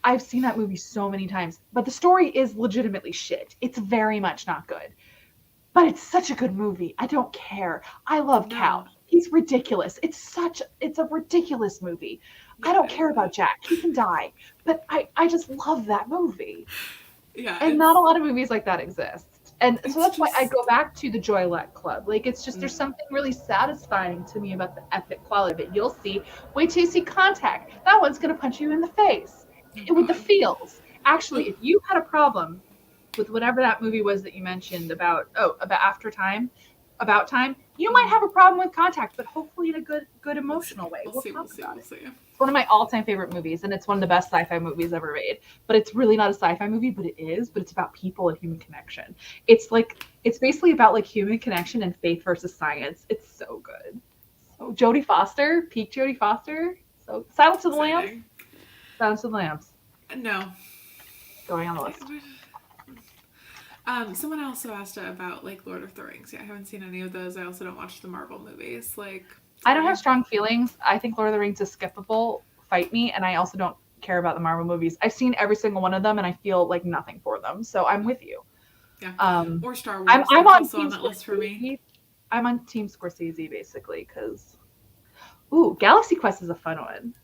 I've seen that movie so many times, but the story is legitimately shit. It's very much not good. But it's such a good movie. I don't care. I love No. Cal. He's ridiculous. It's a ridiculous movie. I Yeah, don't I care love about it. Jack. He can die. But I just love that movie. Yeah, And not a lot of movies like that exist. And so it's that's why I go just back to the Joy Luck Club. Like it's just there's mm, something really satisfying to me about the epic quality of it. You'll see. Wait till you see Contact. That one's gonna punch you in the face oh with the god. feels. Actually, if you had a problem with whatever that movie was that you mentioned about after time, about time, you might Mm, have a problem with Contact, but hopefully in a good we'll see. emotional way. We'll We'll see. We'll talk see. about We'll it. see. It's one of my all-time favorite movies, and it's one of the best sci-fi movies ever made. But it's really not a sci-fi movie, but it is. But it's about people and human connection. It's basically about like human connection and faith versus science. It's so good. So Jodie Foster, peak Jodie Foster. So Silence of the Lambs, Exciting. Silence of the Lambs, No. going on the list. Someone also asked about like Lord of the Rings. Yeah, I haven't seen any of those. I also don't watch the Marvel movies. Like, I don't have sorry. strong feelings. I think Lord of the Rings is skippable. Fight me, and I also don't care about the Marvel movies. I've seen every single one of them, and I feel like nothing for them. So I'm with you. Yeah. Um, Or Star I'm Wars. I'm That's on also Team on that list for me. Scorsese. I'm on Team Scorsese basically because ooh, Galaxy Quest is a fun one.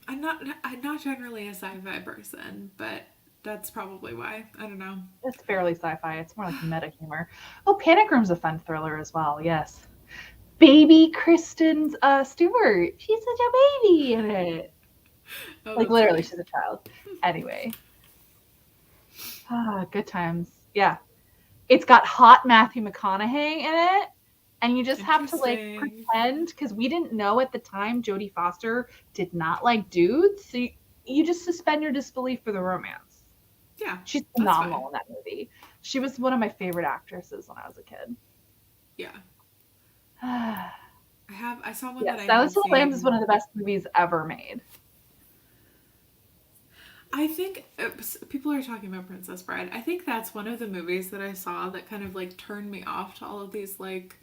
I'm not generally a sci-fi person, but that's probably why. I don't know. It's fairly sci-fi. It's more like meta humor. Oh, Panic Room's a fun thriller as well. Yes, baby Kristen Stewart. She's such a baby in it. Oh, Like that's literally, funny. she's a child. Anyway, good times. Yeah, it's got hot Matthew McConaughey in it, and you just have to like Interesting. pretend because we didn't know at the time Jodie Foster did not like dudes, so you just suspend your disbelief for the romance. Yeah, She's that's phenomenal fine. in that movie. She was one of my favorite actresses when I was a kid. Yeah. Yeah, I saw one that I Silence had of the Lambs is one seen. of the best movies ever made. I think people are talking about Princess Bride. I think that's one of the movies that I saw that kind of like turned me off to all of these like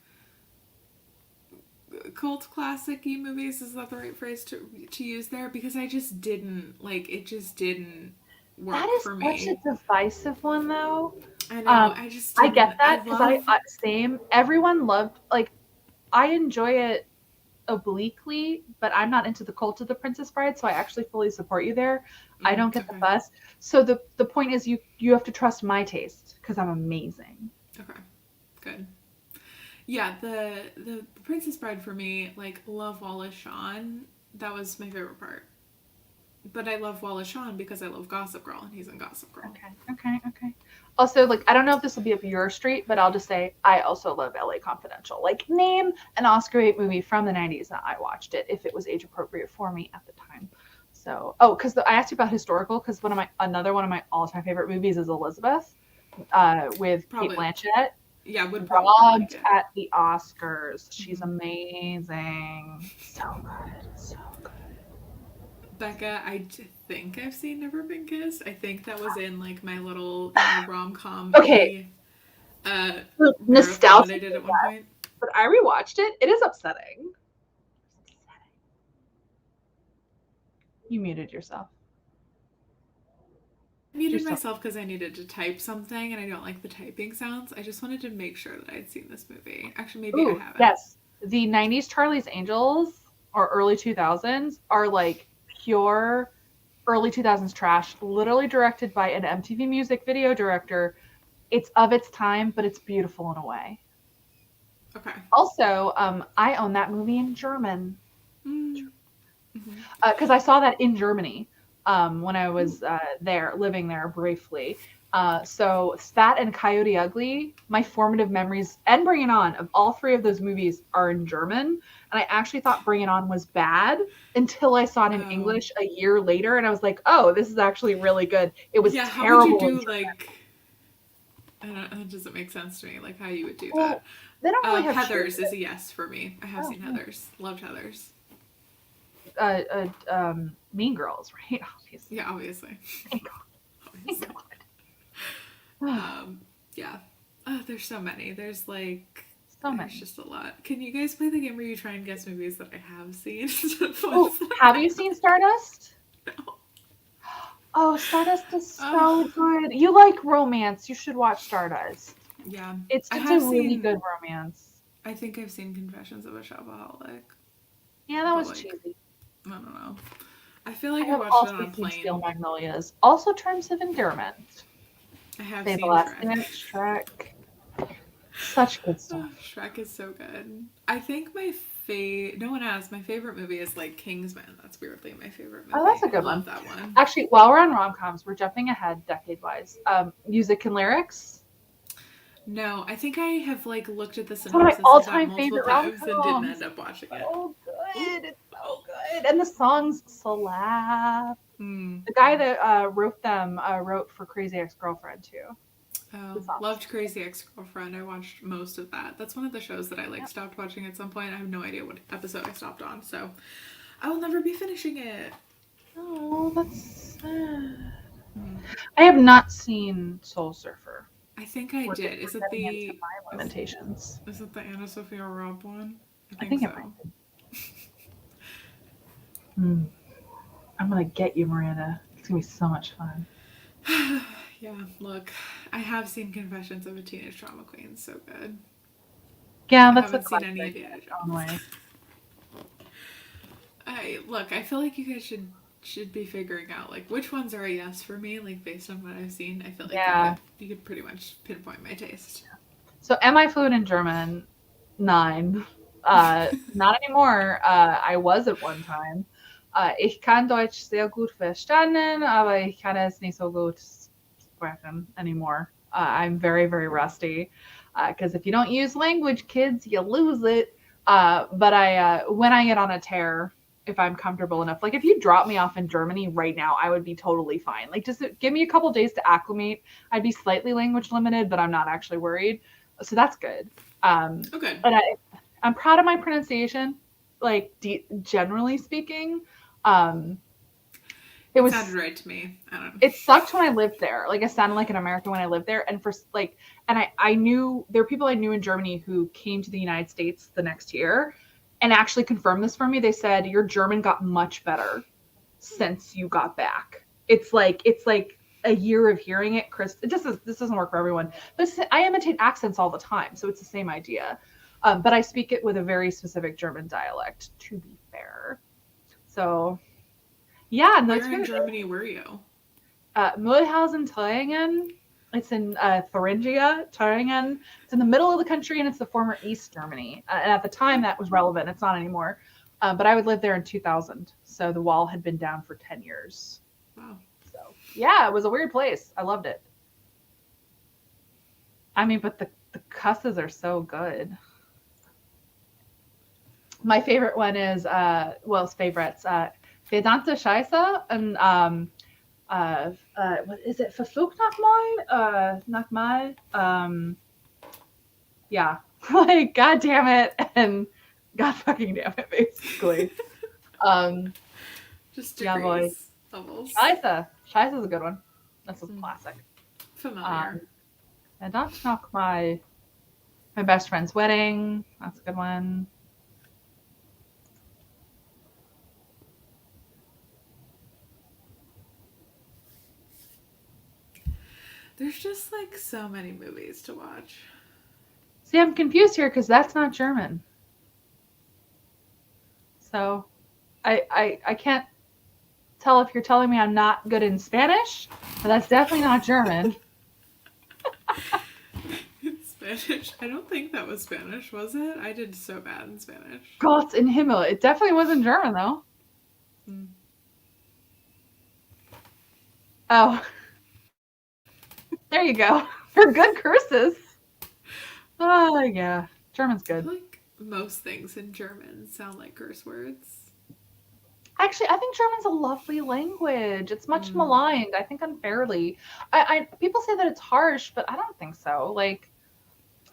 cult classic y movies. Is that the right phrase to use there? Because I just didn't like it. Just didn't That work is for such a me. divisive one, though. I know. Um, I just I get didn't. I that because love. same. Everyone loved like I enjoy it obliquely, but I'm not into the cult of the Princess Bride, so I actually fully support you there. I don't get the Okay. fuss. So the point is you have to trust my taste because I'm amazing. Okay. Good. Yeah. The Princess Bride for me, like love Wallace Shawn. That was my favorite part. But I love Wallace Shawn because I love Gossip Girl and he's in Gossip Girl. Okay. Also, like I don't know if this will be up your street, but I'll just say I also love LA Confidential. Like name an Oscar bait movie from the 90s that I watched it if it was age appropriate for me at the time. So, because I asked you about historical because another one of my all-time favorite movies is Elizabeth with Kate Probably, Blanchett. yeah, would probably like Robbed it. at the Oscars. She's Mm-hmm. amazing. So good. So good. Becca, think I've seen Never Been Kissed. I think that was in like my little, rom com Okay, movie marathon that nostalgia, I did at one point. but I rewatched it. It is upsetting. You muted yourself. I You're muted so myself because I needed to type something and I don't like the typing sounds. I just wanted to make sure that I'd seen this movie. Actually, maybe I ooh, haven't. yes. the 90s Charlie's Angels or early 2000s are like pure early 2000s trash, literally directed by an MTV Music video director. It's of its time, but it's beautiful in a way. Okay. Also, I own that movie in German Mm. Hmm. because I saw that in Germany when I Ooh. was there, living there briefly. So that and Coyote Ugly, my formative memories, and Bring It On of all three of those movies are in German. And I actually thought Bring It On was bad until I saw it in Oh. English a year later, and I was like, oh, this is actually really good. It was Yeah, how would you terrible in do German. like? I don't. It doesn't make sense to me. Like how you would do that. Well, they don't really have Heather's is children. a yes for me. I have Oh, seen yeah. Heather's. Loved Heather's. Mean Girls, right? Obviously. Yeah, obviously. Thank God. Thank Obviously. God. Um, yeah. Oh, there's so many. So There's many. just a lot. Can you guys play the game where you try and guess movies that I have seen instead of Oh, ones that have I you seen Stardust? haven't? No. Oh, Stardust is Oh, so good. You like romance. You should watch Stardust. yeah. It's I just a have really seen. good romance. I think I've seen Confessions of a Shopaholic, Yeah, that but was like cheesy. I don't know. I feel I like I have watched it also on a seen Steel plane. Magnolias. Also Terms of Endearment. I have Say the seen last Shrek. thing, Shrek. Such good stuff. Shrek is so good. I think no one asked. My favorite movie is like Kingsman. That's weirdly my favorite Oh, that's movie. a I good love one. that one. Actually, while we're on rom-coms, we're jumping ahead decade-wise. Music and lyrics. No, I think I have like looked at the It's one of my synopsis of that all-time multiple favorite times and didn't rom-coms. end up watching it. So Ooh. good. It's so good. And the songs slap. Hmm. The guy that wrote them wrote for Crazy Ex-Girlfriend too. The Oh, songs. loved Crazy Ex-Girlfriend. I watched most of that. That's one of the shows that I like Yep. stopped watching at some point. I have no idea what episode I stopped on, so I will never be finishing it. Oh, that's sad. Hmm. I have not seen Soul Surfer. I think I did. We're getting into my is limitations. is it the Anna Sophia Robb one? I I think think it might so. be. Hmm. I'm gonna get you, Miranda. It's gonna be so much fun. Yeah, look, I have seen Confessions of a Teenage Drama Queen. So good. Yeah, I that's a haven't seen any classic in Indiana its own Jones. way. I look. I feel like you guys should be figuring out like which ones are a yes for me, like based on what I've seen. I feel like Yeah. you could pretty much pinpoint my taste. So, am I fluent in German? Nine. Not anymore. I was at one time. Ich kann Deutsch sehr gut verstanden, aber ich kann es nicht so gut sprechen anymore. I'm very, very rusty. Because if you don't use language, kids, you lose it. But when I get on a tear, if I'm comfortable enough, like if you drop me off in Germany right now, I would be totally fine. Like just give me a couple days to acclimate. I'd be slightly language limited, but I'm not actually worried. So that's good. Oh, good. And I'm proud of my pronunciation, like generally speaking. Um, it It sounded was right to me. I don't. it sucked when I lived there. Like I sounded like an American when I lived there, and for like, and I knew there were people I knew in Germany who came to the United States the next year, and actually confirmed this for me. They said your German got much better since you got back. It's like a year of hearing it, Chris. This doesn't work for everyone, but I imitate accents all the time, so it's the same idea. But I speak it with a very specific German dialect. To be fair, so yeah, and that's Where in really Germany were you? Mühlhausen, Thüringen. It's in Thuringia, Thüringen. It's in the middle of the country, and it's the former East Germany. And at the time, that was relevant. It's not anymore. But I would live there in 2000, so the wall had been down for 10 years. Wow. So yeah, it was a weird place. I loved it. I mean, but the cusses are so good. My favorite one is well, it's favorites. Vedanta Scheisse and what is it? Verflucht nochmal? Nochmal? Yeah. Like, God damn it, and God fucking damn it, basically. Um, Just yeah, boy. degrees, levels. Scheisse. Scheisse is a good one. That's a Mm, classic. familiar. Um, Vedanta nochmal. My best friend's wedding. That's a good one. There's just like so many movies to watch. See, I'm confused here because that's not German. So I can't tell if you're telling me I'm not good in Spanish, but that's definitely not German. Spanish. I don't think that was Spanish, was it? I did so bad in Spanish. Gott in Himmel. It definitely wasn't German though. Mm. Oh, there you go. For good curses. Oh yeah, German's I good. feel like most things in German sound like curse words. Actually, I think German's a lovely language. It's much Mm. maligned, I think unfairly. People say that it's harsh, but I don't think so. Like,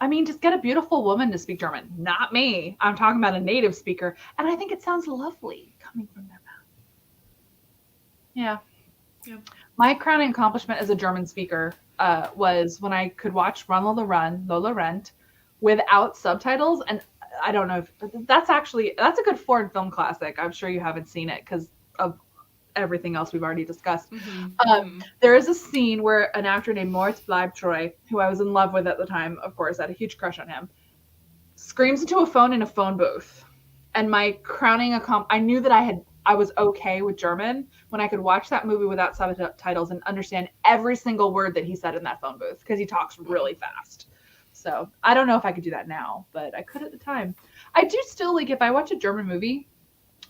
I mean, just get a beautiful woman to speak German. Not me. I'm talking about a native speaker, and I think it sounds lovely coming from their mouth. Yeah. Yeah. My crowning accomplishment as a German speaker was when I could watch Run Lola Run, Lola Rent, without subtitles. And I don't know if that's a good foreign film classic. I'm sure you haven't seen it because of everything else we've already discussed. Mm-hmm. Uh, Mm-hmm. there is a scene where an actor named Moritz Bleibtreu, who I was in love with at the time, of course, I had a huge crush on him, screams into a phone in a phone booth. And my I knew that I was okay with German when I could watch that movie without subtitles and understand every single word that he said in that phone booth because he talks Wow. really fast. So I don't know if I could do that now, but I could at the time. I do still like if I watch a German movie,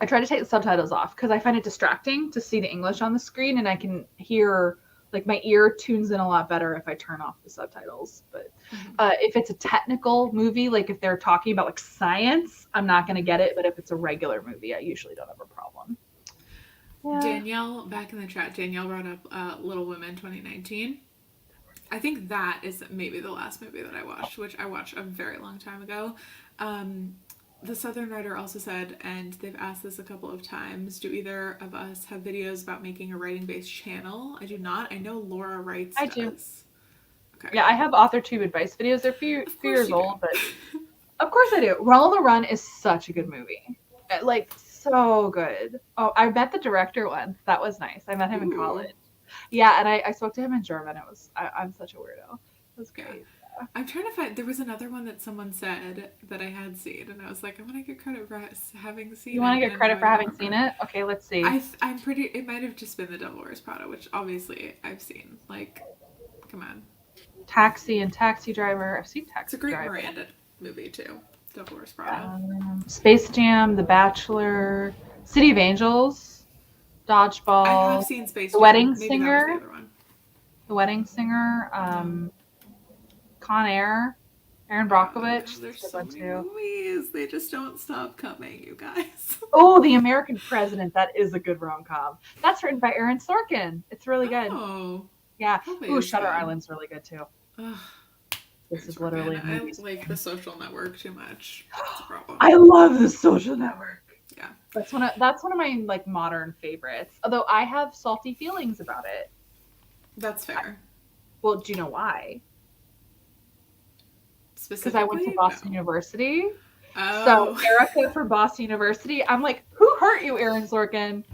I try to take the subtitles off because I find it distracting to see the English on the screen, and I can hear like my ear tunes in a lot better if I turn off the subtitles. But Mm-hmm. if it's a technical movie, like if they're talking about like science, I'm not gonna get it. But if it's a regular movie, I usually don't have a problem. Yeah, Danielle, back in the chat, Danielle brought up Little Women 2019. I think that is maybe the last movie that I watched, which I watched a very long time ago. Um, the Southern Writer also said, and they've asked this a couple of times, do either of us have videos about making a writing based channel? I do not. I know Laura writes I do. does. Okay. Yeah, I have author tube advice videos. They're Of few course years you do. old, but of course I do. Run on the Run is such a good movie. Like so good. Oh, I met the director once. That was nice. I met him in Ooh. college. Yeah, and I spoke to him in German. I'm such a weirdo. It was Yeah. great. I'm trying to find. There was another one that someone said that I had seen, and I was like, I want to get credit for having You seen want to it, get and now credit I for don't having seen remember. it? Okay, let's see. I'm pretty. It might have just been The Devil Wears Prada, which obviously I've seen. Like, come on, Taxi and Taxi Driver. I've seen it's a Taxi great Driver. Miranda movie too. Devil Wears Prada. Space Jam, The Bachelor, City of Angels, I have Dodgeball, seen Space The Jam. Wedding Maybe that was the Singer, other one. The Wedding Singer, No. Con Air, Aaron Oh my god, Brockovich. there's That's a good so one many too. movies. They just don't stop coming, you guys. Oh, The American President. That is a good rom com. That's written by Aaron Sorkin. It's really good. Oh, Yeah. probably Ooh, is Shutter good. Island's really good too. Ugh, This Aaron is Sorkin. literally a I movie like The speaking. Social Network too much. That's a problem. I love The Social Network. Yeah, That's one of my like modern favorites. Although I have salty feelings about it. that's fair. Well, do you know why? Because I went to Specifically, Boston no. University. So Oh, Erica for Boston University, I'm like, who hurt you, Aaron Sorkin?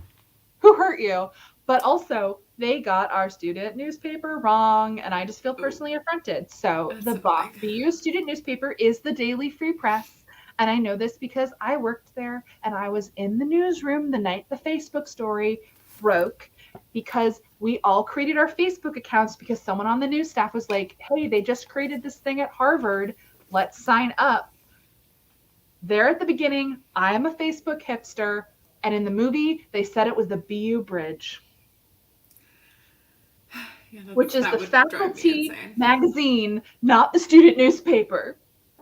Who hurt you? But also, they got our student newspaper wrong, and I just feel oh, personally affronted. So that's the annoying. BU student newspaper is the Daily Free Press. And I know this because I worked there and I was in the newsroom the night the Facebook story broke because we all created our Facebook accounts because someone on the news staff was like, hey, they just created this thing at Harvard. Let's sign up. There at the beginning, I'm a Facebook hipster. And in the movie, they said it was the BU Bridge, Yeah, which is the that would drive me faculty insane. magazine, not the student newspaper.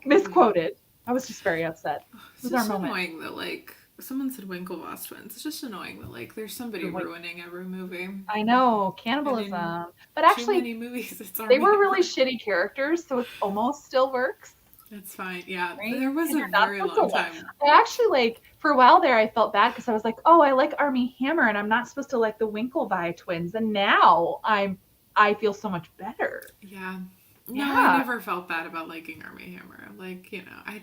Mm-hmm. Misquoted. I was just very upset. It It's was our just moment. annoying that like someone said Winklevoss twins. It's just annoying that like there's somebody ruining every movie, I know, and in cannibalism. But too actually, many movies it's they Army were really Hammer. shitty characters, so it almost still works, That's fine. Yeah, right? there was Because a you're not very supposed to long like. time. I actually like for a while there, I felt bad because I was like, oh, I like Army Hammer, and I'm not supposed to like the Winklevi twins, and now I feel so much better. Yeah. No, I Yeah, never felt bad about liking Army Hammer. Like,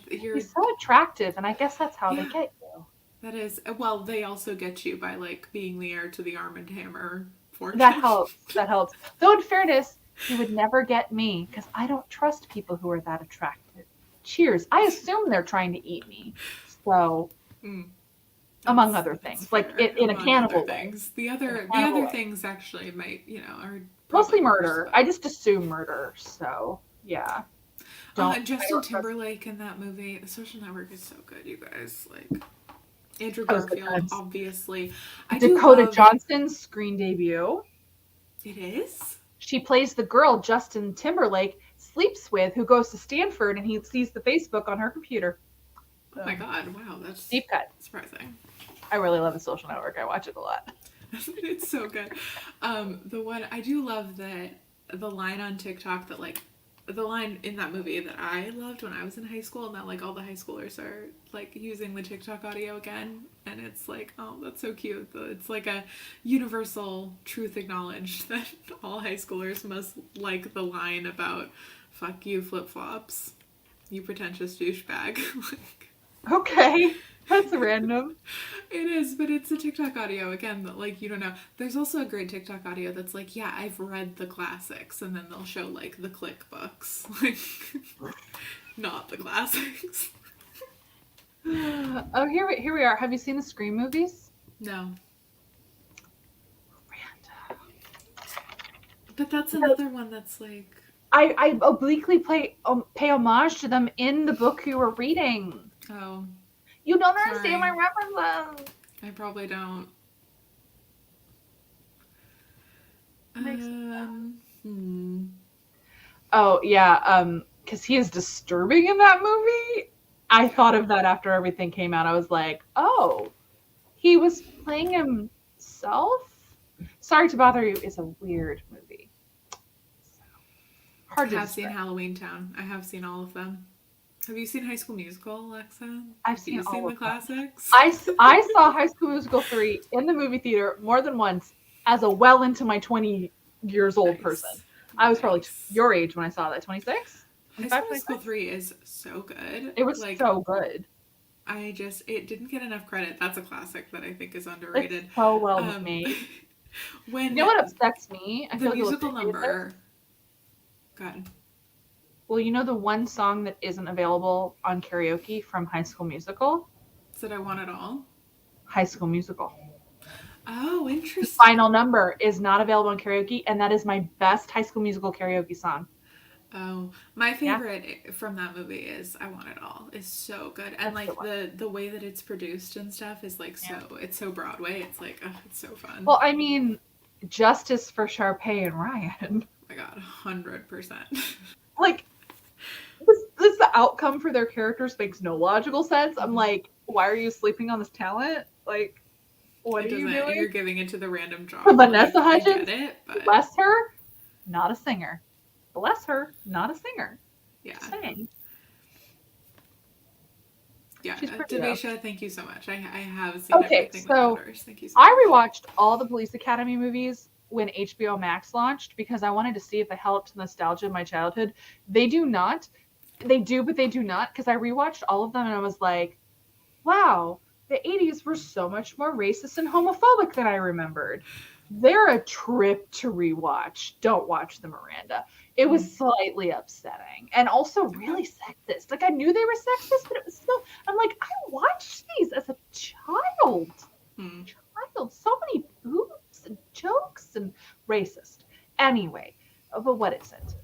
you're, he's so attractive, and I guess that's how they yeah, get you. that is, well, they also get you by, like, being the heir to the Arm and Hammer That fortune. helps. That helps. Though in fairness, he would never get me because I don't trust people who are that attractive. Cheers. I assume they're trying to eat me. So Mm. among other That's things, like fair, in a among other cannibal way. things. The In a other cannibal way. things actually might, are Mostly probably worse, murder. I but just assume murder. So yeah, and I Justin don't trust. Timberlake in that movie, The Social Network is so good, you guys. Like Andrew That was good Garfield, times. obviously. I do Dakota love Johnson's screen debut. it is. She plays the girl Justin Timberlake sleeps with, who goes to Stanford, and he sees the Facebook on her computer. Oh my Boom. god! Wow, that's Deep cut. surprising. I really love The Social Network. I watch it a lot. It's so good. The one I do love that the line on TikTok that like the line in that movie that I loved when I was in high school and that like all the high schoolers are like using the TikTok audio again and it's like oh that's so cute. It's like a universal truth acknowledged that all high schoolers must like the line about fuck you flip flops, you pretentious douchebag. Like, Okay, that's random. it is, but it's a TikTok audio again that like you don't know. There's also a great TikTok audio that's like, yeah, I've read the classics, and then they'll show like the click books, like not the classics. Oh, here we are. Have you seen the Scream movies? No, Miranda. but that's another one that's like, I obliquely pay homage to them in the book you were reading. oh, You don't understand sorry, my references. I probably don't. Makes Hmm. Oh yeah, because he is disturbing in that movie. I thought of that after everything came out. I was like, oh, he was playing himself. Sorry to Bother You is a weird movie. So, I hard to have seen describe. Halloween Town. I have seen all of them. Have you seen High School Musical, Alexa? I've Have seen you all seen of the them. classics? I saw High School Musical 3 in the movie theater more than once as a well into my 20 years old person. Nice. I was probably Nice. your age when I saw that, 26? High 25, School Musical 26? 3 is so good. It was Like, so good. it didn't get enough credit. That's a classic that I think is It's underrated. so well Um, made. You when know what upsets me? I the feel like you'll musical agree with this. number, God, Well, you know the one song that isn't available on karaoke from High School Musical? said I want it all. High School Musical. Oh, The final interesting. number is not available on karaoke, and that is my best High School Musical karaoke song. Oh, my Yeah, favorite from that movie is "I Want It All." It's so good, and that's a good like one. the way that it's produced and stuff is like Yeah. it's so Broadway. It's like it's so fun. Well, I mean, justice for Sharpay and Ryan. Oh my God, 100%. Like, the outcome for their characters makes no logical sense. I'm Mhm. like, why are you sleeping on this talent? Like, what It are you doesn't. doing? You're giving it to the random For jock. Vanessa Like I get Hudgens, it, but bless her, not a singer. Bless her, not a singer. yeah, Just saying. yeah. She's pretty though. Denisha, thank you so much. I have seen Okay, everything that so matters. Thank you so I much. rewatched all the Police Academy movies when HBO Max launched because I wanted to see if they held up to the nostalgia of my childhood. They do not. They do, but they do not because I rewatched all of them and I was like, wow, the 80s were so much more racist and homophobic than I remembered. They're a trip to rewatch. Don't watch the Miranda. It Mm, was slightly upsetting and also okay. really sexist. Like I knew they were sexist, but it was still. I'm like, I watched these as a child. Hmm. Child, so many boobs and jokes and racist. Anyway, but what is it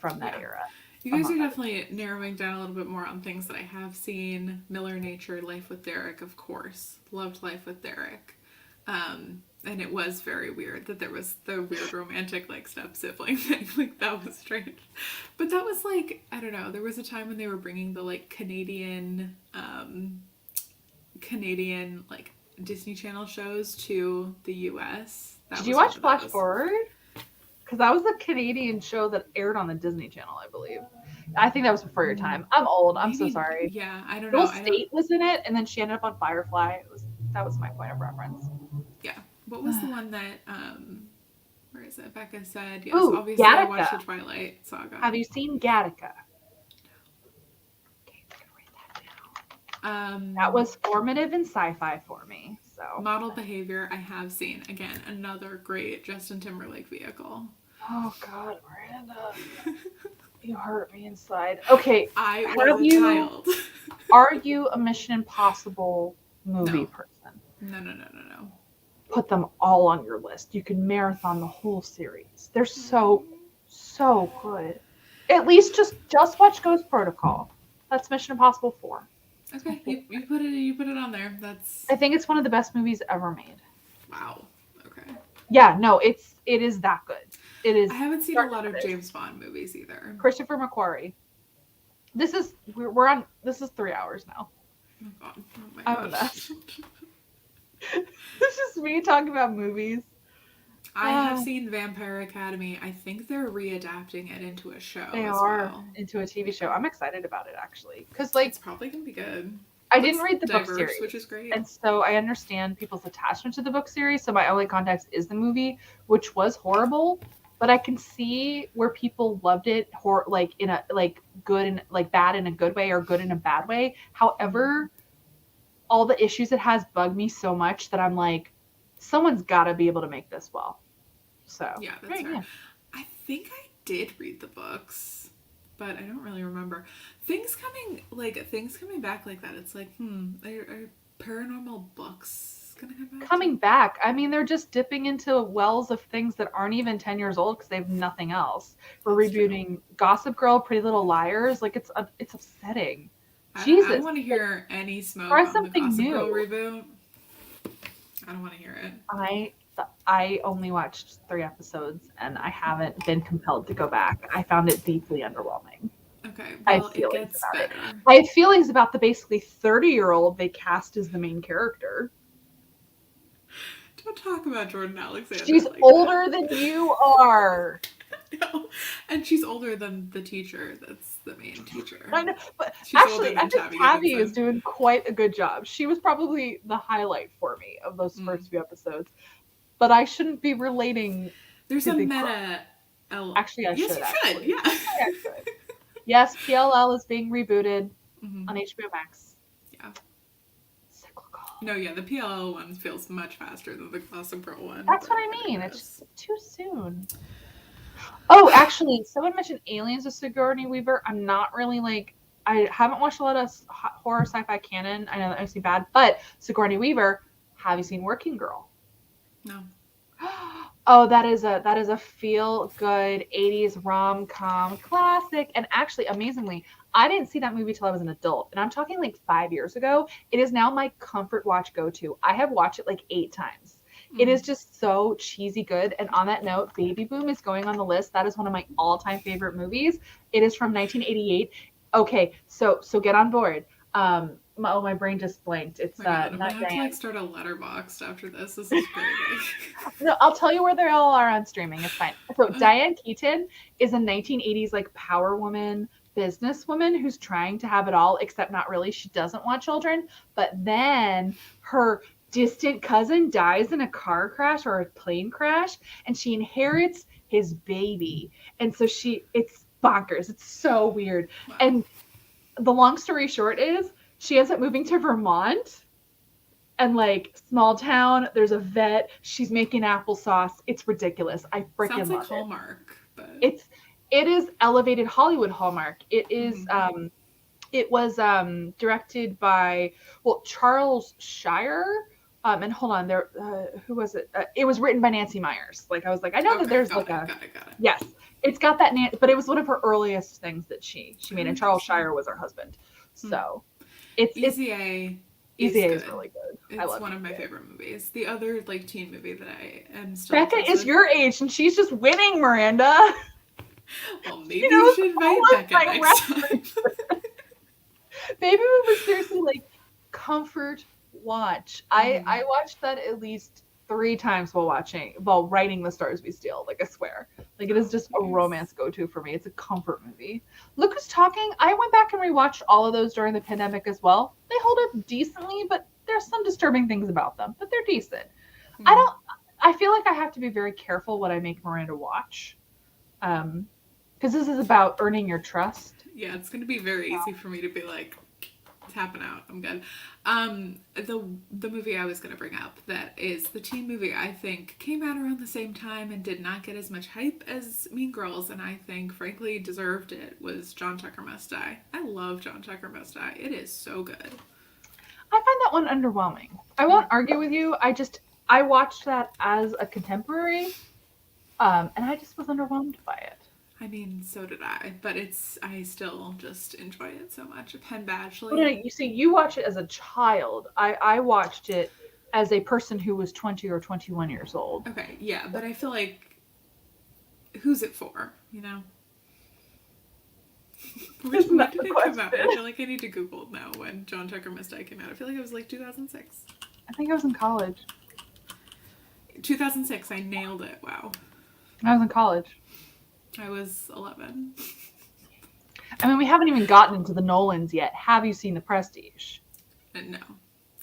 from that Yeah. era, You guys are among other definitely things? narrowing down a little bit more on things that I have seen. Miller Nature, Life with Derek, of course. Loved Life with Derek. And it was very weird that there was the weird romantic like step sibling thing. Like that was strange. But that was like I don't know. There was a time when they were bringing the like Canadian like Disney Channel shows to the U.S. That Did you was one watch of Flash those. Forward? Because that was a Canadian show that aired on the Disney Channel, I believe. I think that was before your time. I'm old. I'm so Maybe sorry. yeah. I don't know. Bill I don't. State was in it, and then she ended up on Firefly. That was my point of reference. Yeah. What was the one that where is it? Becca said, yes, Ooh, obviously I watched Gattaca. the Twilight saga. Have you seen Gattaca? Okay, I'm gonna write that down. That Um was formative in sci-fi for me. So, Model Behavior I have seen. Again, another great Justin Timberlake vehicle. oh God, Miranda, you hurt me inside. Okay, I was have a you? child. Are you a Mission Impossible movie No. person? No, no, no, no, no. Put them all on your list. You can marathon the whole series. They're so, Mm. so good. At least just watch Ghost Protocol. That's Mission Impossible 4. It's my Okay, favorite. you put it on there. That's I think it's one of the best movies ever made. wow. Okay. Yeah, no, it is that good. It I is haven't seen a start lot to of finish. James Bond movies either. Christopher McQuarrie. We're on. This is 3 hours now. Oh god. Oh my I'm a gosh. mess. It's just me talking about movies. I have Ah, seen Vampire Academy. I think they're readapting it into a show they as are well. into a TV show. I'm excited about it actually, because like It's probably gonna be good. I didn't Looks read the book diverse, which series, is great. and so I understand people's attachment to the book series. So my only context is the movie, which was horrible. But I can see where people loved it, like in a like good and like bad in a good way or good in a bad way. Mm-hmm. However, all the issues it has bug me so much that I'm like, someone's got to be able to make this well. So, Yeah, that's right, fair. yeah. I think I did read the books, but I don't really remember. Things coming back like that. It's like, are paranormal books gonna come back too? Coming back, I mean, they're just dipping into wells of things that aren't even 10 years old because they have nothing else. We're That's true. rebooting Gossip Girl, Pretty Little Liars. Like, it's upsetting. I don't Jesus, want to like, hear any smoke try on the something Gossip Girl new. reboot. I don't want to hear it. I only watched 3 episodes and I haven't been compelled to go back. I found it deeply underwhelming. Okay, I have well, it feelings gets about it. better. I have feelings about the basically 30-year-old they cast as the main character. Don't talk about Jordan Alexander She's like that. older than you are. No. And she's older than the teacher that's the main teacher. I know, but She's older actually, I than think Tabby Tabby is Gibbonson. doing quite a good job. She was probably the highlight for me of those Mm. first few episodes. But I shouldn't be relating There's to a the. meta L. Actually, I Yes, should you should. actually. Yeah. Actually, I should. Yes, PLL is being rebooted hmm on HBO Max. Yeah. Cyclical. No, yeah, the PLL one feels much faster than the Gossip Girl one, That's but what I I mean. It's digress. just too soon. Oh, actually, someone mentioned Aliens with Sigourney Weaver. I'm not really like I haven't watched a lot of horror sci-fi canon. I know that makes me bad, but Sigourney Weaver. Have you seen Working Girl? No. Oh, that is a feel good 80s rom-com classic. And actually, amazingly, I didn't see that movie till I was an adult. And I'm talking like 5 years ago. It is now my comfort watch go-to. I have watched it like 8 times. It Mm. is just so cheesy good. And on that note, Baby Boom is going on the list. That is one of my all-time favorite movies. It is from 1988. Okay, so get on board. My brain just blanked. It's My God, I'm not gonna have to like Diane. start a letterbox after this. This is crazy. No, I'll tell you where they all are on streaming. It's fine. So Diane Keaton is a 1980s like power woman, businesswoman who's trying to have it all, except not really. She doesn't want children, but then her distant cousin dies in a car crash or a plane crash, and she inherits his baby. And so it's bonkers. It's so weird. Wow. And the long story short is she ends up moving to Vermont and like small town, there's a vet, she's making applesauce. It's ridiculous. I Sounds freaking like love it. Hallmark, but It is elevated Hollywood Hallmark. mm-hmm. It was directed by, well, Charles Shire. And hold on, there who was it? It was written by Nancy Myers. Like I was like, I know that Okay, there's got like it, a got it, got it. yes, it's got that but it was one of her earliest things that she made, Oh, and Charles interesting. Shire was her husband. Hmm. So it's Easy A Easy is A is good. really good. I It's love one of Easy my A. favorite movies. The other like teen movie that I am still Becca obsessed is with. your age and she's just winning, Miranda. Well, She maybe you knows should all invite of Becca my next time. references. Baby Boom was seriously like comfort watch. I hmm watched that at least 3 times while writing The Stars We Steal. Like I swear, like it is Oh, just a nice. romance go-to for me. It's a comfort movie. Look who's talking. I went back and rewatched all of those during the pandemic as well. They hold up decently, but there's some disturbing things about them, but they're decent. I Hmm. don't. I feel like I have to be very careful what I make Miranda watch, because this is about earning your trust. Yeah, it's gonna be very easy for me to be like tapping out. I'm good. The movie I was gonna bring up that is the teen movie I think came out around the same time and did not get as much hype as Mean Girls, and I think frankly deserved it was John Tucker Must Die. I love John Tucker Must Die. It is so good. I find that one underwhelming. I won't argue with you. I watched that as a contemporary, and I just was underwhelmed by it. I mean, so did I, but I still just enjoy it so much. Penn But no, Badgley. you see, you watch it as a child. I watched it as a person who was 20 or 21 years old. Okay, yeah, but I feel like who's it for? You know, Isn't when that did the it come out? I question? feel like I need to Google now when John Tucker Must Die came out. I feel like it was like 2006. I think I was in college. 2006. I nailed it. Wow. I was in college. I was 11. I mean, we haven't even gotten into the Nolans yet. Have you seen The Prestige? And no.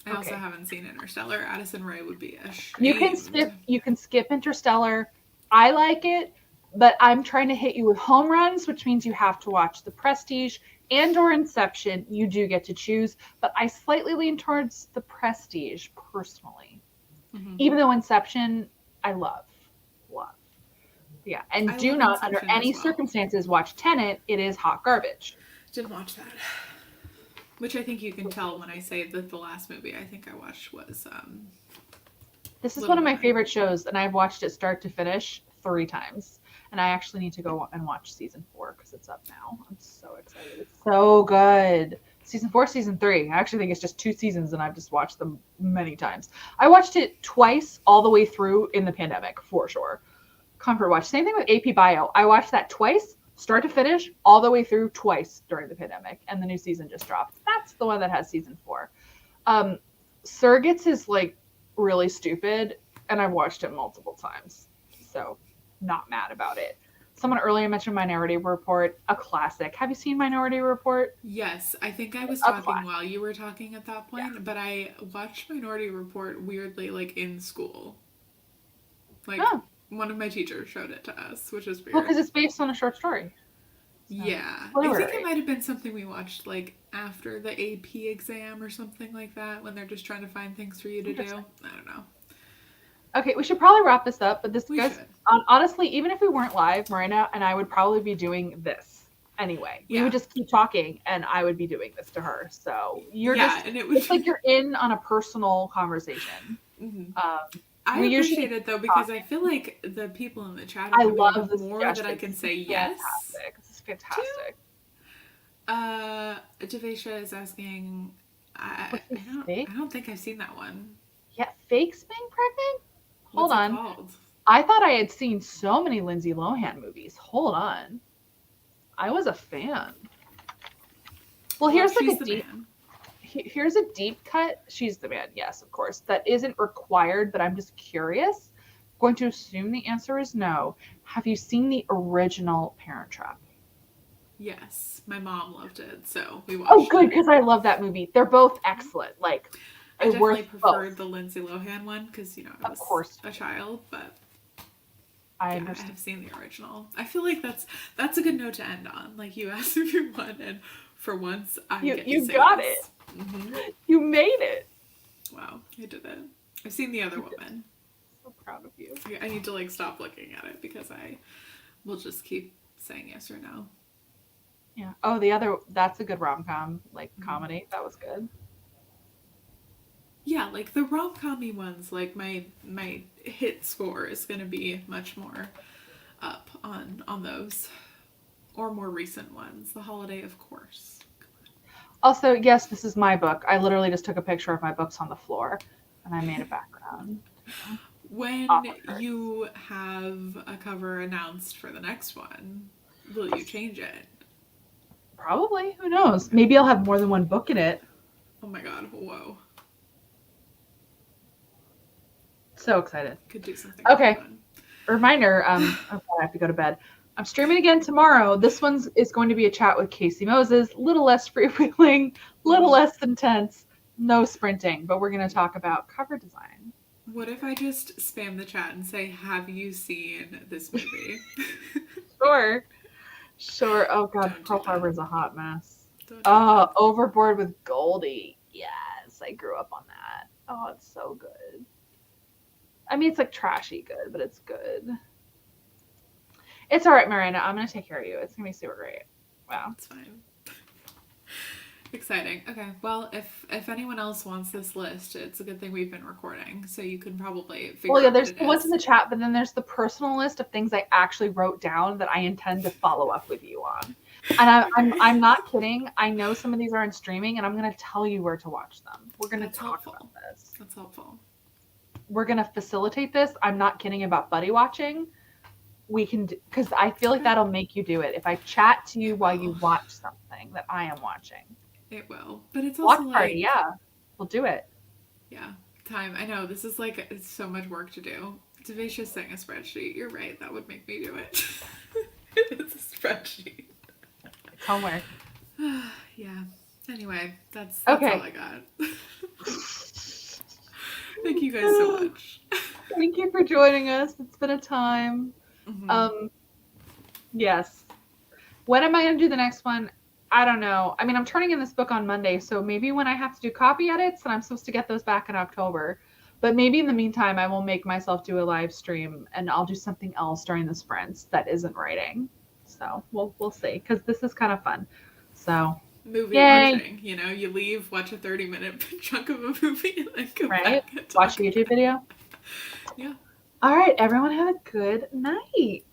I also Okay. haven't seen Interstellar. Addison Rae would be You can ashamed. skip. You can skip Interstellar. I like it, but I'm trying to hit you with home runs, which means you have to watch The Prestige and/or Inception. You do get to choose, but I slightly lean towards The Prestige personally, Mm-hmm. even though Inception I love. Yeah, and I do love not, under Inception as any well. circumstances, watch Tenet. It is hot garbage. Didn't watch that. Which I think you can tell when I say that the last movie I think I watched was This is Little one of my Women. favorite shows, and I've watched it start to finish 3 times. And I actually need to go and watch season 4 because it's up now. I'm so excited. It's so good. Season 4, season 3. I actually think it's just 2 seasons, and I've just watched them many times. I watched it twice all the way through in the pandemic, for sure. Comfort watch. Same thing with AP Bio. I watched that twice, start to finish, all the way through twice during the pandemic, and the new season just dropped. That's the one that has season 4. Um, Surrogates is like really stupid, and I've watched it multiple times, so not mad about it. Someone earlier mentioned Minority Report, a classic. Have you seen Minority Report? Yes, I think I was A talking classic. while you were talking at that Yeah. point, but I watched Minority Report weirdly like in school. Like Oh, one of my teachers showed it to us, which is well, weird. because it's based on a short story. So, Yeah, I think it literary. might have been something we watched like after the AP exam or something like that when they're just trying to find things for you to Interesting. do. I don't know. Okay, we should probably wrap this up, but this We goes should. honestly, even if we weren't live, Marina and I would probably be doing this anyway. We would Yeah. just keep talking and I would be doing this to her. So you're Yeah, just, and it would it's like be. you're in on a personal conversation. Mhm. I We usually appreciate it though because I talking. feel like the people in the chat are I coming love the more that I suggestions. can This say is yes fantastic. This is to. fantastic. Javesha is asking. What's this fake? I don't think I've seen that one. Yeah, fakes being pregnant? Hold What's it on. called? I thought I had seen so many Lindsay Lohan movies. Hold on. I was a fan. Well, Well, here's like she's a the deep man. here's a deep cut. She's the man, yes, of course. That isn't required, but I'm just curious. Going to assume the answer is no. Have you seen the original Parent Trap? Yes, my mom loved it, so we Oh, watched good, it. because I love that movie. They're both excellent. Like, I definitely worth preferred both. the Lindsay Lohan one because I Of was course, a child, but I yeah, I understand. have seen the original. I feel like that's a good note to end on. Like you asked if you won, and for once I get to You say got it. yes. Mm-hmm. You made it. Wow, I did it. I've seen the other woman. So proud of you. I need to like stop looking at it because I will just keep saying yes or no. Yeah. Oh, that's a good rom-com, like comedy. That was good. Yeah, like the rom commy ones, like my hit score is gonna be much more up on those, or more recent ones. The Holiday, of course. Also, yes, this is my book. I literally just took a picture of my books on the floor and I made a background. When Awesome. you have a cover announced for the next one, will you change it? Probably. Who knows? Maybe I'll have more than one book in it. Oh my god! Whoa! So excited. Could do something really Okay. fun. Reminder, I have to go to bed. I'm streaming again tomorrow. This one's is going to be a chat with Casey Moses. Little less freewheeling, little Mhm. less intense, no sprinting, but we're going to talk about cover design. What if I just spam the chat and say, "Have you seen this movie?" Sure. Sure. Oh god, Don't do Pearl that. Harbor's a hot mess. Don't do Oh, that. Overboard with Goldie. Yes, I grew up on that. Oh, it's so good. I mean, it's like trashy good, but it's good. It's all right, Miranda. I'm gonna take care of you. It's gonna be super great. Wow. It's fine. Exciting. Okay. Well, if anyone else wants this list, it's a good thing we've been recording, so you can probably Well, figure yeah, out what there's it the ones in is. the chat, but then there's the personal list of things I actually wrote down that I intend to follow up with you on. And Okay. I'm not kidding. I know some of these are in streaming, and I'm going to tell you where to watch them. We're going to That's talk about helpful. this. That's helpful. We're going to facilitate this. I'm not kidding about buddy watching. We can, because I feel like Okay. that'll make you do it. If I chat to you It while you will. watch something that I am watching, It will. But it's watch also party, like, yeah, we'll do it. yeah, time. I know this is like it's so much work to do. Devacious saying a spreadsheet. You're right. That would make me do it. It's a spreadsheet. It's homework. Yeah. Anyway, that's all Okay. I got. Thank you guys so much. Thank you for joining us. It's been a time. Mm-hmm. Um, yes. When am I going to do the next one? I don't know. I mean, I'm turning in this book on Monday, so maybe when I have to do copy edits, and I'm supposed to get those back in October. But maybe in the meantime, I will make myself do a live stream, and I'll do something else during the sprints that isn't writing. So we'll see, because this is kind of fun. So Movie yay, watching. You know, you leave, watch a 30-minute chunk of a movie, and then come right? back and Watch talk a YouTube again. video. Yeah. All right, everyone, have a good night.